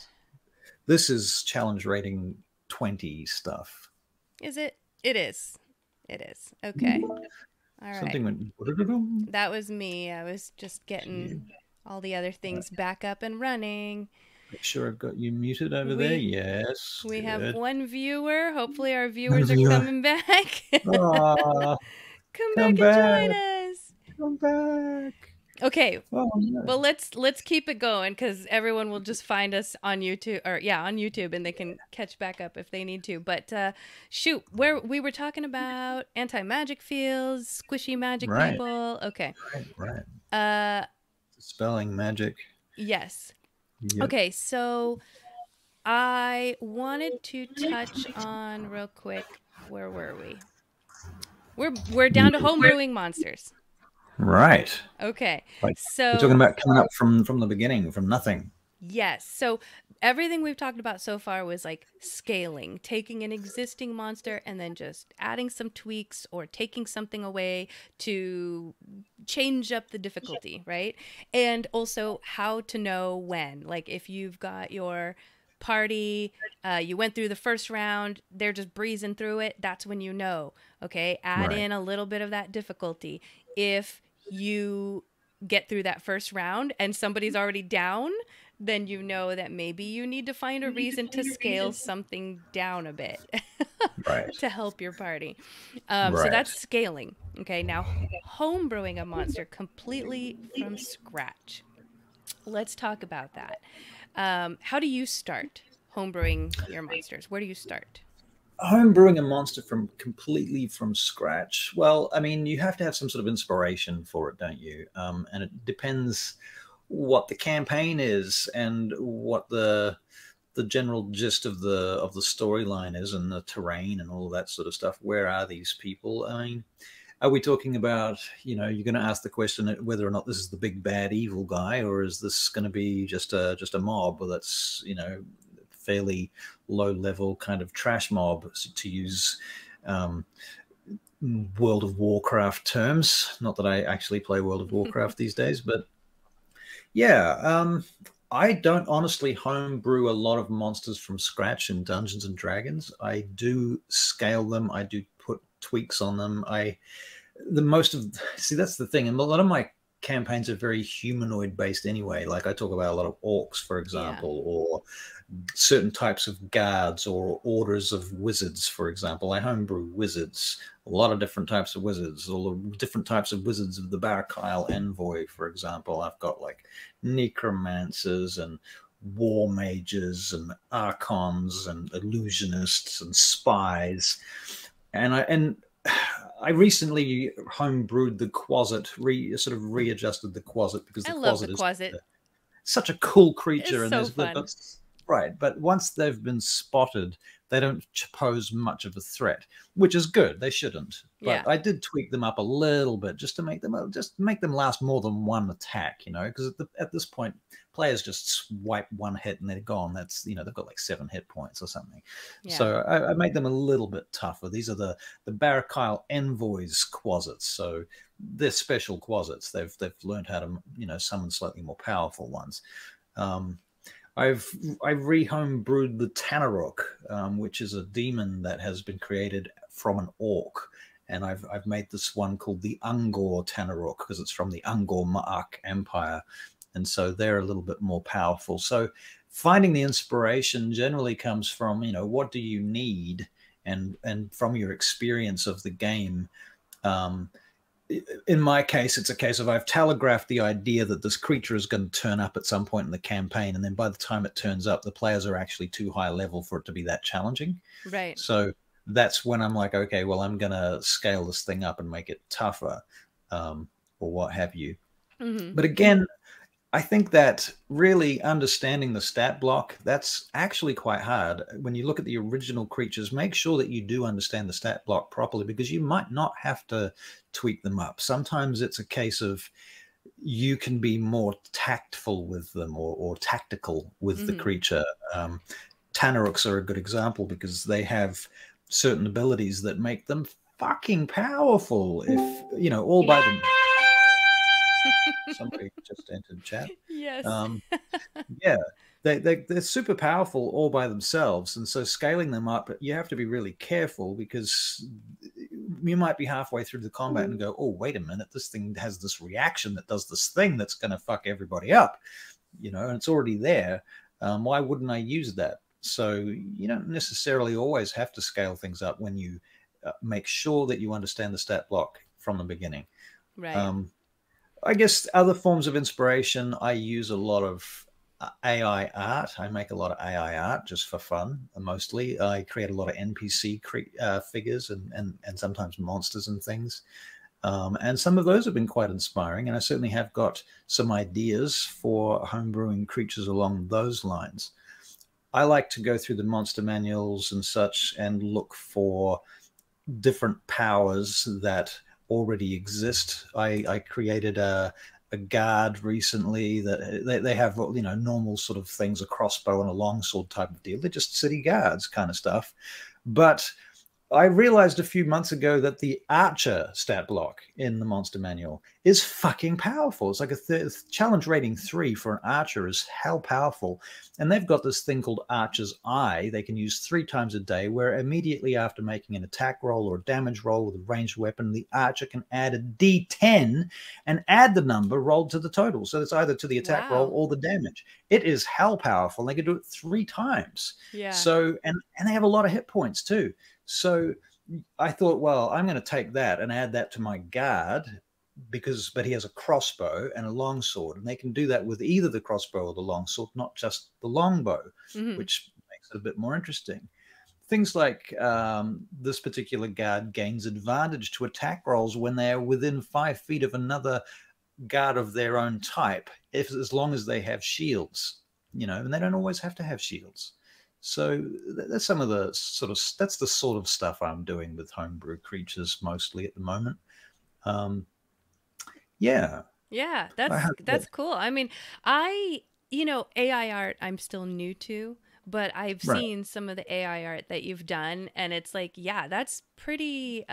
This is challenge rating 20 stuff. Is it? It is. It is. Okay. All right. Something went... That was me. I was just getting all the other things back up and running. Make sure I've got you muted over there. Yes. We have one viewer. Hopefully our viewers are coming back. Come back and join us. Come back. Okay. Oh, no. Well, let's keep it going because everyone will just find us on YouTube or on YouTube, and they can catch back up if they need to. But shoot, where we were talking about anti-magic fields, squishy magic Right. people. Okay. Right. Uh, Spelling magic. yes. Yep. Okay, so I wanted to touch on real quick. Where were we? We're down to homebrewing monsters. Right. Okay. Like, So we're talking about coming up from the beginning, from nothing. yes. So everything we've talked about so far was like scaling, taking an existing monster and then just adding some tweaks or taking something away to change up the difficulty, right? And also how to know when. Like if you've got your party, you went through the first round, they're just breezing through it, that's when you know. Okay, add Right. in a little bit of that difficulty. If you get through that first round and somebody's already down, then you know that maybe you need to find a reason to scale something down a bit Right. to help your party. Right. So that's scaling. Okay, now homebrewing a monster completely from scratch. Let's talk about that. How do you start homebrewing your monsters? Where do you start? Homebrewing a monster completely from scratch. Well, I mean, you have to have some sort of inspiration for it, don't you? And it depends what the campaign is and what the general gist of the storyline is and the terrain and all of that sort of stuff. Where are these people? I mean, are we talking about, you're going to ask the question whether or not this is the big bad evil guy, or is this going to be just a mob that's, fairly low level kind of trash mob, to use World of Warcraft terms? Not that I actually play World of Warcraft these days, but yeah, I don't honestly homebrew a lot of monsters from scratch in Dungeons and Dragons. I do scale them. I do put tweaks on them. See, that's the thing. And a lot of my campaigns are very humanoid based anyway. Like I talk about a lot of orcs, for example, or certain types of guards or orders of wizards, for example. I homebrew wizards, a lot of different types of wizards, all the different types of wizards of the Barakyle Envoy, for example. I've got like necromancers and war mages and archons and illusionists and spies. And I recently homebrewed the Quasit, sort of readjusted the Quasit, because the Quasit is such a cool creature. It's and so fun. Right, but once they've been spotted, they don't pose much of a threat, which is good. They shouldn't. But Yeah. I did tweak them up a little bit just to make them last more than one attack, because at this point, players just swipe one hit and they're gone. That's, they've got like 7 hit points or something. Yeah. So I made them a little bit tougher. These are the Barakyle Envoys Quasits. So they're special Quasits. They've learned how to, summon slightly more powerful ones. I've re-homebrewed the Tanarok, which is a demon that has been created from an orc, and I've made this one called the Ungor Tanarok because it's from the Ungor Ma'ak Empire, and so they're a little bit more powerful. So finding the inspiration generally comes from, what do you need, and from your experience of the game. In my case, it's a case of I've telegraphed the idea that this creature is going to turn up at some point in the campaign, and then by the time it turns up, the players are actually too high level for it to be that challenging. Right. So that's when I'm like, okay, well, I'm going to scale this thing up and make it tougher, or what have you. Mm-hmm. But again, I think that really understanding the stat block, that's actually quite hard. When you look at the original creatures, make sure that you do understand the stat block properly, because you might not have to tweak them up. Sometimes it's a case of you can be more tactful with them, or tactical with the creature. Tanaroks are a good example because they have certain abilities that make them fucking powerful. If, all by them. Somebody just entered chat. Yes. Yeah, they're super powerful all by themselves, and so scaling them up, you have to be really careful, because you might be halfway through the combat and go, oh, wait a minute, this thing has this reaction that does this thing that's going to fuck everybody up, and it's already there. Why wouldn't I use that? So you don't necessarily always have to scale things up when you make sure that you understand the stat block from the beginning. Right. I guess other forms of inspiration, I use a lot of AI art. I make a lot of AI art just for fun, mostly. I create a lot of NPC figures and sometimes monsters and things. And some of those have been quite inspiring. And I certainly have got some ideas for homebrewing creatures along those lines. I like to go through the monster manuals and such and look for different powers that already exist. I created a guard recently that they have, you know, normal sort of things, a crossbow and a longsword type of deal. They're just city guards kind of stuff. But I realized a few months ago that the archer stat block in the monster manual is fucking powerful. It's like a challenge rating 3 for an archer is hell powerful. And they've got this thing called Archer's Eye they can use 3 times a day, where immediately after making an attack roll or a damage roll with a ranged weapon, the archer can add a D10 and add the number rolled to the total. So it's either to the attack roll or the damage. It is hell powerful. They can do it 3 times. Yeah. So, and they have a lot of hit points too. So I thought, well, I'm going to take that and add that to my guard but he has a crossbow and a longsword, and they can do that with either the crossbow or the longsword, not just the longbow, which makes it a bit more interesting. Things like this particular guard gains advantage to attack rolls when they are within 5 feet of another guard of their own type, as long as they have shields, you know, and they don't always have to have shields. So that's some of the that's the sort of stuff I'm doing with homebrew creatures mostly at the moment. Yeah, that's cool. I mean, you know, AI art I'm still new to, but I've seen some of the AI art that you've done, and it's like, yeah, that's pretty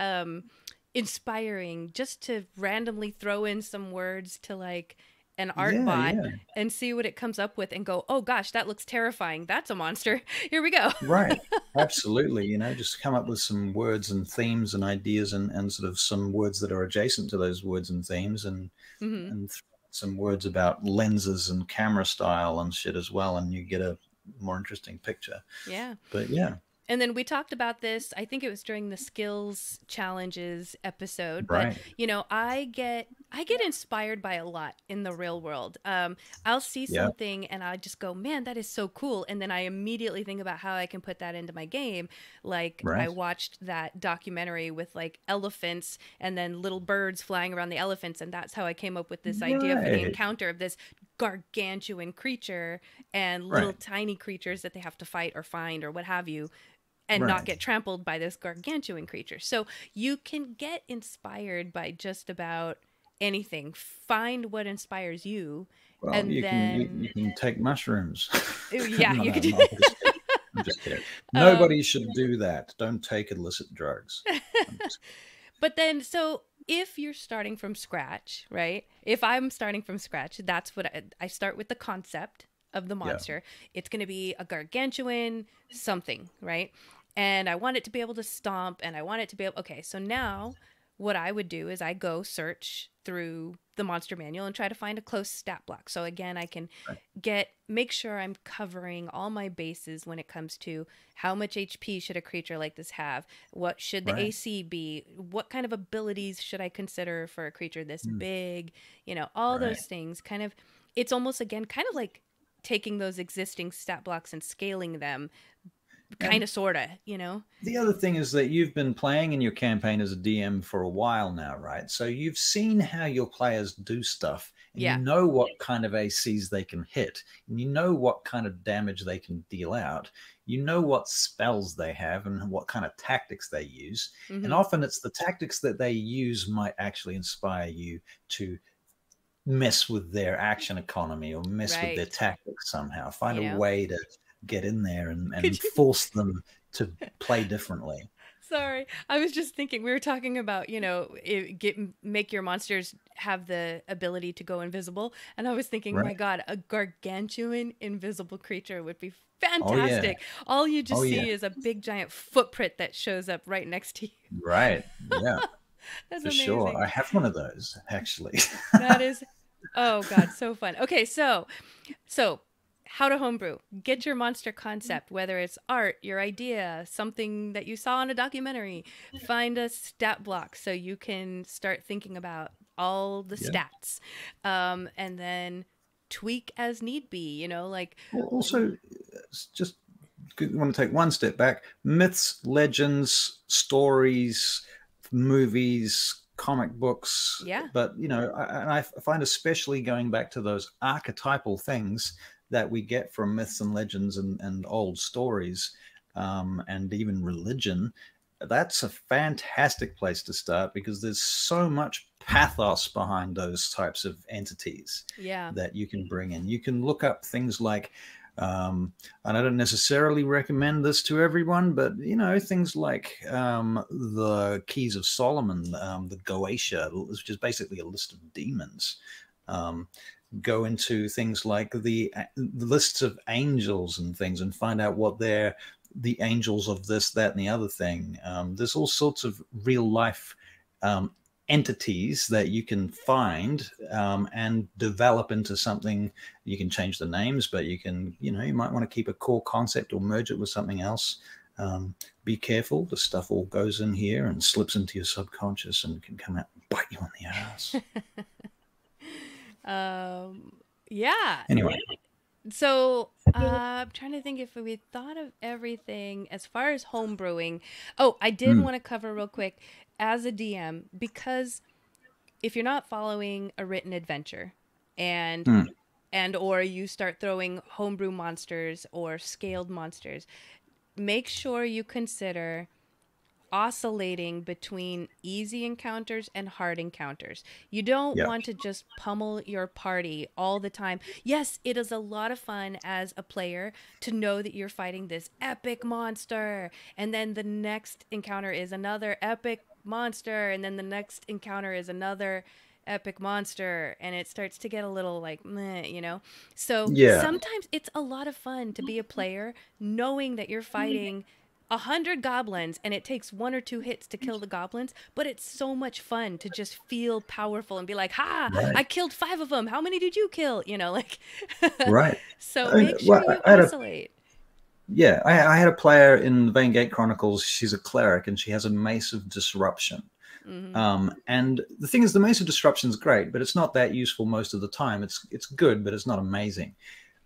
inspiring, just to randomly throw in some words to like an art bot and see what it comes up with and go, oh gosh, that looks terrifying. That's a monster. Here we go. Right. Absolutely. You know, just come up with some words and themes and ideas and sort of some words that are adjacent to those words and themes and some words about lenses and camera style and shit as well. And you get a more interesting picture. Yeah. But yeah. And then we talked about this, I think it was during the skills challenges episode, right. But you know, I get inspired by a lot in the real world. I'll see something and I just go, man, that is so cool. And then I immediately think about how I can put that into my game. Like I watched that documentary with like elephants and then little birds flying around the elephants. And that's how I came up with this idea for the encounter of this gargantuan creature and little tiny creatures that they have to fight or find or what have you, and not get trampled by this gargantuan creature. So you can get inspired by just about anything. Find what inspires you. Well, and you can take mushrooms. Yeah, you can do I'm just kidding. Nobody should do that. Don't take illicit drugs. But then, so if you're starting from scratch, right? If I'm starting from scratch, that's what I start with the concept of the monster. It's going to be a gargantuan something, right? And I want it to be able to stomp, and I want it to be able... Okay, so now what I would do is I go search through the monster manual and try to find a close stat block. So again, I can make sure I'm covering all my bases when it comes to how much HP should a creature like this have? What should the AC be? What kind of abilities should I consider for a creature this big? You know, all those things kind of... It's almost, again, kind of like taking those existing stat blocks and scaling them, kind of, sort of, you know? The other thing is that you've been playing in your campaign as a DM for a while now, right? So you've seen how your players do stuff, and you know what kind of ACs they can hit, and you know what kind of damage they can deal out. You know what spells they have and what kind of tactics they use. And often it's the tactics that they use might actually inspire you to mess with their action economy or mess with their tactics somehow. Find a way to get in there and force them to play differently. Sorry, I was just thinking, we were talking about, you know, make your monsters have the ability to go invisible, and I was thinking, my God, a gargantuan invisible creature would be fantastic. All you just see is a big giant footprint that shows up right next to you. Right. Yeah. That's for amazing. Sure. I have one of those, actually. That is, oh God, so fun. Okay, so how to homebrew. Get your monster concept, whether it's art, your idea, something that you saw in a documentary. Find a stat block so you can start thinking about all the stats, and then tweak as need be. You know, like Also, just want to take one step back. Myths, legends, stories, movies, comic books. Yeah. But, you know, I find especially going back to those archetypal things that we get from myths and legends and old stories, and even religion, that's a fantastic place to start, because there's so much pathos behind those types of entities that you can bring in. You can look up things like, and I don't necessarily recommend this to everyone, but, you know, things like the Keys of Solomon, the Goetia, which is basically a list of demons. Go into things like the lists of angels and things, and find out what they're the angels of this, that, and the other thing. There's all sorts of real life entities that you can find and develop into something. You can change the names, but you can, you know, you might want to keep a core concept or merge it with something else. Be careful. The stuff all goes in here and slips into your subconscious and can come out and bite you on the ass. Yeah. Anyway. So I'm trying to think if we thought of everything as far as home brewing. Oh, I did want to cover real quick as a DM, because if you're not following a written adventure and or you start throwing homebrew monsters or scaled monsters, make sure you consider oscillating between easy encounters and hard encounters. You don't want to just pummel your party all the time. Yes, it is a lot of fun as a player to know that you're fighting this epic monster, and then the next encounter is another epic monster, and then the next encounter is another epic monster, and it starts to get a little like meh, you know. So sometimes it's a lot of fun to be a player knowing that you're fighting 100 goblins and it takes 1 or 2 hits to kill the goblins, but it's so much fun to just feel powerful and be like, I killed 5 of them, how many did you kill, you know, like so make sure you oscillate. I had a player in the Vein Gate Chronicles. She's a cleric and she has a Mace of Disruption. And the thing is, the Mace of Disruption is great, but it's not that useful most of the time. It's good, but it's not amazing.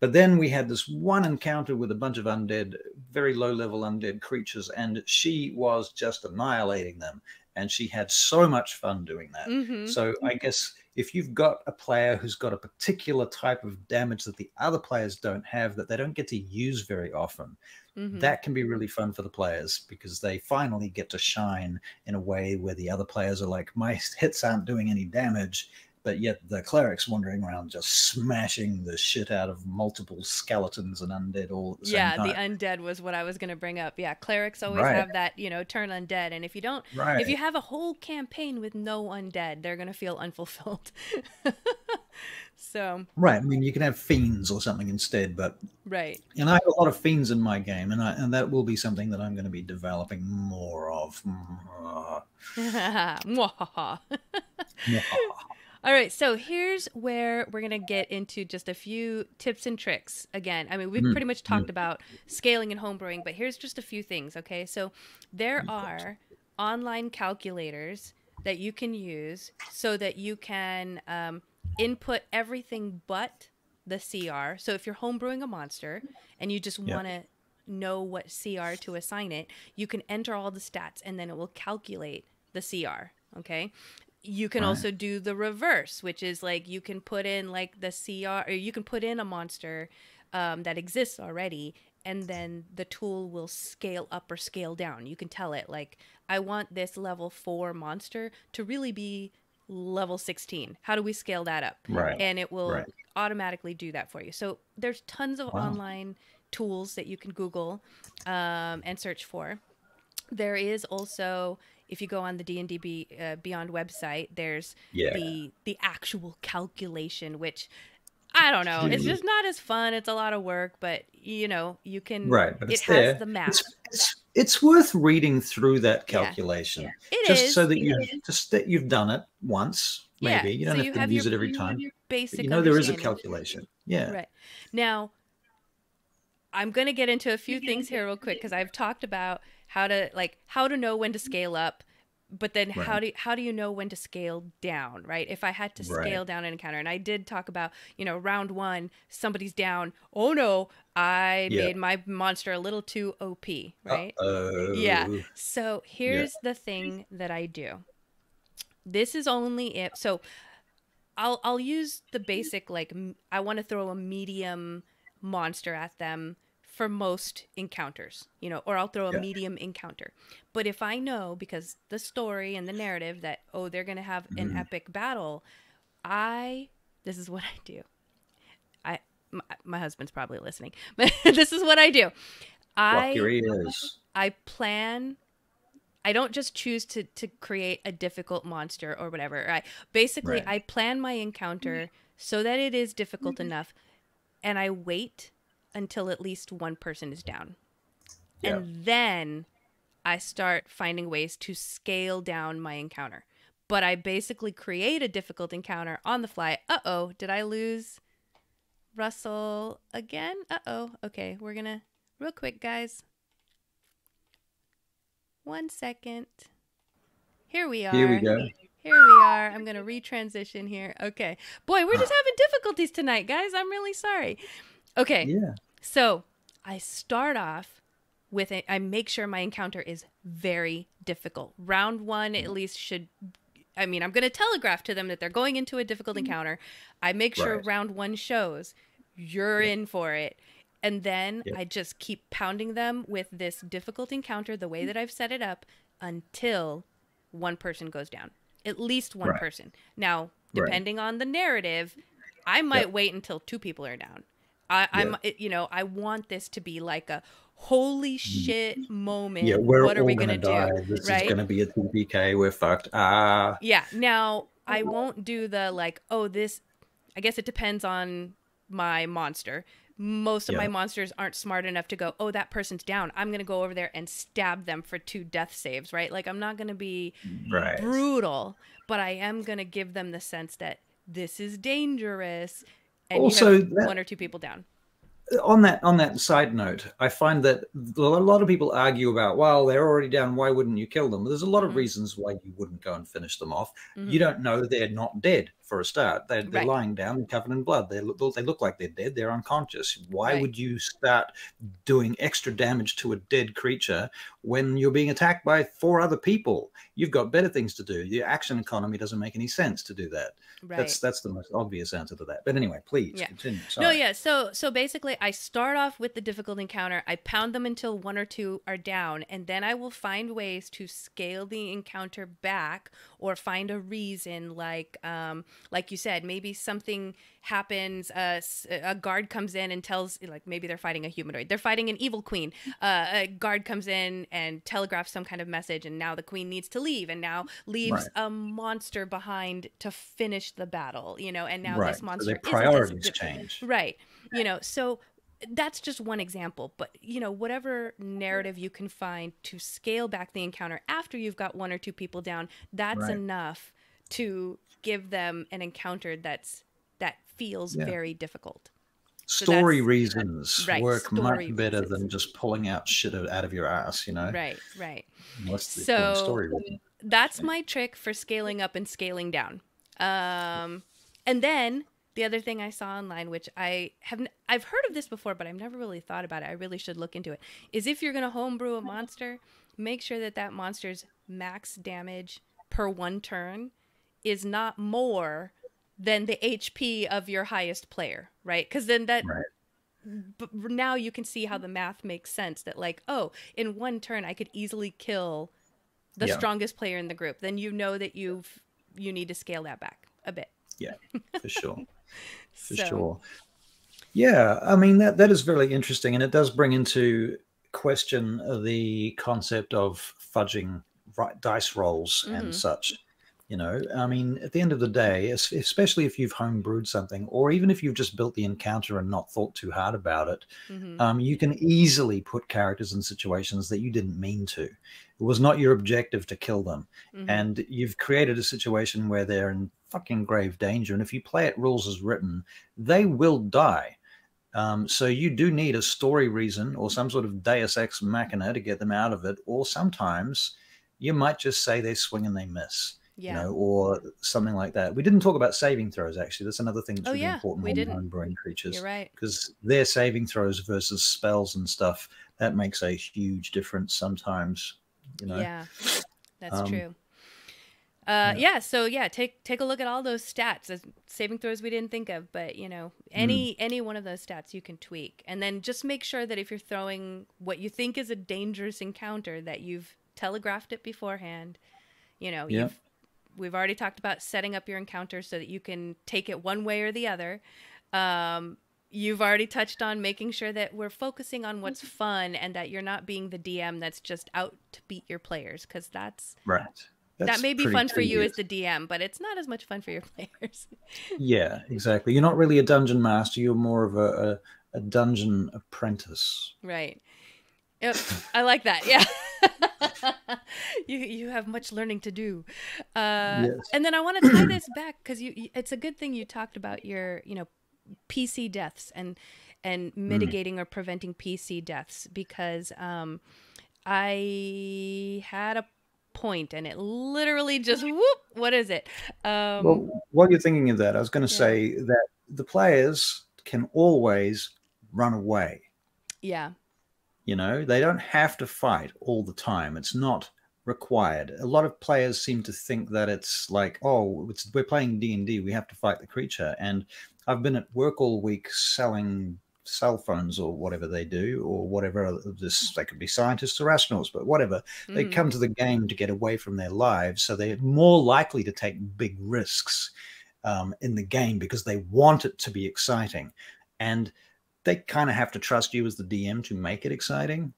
But then we had this one encounter with a bunch of undead, very low-level undead creatures, and she was just annihilating them. And she had so much fun doing that. So I guess if you've got a player who's got a particular type of damage that the other players don't have, that they don't get to use very often, that can be really fun for the players, because they finally get to shine in a way where the other players are like, my hits aren't doing any damage, but yet the cleric's wandering around just smashing the shit out of multiple skeletons and undead all at the same time. The undead was what I was going to bring up. Yeah, clerics always have that, you know, turn undead. And if you don't, if you have a whole campaign with no undead, they're going to feel unfulfilled. So. I mean, you can have fiends or something instead, but. And I have a lot of fiends in my game, and that will be something that I'm going to be developing more of. All right, so here's where we're going to get into just a few tips and tricks. Again, I mean, we've pretty much talked about scaling and homebrewing, but here's just a few things, okay? So there are online calculators that you can use so that you can input everything but the CR. So if you're homebrewing a monster and you just want to know what CR to assign it, you can enter all the stats and then it will calculate the CR, okay? You can also do the reverse, which is like you can put in like the CR, or you can put in a monster that exists already, and then the tool will scale up or scale down. You can tell it like, I want this level 4 monster to really be level 16. How do we scale that up? And it will automatically do that for you. So there's tons of online tools that you can Google and search for. There is also, if you go on the D&D Beyond website, there's the actual calculation, which I don't know. It's just not as fun. It's a lot of work, but you know, you can. But it has the math. It's worth reading through that calculation. Yeah. It just is. So that you've done it once. Maybe you don't have to use it every time. Basic. You know, there is a calculation. Right now. I'm going to get into a few things here real quick because I've talked about how to know when to scale up, but then how do you know when to scale down, right? If I had to scale down an encounter, and I did talk about, round 1, somebody's down. Oh no, I made my monster a little too OP, right? Yeah. So here's the thing that I do. This is only if I'll use the basic, like, I want to throw a medium monster at them for most encounters, or I'll throw a medium encounter. But if I know, because the story and the narrative, that, they're going to have an epic battle, this is what I do. My husband's probably listening, but this is what I do. Block your ears. I plan. I don't just choose to create a difficult monster or whatever. I plan my encounter so that it is difficult enough, and I wait until at least one person is down. And then I start finding ways to scale down my encounter. But I basically create a difficult encounter on the fly. Uh-oh, did I lose Russell again? Uh-oh. Okay, we're gonna, real quick, guys. 1 second. Here we are. Here we go. Here we are. I'm going to retransition here. Okay. Boy, we're just having difficulties tonight, guys. I'm really sorry. Okay. Yeah. So I start off with I make sure my encounter is very difficult. Round 1 at least should, I'm going to telegraph to them that they're going into a difficult encounter. I make sure round 1 shows you're in for it. And then I just keep pounding them with this difficult encounter the way that I've set it up until one person goes down. At least one person. Now, depending on the narrative, I might wait until 2 people are down. I want this to be like a holy shit moment. Yeah, what are we going to do? This is going to be a TPK. We're fucked. Yeah. Now, I won't do the I guess it depends on my monster. Most of my monsters aren't smart enough to go, that person's down, I'm going to go over there and stab them for 2 death saves, right? Like, I'm not going to be brutal, but I am going to give them the sense that this is dangerous, and also, you have 1 or 2 people down. On that side note, I find that a lot of people argue about, well, they're already down, why wouldn't you kill them? There's a lot of reasons why you wouldn't go and finish them off. You don't know they're not dead for a start. They're lying down covered in blood. They look like they're dead. They're unconscious. Why would you start doing extra damage to a dead creature when you're being attacked by 4 other people? You've got better things to do. Your action economy doesn't make any sense to do that. That's the most obvious answer to that. But anyway, please continue. Sorry. No, so basically I start off with the difficult encounter. I pound them until 1 or 2 are down, and then I will find ways to scale the encounter back or find a reason, like you said, maybe something happens, a guard comes in and tells, like, maybe they're fighting a humanoid, they're fighting an evil queen, a guard comes in and telegraphs some kind of message, and now the queen needs to leave, and now leaves a monster behind to finish the battle, and now this monster, so their priorities change, so that's just one example, but whatever narrative you can find to scale back the encounter after you've got 1 or 2 people down, that's enough to give them an encounter that feels very difficult. Story reasons work much better than just pulling out shit out of your ass, Right. So story reason. That's my trick for scaling up and scaling down. And then the other thing I saw online, which I've heard of this before, but I've never really thought about it, I really should look into it, is if you're going to homebrew a monster, make sure that monster's max damage per 1 turn is not more than the HP of your highest player, right? Because then but now you can see how the math makes sense, that in 1 turn I could easily kill the strongest player in the group. Then you know that you need to scale that back a bit. Yeah, for sure. Sure. Yeah, that is really interesting, and it does bring into question the concept of fudging dice rolls and such. At the end of the day, especially if you've homebrewed something, or even if you've just built the encounter and not thought too hard about it, you can easily put characters in situations that you didn't mean to. It was not your objective to kill them. And you've created a situation where they're in fucking grave danger. And if you play it rules as written, they will die. So you do need a story reason or some sort of Deus Ex Machina to get them out of it, or sometimes you might just say they swing and they miss, you Yeah. know, or something like that. We didn't talk about saving throws, actually. That's another thing that's Oh really yeah, important we when didn't. home-brewing creatures. You're right. Because their saving throws versus spells and stuff, that makes a huge difference sometimes, you know. Yeah, that's Um, true. Yeah. So yeah, take a look at all those stats. Saving throws we didn't think of, but you know, any one of those stats you can tweak, and then just make sure that if you're throwing what you think is a dangerous encounter, that you've telegraphed it beforehand. You know, Yeah. we've already talked about setting up your encounter so that you can take it one way or the other. You've already touched on making sure that we're focusing on what's fun and that you're not being the DM that's just out to beat your players, because that's right. that may be pretty fun for you as tedious. the DM, but it's not as much fun for your players. Yeah, exactly. You're not really a dungeon master. You're more of a dungeon apprentice. Right. Yep. I like that. Yeah. You have much learning to do. Yes. And then I want to tie this back because it's a good thing you talked about your, PC deaths and mitigating or preventing PC deaths, because I had a point and it literally just whoop. What is it? Well, while you're thinking of that, I was going to say that the players can always run away. Yeah. You know, they don't have to fight all the time. It's not required. A lot of players seem to think that it's like, oh, we're playing D&D, we have to fight the creature. And I've been at work all week selling cell phones or whatever they do, or whatever this, they could be scientists or astronauts, but whatever. They come to the game to get away from their lives, so they're more likely to take big risks in the game because they want it to be exciting, and they kind of have to trust you as the DM to make it exciting,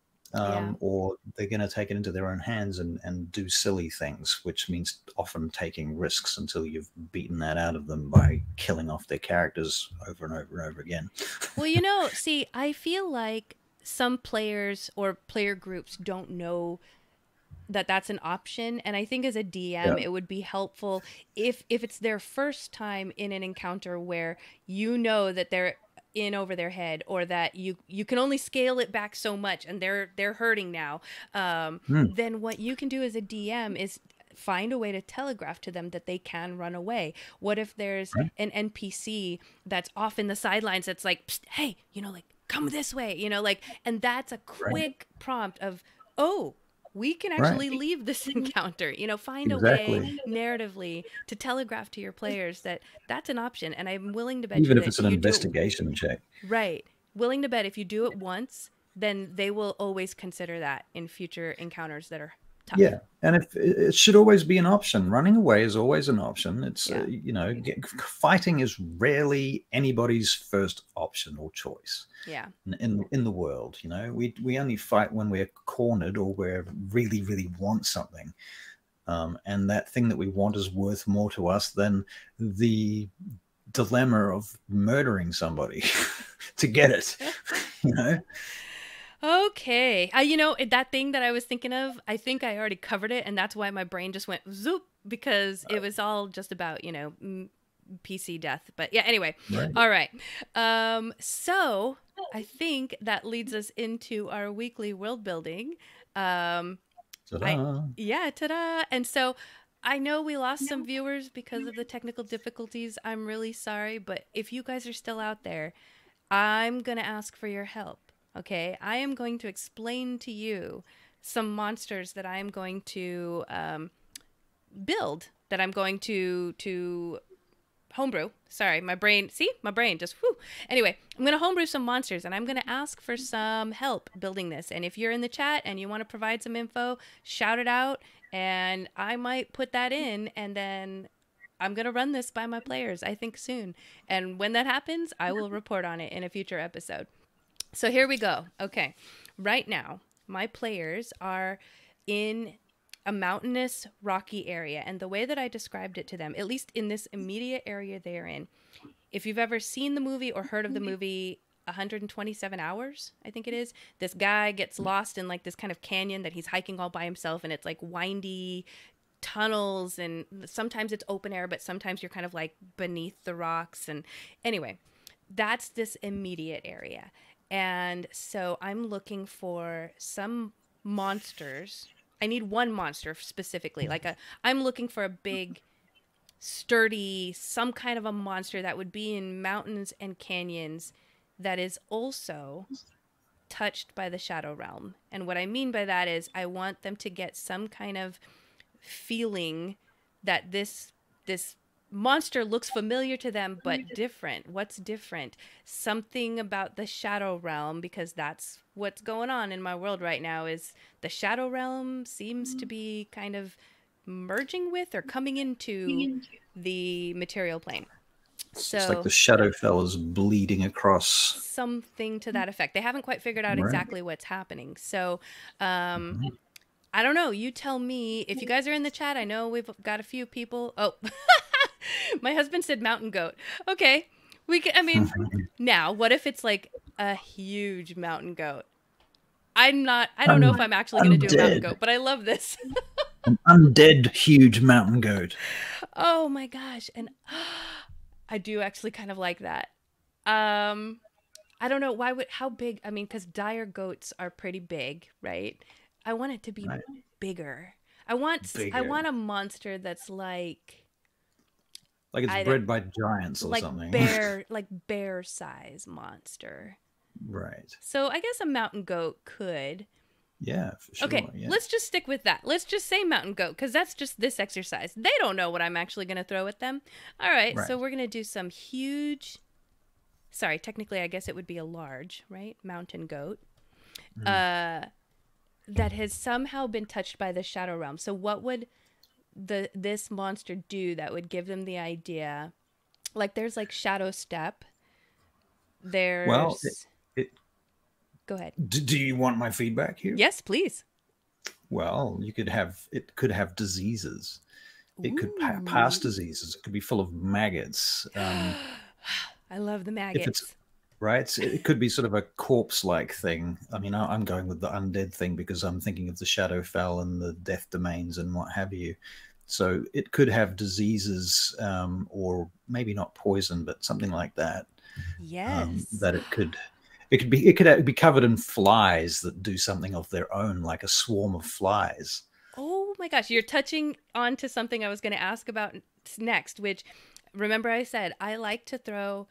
or they're going to take it into their own hands and do silly things, which means often taking risks until you've beaten that out of them by killing off their characters over and over and over again. Well, see, I feel like some players or player groups don't know that that's an option, and I think as a DM it would be helpful if it's their first time in an encounter where that they're in over their head, or that you can only scale it back so much and they're hurting now, then what you can do as a DM is find a way to telegraph to them that they can run away. What if there's an NPC that's off in the sidelines that's like, psst, hey, like, come this way, and that's a quick prompt of, oh, we can actually leave this encounter, find a way narratively to telegraph to your players that that's an option. And I'm willing to bet even you if it's an investigation check. Right. Willing to bet if you do it once, then they will always consider that in future encounters that are tough. Yeah. And if it should always be an option. Running away is always an option. It's, fighting is rarely anybody's first option or choice. Yeah. In the world, we only fight when we're cornered or we really, really want something. And that thing that we want is worth more to us than the dilemma of murdering somebody to get it, Okay. That thing that I was thinking of, I think I already covered it, and that's why my brain just went zoop, because it was all just about, PC death. But yeah, anyway. All right. So I think that leads us into our weekly world building. Ta-da. Ta-da. And so I know we lost some viewers because of the technical difficulties. I'm really sorry, but if you guys are still out there, I'm going to ask for your help. Okay, I am going to explain to you some monsters that I am going to build, that I'm going to homebrew. Sorry, my brain just, whew. Anyway, I'm going to homebrew some monsters, and I'm going to ask for some help building this. And if you're in the chat and you want to provide some info, shout it out, and I might put that in, and then I'm going to run this by my players, I think soon. And when that happens, I will report on it in a future episode. So here we go. Okay. Right now, my players are in a mountainous, rocky area. And the way that I described it to them, at least in this immediate area they're in, if you've ever seen the movie or heard of the movie 127 Hours, I think it is, this guy gets lost in like this kind of canyon that he's hiking all by himself, and it's like windy tunnels, and sometimes it's open air, but sometimes you're kind of like beneath the rocks. And anyway, that's this immediate area. And so I'm looking for some monsters. I need one monster specifically. I'm looking for a big, sturdy, some kind of a monster that would be in mountains and canyons that is also touched by the Shadow Realm. And what I mean by that is I want them to get some kind of feeling that this monster looks familiar to them but different. What's different? Something about the Shadow Realm, because that's what's going on in my world right now, is the Shadow Realm seems to be kind of merging with or coming into the material plane. So it's like the Shadowfell is bleeding across. Something to that effect. They haven't quite figured out exactly what's happening. So I don't know. You tell me. If you guys are in the chat, I know we've got a few people. Oh, my husband said mountain goat. Okay. Now, what if it's like a huge mountain goat? I don't know if I'm actually going to do a mountain goat, but I love this. An undead huge mountain goat. Oh my gosh. And I do actually kind of like that. I don't know how big, because dire goats are pretty big, right? I want it to be bigger. I want a monster that's like it's bred by giants or something. Bear size monster. Right. So I guess a mountain goat could. Yeah, for sure. Okay, let's just stick with that. Let's just say mountain goat, because that's just this exercise. They don't know what I'm actually going to throw at them. All right, so we're going to do some huge... Sorry, technically I guess it would be a large, right? Mountain goat. That has somehow been touched by the Shadow Realm. So what would this monster do that would give them the idea? Like there's like Shadow Step. There's... Well, Go ahead. Do you want my feedback here? Yes, please. Well, it could have diseases. It could pass diseases. It could be full of maggots. I love the maggots. It could be sort of a corpse-like thing. I'm going with the undead thing because I'm thinking of the Shadowfell and the death domains and what have you. So it could have diseases, or maybe not poison, but something like that. Yes. That it could be covered in flies that do something of their own, like a swarm of flies. Oh my gosh, you're touching on to something I was going to ask about next, which, remember I said, I like to throw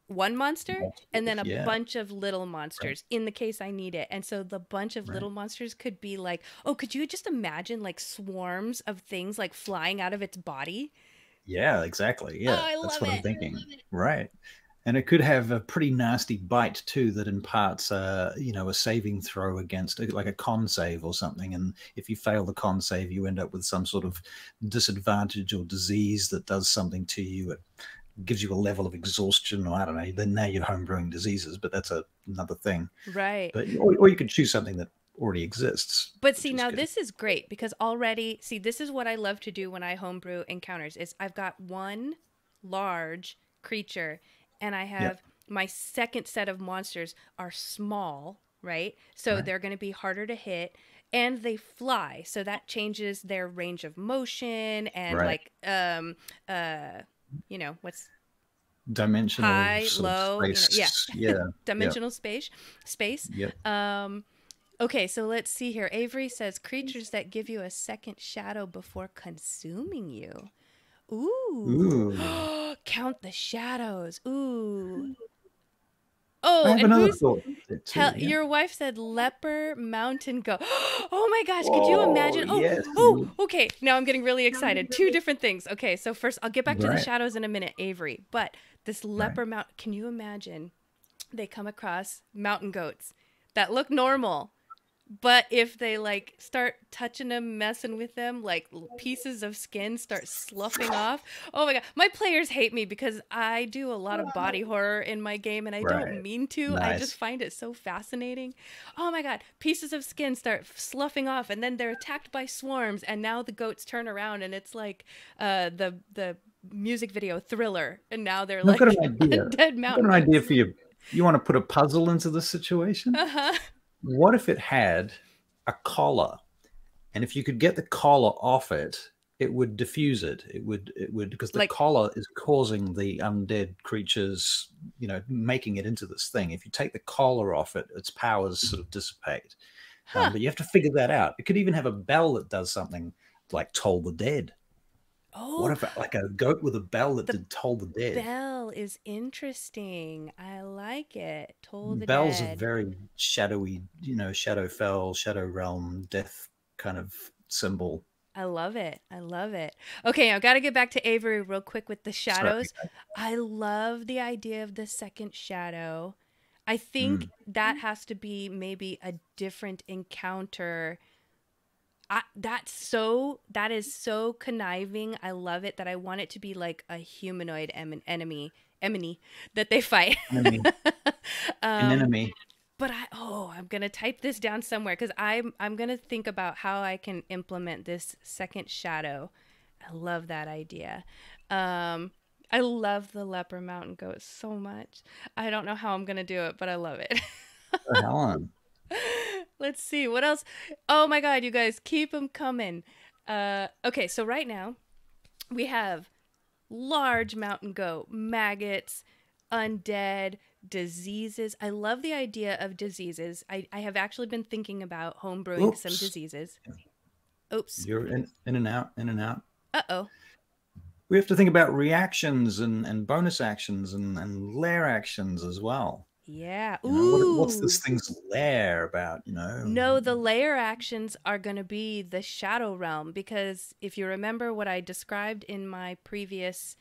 one monster and then a bunch of little monsters in the case I need it. And so the bunch of little monsters could be like, could you just imagine like swarms of things like flying out of its body? Yeah, exactly. Yeah, that's what I'm thinking. Right. And it could have a pretty nasty bite too that imparts, a saving throw against, like a con save or something. And if you fail the con save, you end up with some sort of disadvantage or disease that does something to you. It gives you a level of exhaustion, or I don't know. Then now you're homebrewing diseases, but that's another thing. Right. But or you could choose something that already exists. But see, now this is great because this is what I love to do when I homebrew encounters. Is I've got one large creature. And I have my second set of monsters are small, right? So they're going to be harder to hit, and they fly. So that changes their range of motion and what's dimensional, high, low, space. Dimensional space. Yep. Okay, so let's see here. Avery says creatures that give you a second shadow before consuming you. Ooh. Count the shadows. Ooh. Oh, and who's your wife said leper mountain goat. Oh my gosh, could you imagine? Okay. Now I'm getting really excited. Two different things. Okay, so first I'll get back to the shadows in a minute, Avery. But this leper mountain, can you imagine they come across mountain goats that look normal? But if they like start touching them, messing with them, like pieces of skin start sloughing off. Oh my God. My players hate me because I do a lot of body horror in my game and I don't mean to. Nice. I just find it so fascinating. Oh my God. Pieces of skin start sloughing off and then they're attacked by swarms and now the goats turn around and it's like the music video Thriller. And now they're like a dead mountain. I've got an idea for you. You want to put a puzzle into this situation? Uh-huh. What if it had a collar? And if you could get the collar off it, it would diffuse it. It would because the Like- collar is causing the undead creatures, you know, making it into this thing. If you take the collar off it, its powers sort of dissipate. But you have to figure that out. It could even have a bell that does something like Toll the Dead. Oh, What if like a goat with a bell that did Toll the Dead? bell is interesting. I like it. Toll the Bells Dead. are very shadowy, you know, Shadowfell, Shadow Realm, death kind of symbol. I love it. I love it. Okay, I've got to get back to Avery real quick with the shadows. I love the idea of the second shadow. I think that has to be maybe a different encounter. That is so conniving. I love it that I want it to be like a humanoid enemy that they fight. An enemy. But I'm gonna type this down somewhere because I'm gonna think about how I can implement this second shadow. I love that idea. I love the leper mountain goat so much. I don't know how I'm gonna do it, but I love it. Helen. Let's see what else. Oh my God, you guys, keep them coming. Okay, so right now we have large mountain goat, maggots, undead, diseases. I love the idea of diseases. I have actually been thinking about homebrewing some diseases. Oops. You're in and out, in and out. Uh-oh. We have to think about reactions and bonus actions and lair actions as well. Yeah. You know, what's this thing's lair about, you know? No, the layer actions are going to be the Shadow Realm, because if you remember what I described in my previous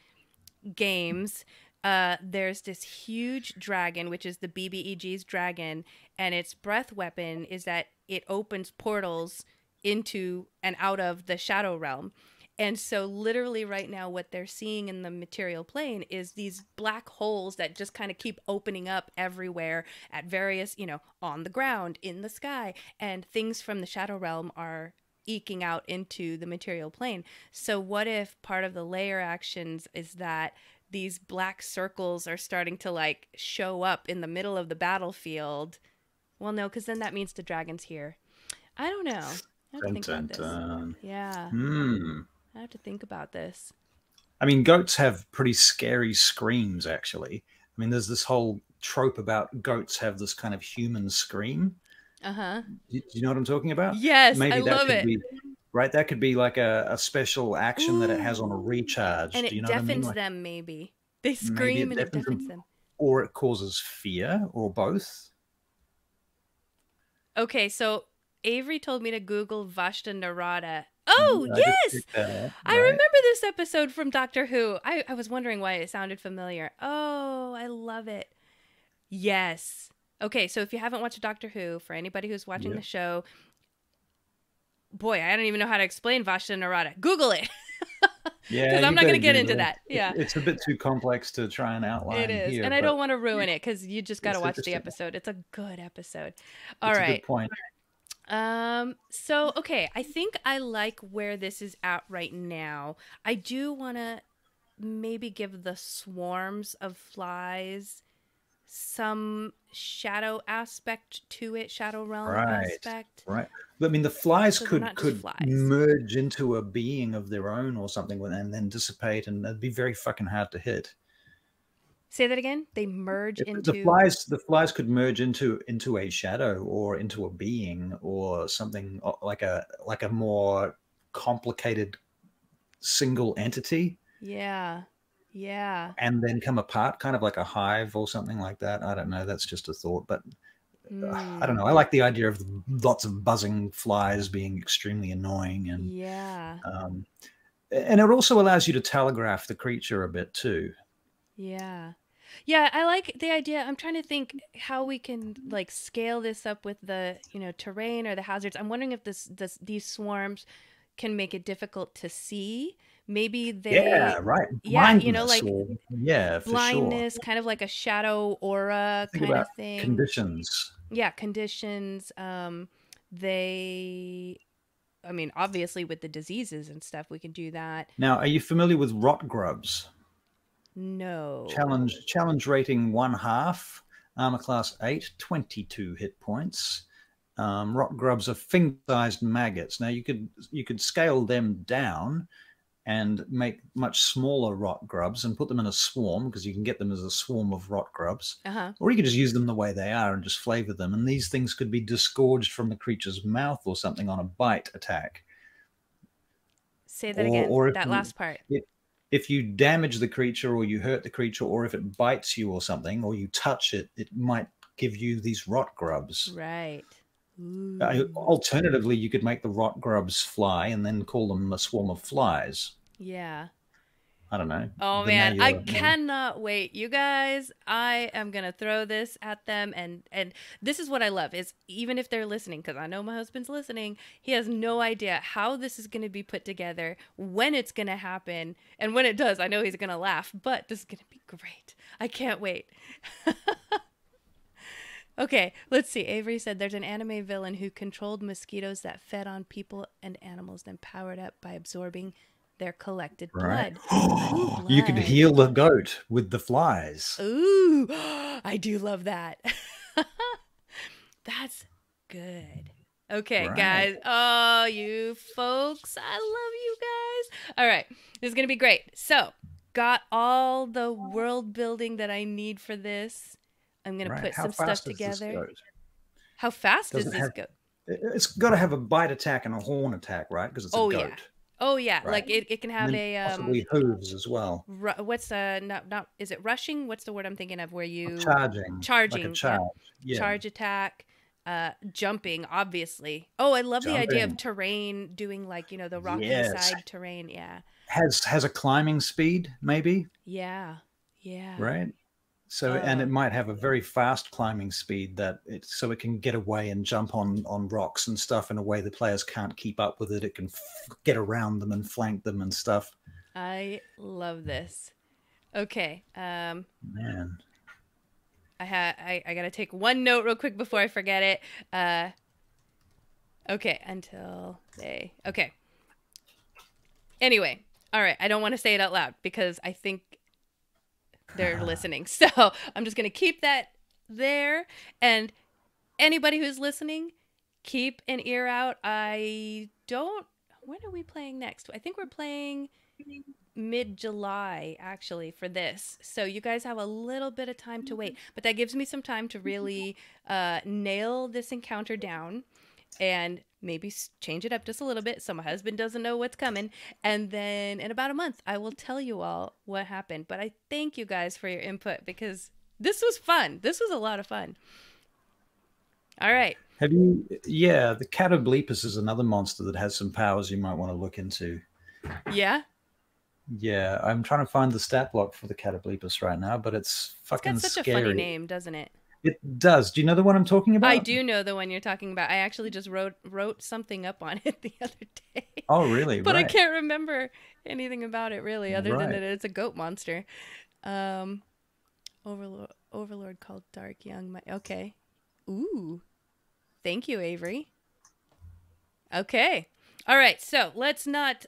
games, there's this huge dragon, which is the BBEG's dragon, and its breath weapon is that it opens portals into and out of the Shadow Realm. And so literally right now what they're seeing in the material plane is these black holes that just kind of keep opening up everywhere at various, you know, on the ground, in the sky, and things from the Shadow Realm are eking out into the material plane. So what if part of the layer actions is that these black circles are starting to like show up in the middle of the battlefield? Well, no, because then that means the dragon's here. I don't know. I have to think about this. Yeah. I have to think about this. I mean, goats have pretty scary screams, actually. I mean, there's this whole trope about goats have this kind of human scream. Uh-huh. Do you know what I'm talking about? Yes, Maybe I that love could it. Be, right, that could be like a special action that it has on a recharge. And Do you it know what I mean? deafens Like, them, maybe. They maybe scream and it deafens them. Or it causes fear, or both. Okay, so Avery told me to Google Vashta Narada. Oh, yes! I remember this episode from Doctor Who. I was wondering why it sounded familiar. Oh, I love it. Yes. Okay, so if you haven't watched Doctor Who, for anybody who's watching the show, boy, I don't even know how to explain Vashta Narada. Google it. Yeah, because I'm not going to get into that. Yeah, it's a bit too complex to try and outline. It is, here, and I don't want to ruin it because you just got to watch the episode. It's a good episode. All right. A good point. So, okay, I think I like where this is at right now. I do want to maybe give the swarms of flies some shadow aspect to it, Shadow Realm aspect. Right. I mean, the flies So could merge into a being of their own or something and then dissipate, and it'd be very fucking hard to hit. Say that again. They merge into the flies could merge into a shadow or into a being or something like a more complicated single entity. Yeah. And then come apart, kind of like a hive or something like that. I don't know. That's just a thought, but I don't know. I like the idea of lots of buzzing flies being extremely annoying, and and it also allows you to telegraph the creature a bit too. Yeah, I like the idea. I'm trying to think how we can like scale this up with the, you know, terrain or the hazards. I'm wondering if these swarms can make it difficult to see. Maybe they Blindness, you know, like for blindness, sure. kind of like a shadow aura kind of thing. Conditions. Yeah, conditions. I mean, obviously with the diseases and stuff, we can do that. Now, are you familiar with rot grubs? No. Challenge rating 1/2, armor class 8, 22 hit points. Rot grubs are finger-sized maggots. Now you could scale them down and make much smaller rot grubs and put them in a swarm, because you can get them as a swarm of rot grubs. Or you could just use them the way they are and just flavor them. And these things could be disgorged from the creature's mouth or something on a bite attack. Say that again, or that last part. If you damage the creature or you hurt the creature, or if it bites you or something, or you touch it, it might give you these rot grubs. Right. Alternatively, you could make the rot grubs fly and then call them a swarm of flies. Yeah. I don't know. Oh man, I cannot wait. You guys, I am going to throw this at them, and this is what I love, is even if they're listening, because I know my husband's listening, he has no idea how this is going to be put together, when it's going to happen, and when it does, I know he's going to laugh, but this is going to be great. I can't wait. Okay, let's see. Avery said there's an anime villain who controlled mosquitoes that fed on people and animals, then powered up by absorbing their collected blood. Ooh, You could heal the goat with the flies. Ooh, I do love that. That's good. Okay, guys. Oh, you folks. I love you guys. All right, this is going to be great. So, got all the world building that I need for this. I'm going to put some stuff together. How fast does this go? It's got to have a bite attack and a horn attack, right? Because it's a goat. Yeah. Oh yeah, right? Like it can have a possibly hooves as well. What's not is it rushing? What's the word I'm thinking of? Where you charging, like a charge, charge attack, jumping, obviously. Oh, I love the idea of terrain, doing like the rocky side terrain. Yeah, has a climbing speed, maybe. Yeah. Right. So, and it might have a very fast climbing speed so it can get away and jump on rocks and stuff in a way the players can't keep up with it. It can get around them and flank them and stuff. I love this. Okay. Man. I gotta take one note real quick before I forget it. Okay, okay. Anyway, all right. I don't want to say it out loud because I think they're listening. So I'm just going to keep that there. And anybody who's listening, keep an ear out. When are we playing next? I think we're playing mid-July, actually, for this. So you guys have a little bit of time to wait. But that gives me some time to really nail this encounter down and maybe change it up just a little bit so my husband doesn't know what's coming. And then in about a month, I will tell you all what happened. But I thank you guys for your input because this was fun. This was a lot of fun. All right. The Catoblepus is another monster that has some powers you might want to look into. Yeah? Yeah, I'm trying to find the stat block for the Catoblepus right now, but it's fucking scary. It's got such a funny name, doesn't it? It does. Do you know the one I'm talking about? I do know the one you're talking about. I actually just wrote something up on it the other day. Oh, really? But I can't remember anything about it, really, other than that it's a goat monster. Overlord called Dark Young. Okay. Ooh. Thank you, Avery. Okay. All right. So let's not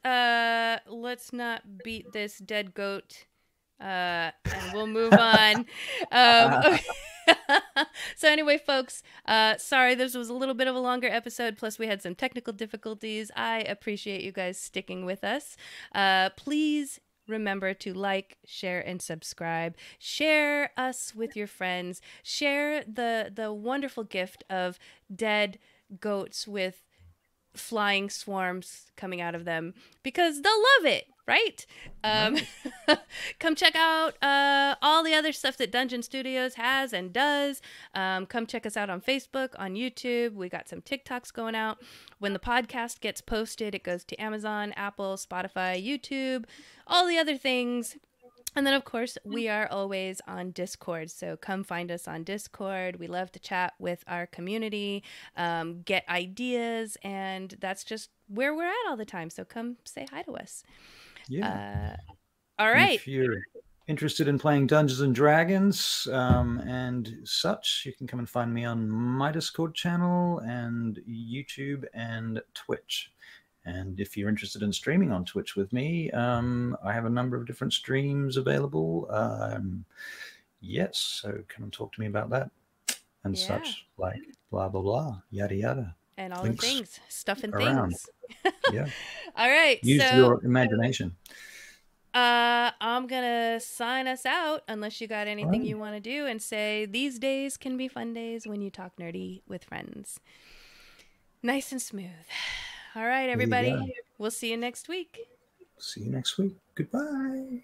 beat this dead goat. And we'll move on. Okay. So anyway, folks, sorry this was a little bit of a longer episode, plus we had some technical difficulties. I appreciate you guys sticking with us. Please remember to like, share, and subscribe. Share us with your friends. Share the wonderful gift of dead goats with flying swarms coming out of them because they'll love it, right? Come check out all the other stuff that Dungeon Studios has and does. Come check us out on Facebook, on YouTube. We got some TikToks going out. When the podcast gets posted, it goes to Amazon, Apple, Spotify, YouTube, all the other things. And then, of course, we are always on Discord, so come find us on Discord. We love to chat with our community, get ideas, and that's just where we're at all the time. So come say hi to us. Yeah. All right. If you're interested in playing Dungeons and Dragons and such, you can come and find me on my Discord channel and YouTube and Twitch. And if you're interested in streaming on Twitch with me, I have a number of different streams available. Yes, so come and talk to me about that and such, like blah, blah, blah, yada, yada. and all Links the things, stuff and around. things. Yeah. All right. Use so your imagination. I'm gonna sign us out unless you got anything Alright. you want to do, and say these days can be fun days when you talk nerdy with friends. Nice and smooth. All right, you everybody. go. We'll see you next week. See you next week. Goodbye.